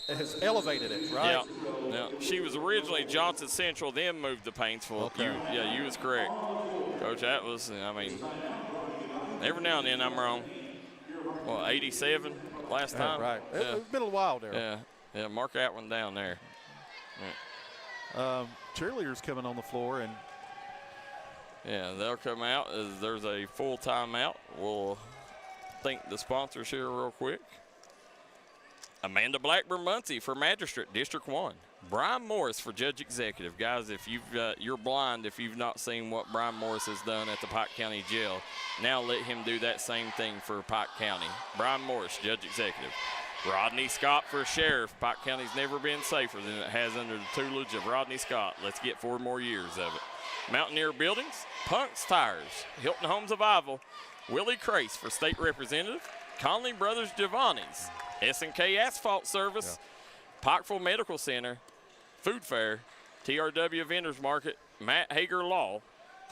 S2: has elevated it, right?
S1: Yeah. She was originally Johnson Central, then moved to Paintsville.
S2: Okay.
S1: You was correct. Coach, that was, every now and then I'm wrong. 87 last time?
S2: Right.
S1: Yeah.
S2: It's been a while there.
S1: Yeah, mark that one down there. Yeah.
S2: Cheerleaders coming on the floor, and
S1: yeah, they'll come out as there's a full timeout. We'll thank the sponsors here real quick. Amanda Blackburn-Muncie for Magistrate, District 1. Brian Morris for Judge Executive. Guys, if you're blind if you've not seen what Brian Morris has done at the Pike County Jail. Now let him do that same thing for Pike County. Brian Morris, Judge Executive. Rodney Scott for Sheriff. Pike County's never been safer than it has under the tutelage of Rodney Scott. Let's get 4 more years of it. Mountaineer Buildings, Punk's Tires, Hilton Homes of Ivell, Willie Crace for State Representative, Conley Brothers Giovanni's, S&K Asphalt Service, Pikeville Medical Center, Food Fair, TRW Vendors Market, Matt Hager Law,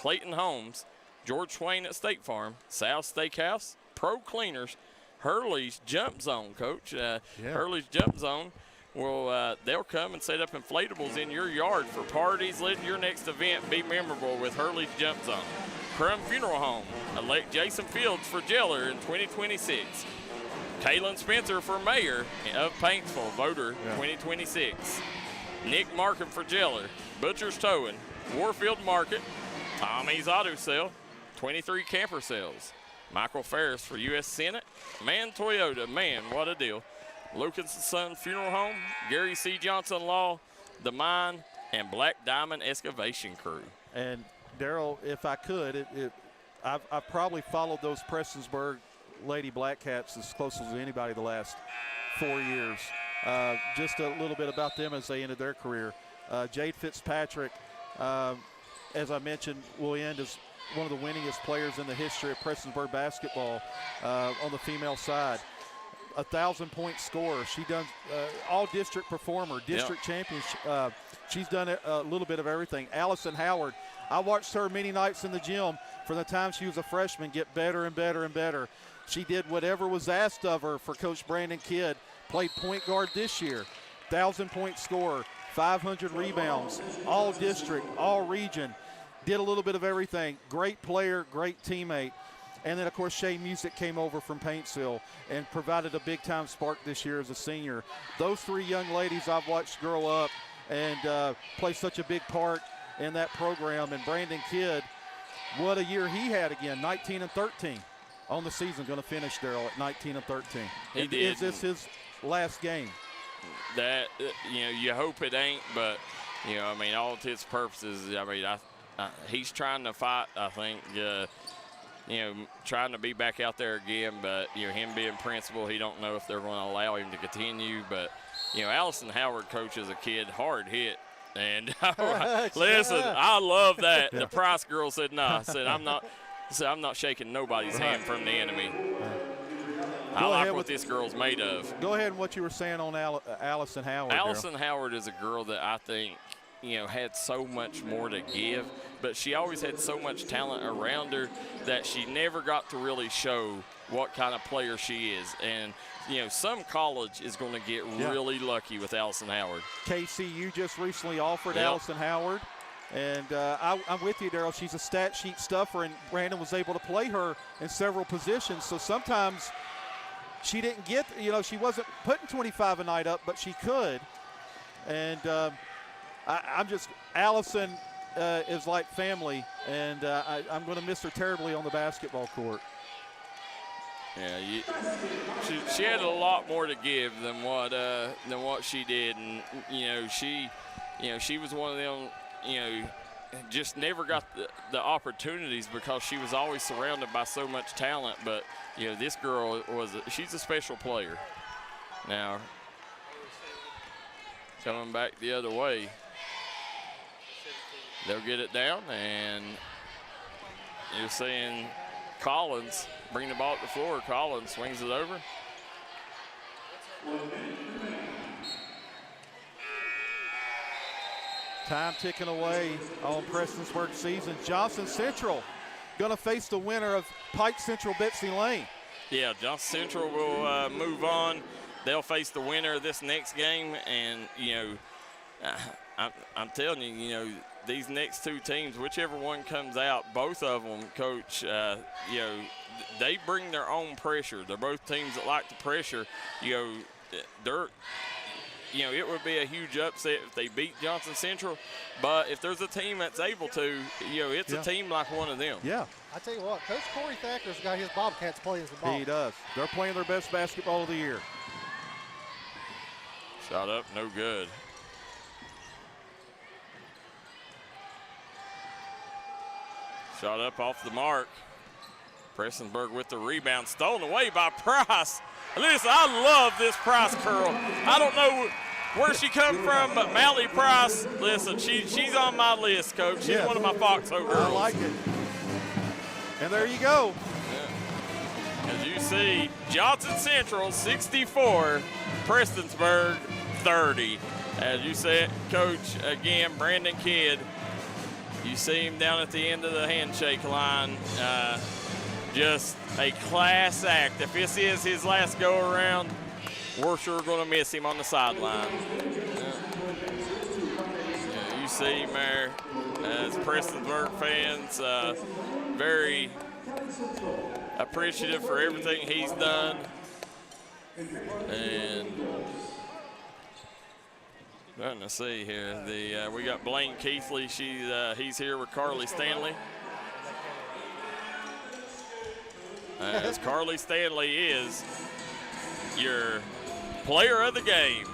S1: Clayton Homes, George Swain at State Farm, South Steakhouse, Pro Cleaners, Hurley's Jump Zone, Coach. Hurley's Jump Zone, they'll come and set up inflatables in your yard for parties. Let your next event be memorable with Hurley's Jump Zone. Crum Funeral Home, elect Jason Fields for jailer in 2026. Kaylin Spencer for mayor of Paintsville, voter 2026. Nick Markham for jailer, Butcher's Towing, Warfield Market, Tommy's Auto Sale, 23 camper sales. Michael Ferris for U.S. Senate, Man Toyota, man, what a deal. Lucas & Son Funeral Home, Gary C. Johnson Law, The Mine, and Black Diamond Excavation Crew.
S2: And Darryl, if I could, I've probably followed those Prestonsburg Lady Black Cats as close as anybody the last 4 years. Just a little bit about them as they ended their career. Jade Fitzpatrick, as I mentioned, will end as one of the winningest players in the history of Prestonsburg basketball on the female side. 1,000-point scorer. She done all-district performer, district champion. She's done a little bit of everything. Allison Howard, I watched her many nights in the gym from the time she was a freshman get better and better and better. She did whatever was asked of her for Coach Brandon Kidd. Played point guard this year. 1,000-point scorer, 500 rebounds, all-district, all-region. Did a little bit of everything. Great player, great teammate. And then, of course, Shay Music came over from Paintsville and provided a big-time spark this year as a senior. Those 3 young ladies I've watched grow up and play such a big part in that program. And Brandon Kidd, what a year he had again, 19-13 on the season. Going to finish, Darryl, at 19-13.
S1: He did.
S2: Is this his last game?
S1: That, you hope it ain't, but, all to its purposes, he's trying to fight, I think, trying to be back out there again, but, him being principal, he don't know if they're going to allow him to continue. But, Allison Howard coaches a kid hard hit. And listen, I love that. The Price girl said, no. I said, I'm not shaking nobody's hand from the enemy. I like what this girl's made of.
S2: Go ahead and what you were saying on Allison Howard.
S1: Allison Howard is a girl that I think, had so much more to give, but she always had so much talent around her that she never got to really show what kind of player she is. And, some college is going to get really lucky with Allison Howard.
S2: KCU just recently offered Allison Howard. And I'm with you, Darryl. She's a stat sheet stuffer, and Brandon was able to play her in several positions. So sometimes she didn't get, she wasn't putting 25 a night up, but she could. And I'm just, Allison, is like family, and I'm going to miss her terribly on the basketball court.
S1: Yeah, she had a lot more to give than what she did, and she was one of them, just never got the opportunities because she was always surrounded by so much talent. But this girl she's a special player. Now coming back the other way, they'll get it down, and you're seeing Collins bring the ball to the floor. Collins swings it over.
S2: Time ticking away on Prestonsburg season. Johnson Central going to face the winner of Pike Central Betsy Lane.
S1: Yeah, Johnson Central will move on. They'll face the winner of this next game, and I'm telling you, these next two teams, whichever one comes out, both of them, Coach, they bring their own pressure. They're both teams that like to pressure. It would be a huge upset if they beat Johnson Central, but if there's a team that's able to, it's a team like one of them.
S2: Yeah.
S7: I tell you what, Coach Corey Thacker's got his Bobcats playing the ball.
S2: He does. They're playing their best basketball of the year.
S1: Shot up, no good. Shot up off the mark. Prestonsburg with the rebound, stolen away by Price. Listen, I love this Price curl. I don't know where she come from, but Mally Price, listen, she's on my list, Coach. She's one of my Foxhole girls.
S2: I like it. And there you go.
S1: Yeah. As you see, Johnson Central 64, Prestonsburg 30. As you said, Coach, again, Brandon Kidd, you see him down at the end of the handshake line. Just a class act. If this is his last go around, we're sure going to miss him on the sideline. Yeah, you see him there as Prestonsburg fans, very appreciative for everything he's done. And let's see here. We got Blaine Keathley. He's here with Carly Stanley. As Carly Stanley is your player of the game.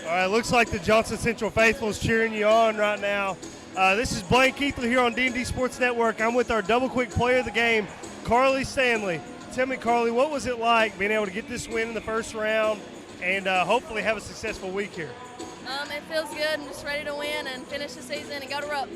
S4: All right, looks like the Johnson Central faithful is cheering you on right now. This is Blaine Keathley here on D&D Sports Network. I'm with our double quick player of the game, Carly Stanley. Tell me, Carly, what was it like being able to get this win in the first round and hopefully have a successful week here?
S17: It feels good. I'm just ready to win and finish the season and go to Rupp.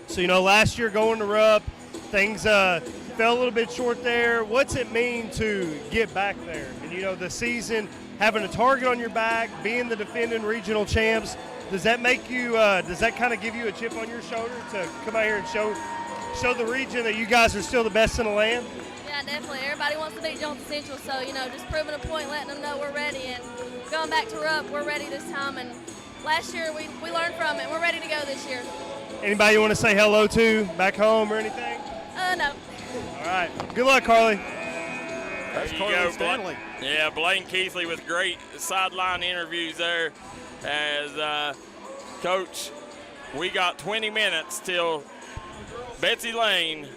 S4: So, last year going to Rupp, things fell a little bit short there. What's it mean to get back there? And, the season, having a target on your back, being the defending regional champs, does that make you, does that kind of give you a chip on your shoulder to come out here and show the region that you guys are still the best in the land?
S17: Yeah, definitely. Everybody wants to beat Johnson Central, so, just proving a point, letting them know we're ready. And going back to Rupp, we're ready this time. And last year, we learned from it. We're ready to go this year.
S4: Anybody you want to say hello to back home or anything?
S17: No.
S4: All right. Good luck, Carly.
S1: There you go, Stanley. Yeah, Blaine Keathley with great sideline interviews there. As Coach, we got 20 minutes till Betsy Lane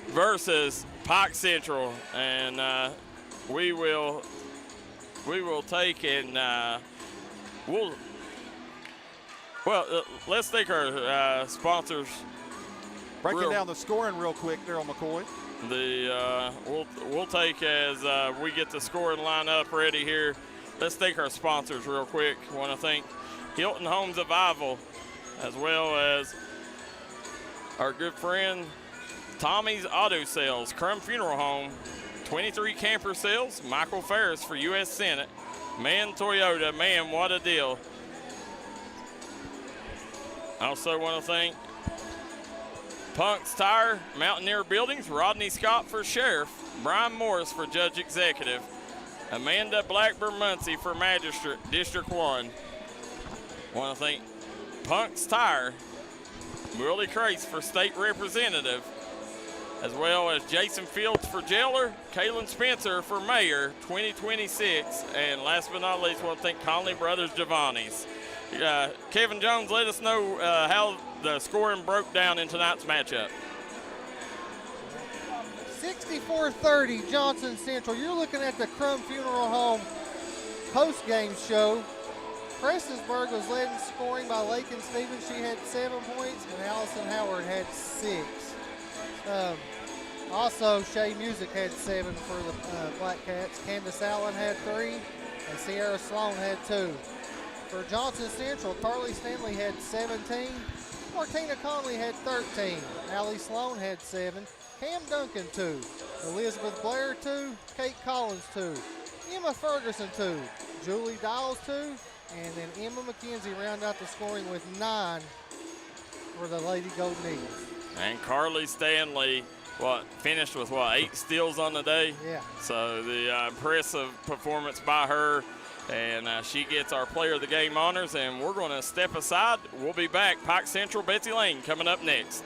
S1: versus Pike Central, and we will take and let's thank our sponsors.
S2: Breaking down the scoring real quick, Darryl McCoy.
S1: We'll take as we get the scoring line up ready here. Let's thank our sponsors real quick. I want to thank Hilton Homes of Ivell, as well as our good friend Tommy's Auto Sales, Crum Funeral Home, 23 Camper Sales, Michael Ferris for U.S. Senate, Man Toyota, man, what a deal. I also want to thank Punk's Tire, Mountaineer Buildings, Rodney Scott for Sheriff, Brian Morris for Judge Executive, Amanda Blackburn-Muncie for Magistrate, District 1. I want to thank Punk's Tire, Willie Crace for State Representative, as well as Jason Fields for jailer, Kaylin Spencer for mayor 2026, and last but not least, I want to thank Conley Brothers Giovanni's. Kevin Jones, let us know how the scoring broke down in tonight's matchup.
S7: 64-30 Johnson Central. You're looking at the Crum Funeral Home post-game show. Prestonsburg was led in scoring by Lakin Stevens. She had 7 points, and Allison Howard had 6. Also, Shea Music had 7 for the Black Cats. Candace Allen had 3, and Sierra Sloan had 2. For Johnson Central, Carly Stanley had 17. Martina Conley had 13. Allie Sloan had 7. Cam Duncan 2. Elizabeth Blair 2. Kate Collins 2. Emma Ferguson 2. Julie Dials 2. And then Emma McKenzie round out the scoring with 9 for the Lady Golden Eagles.
S1: And Carly Stanley, finished with 8 steals on the day?
S7: Yeah.
S1: So the impressive performance by her, and she gets our Player of the Game honors, and we're going to step aside. We'll be back. Pike Central, Betsy Lane coming up next.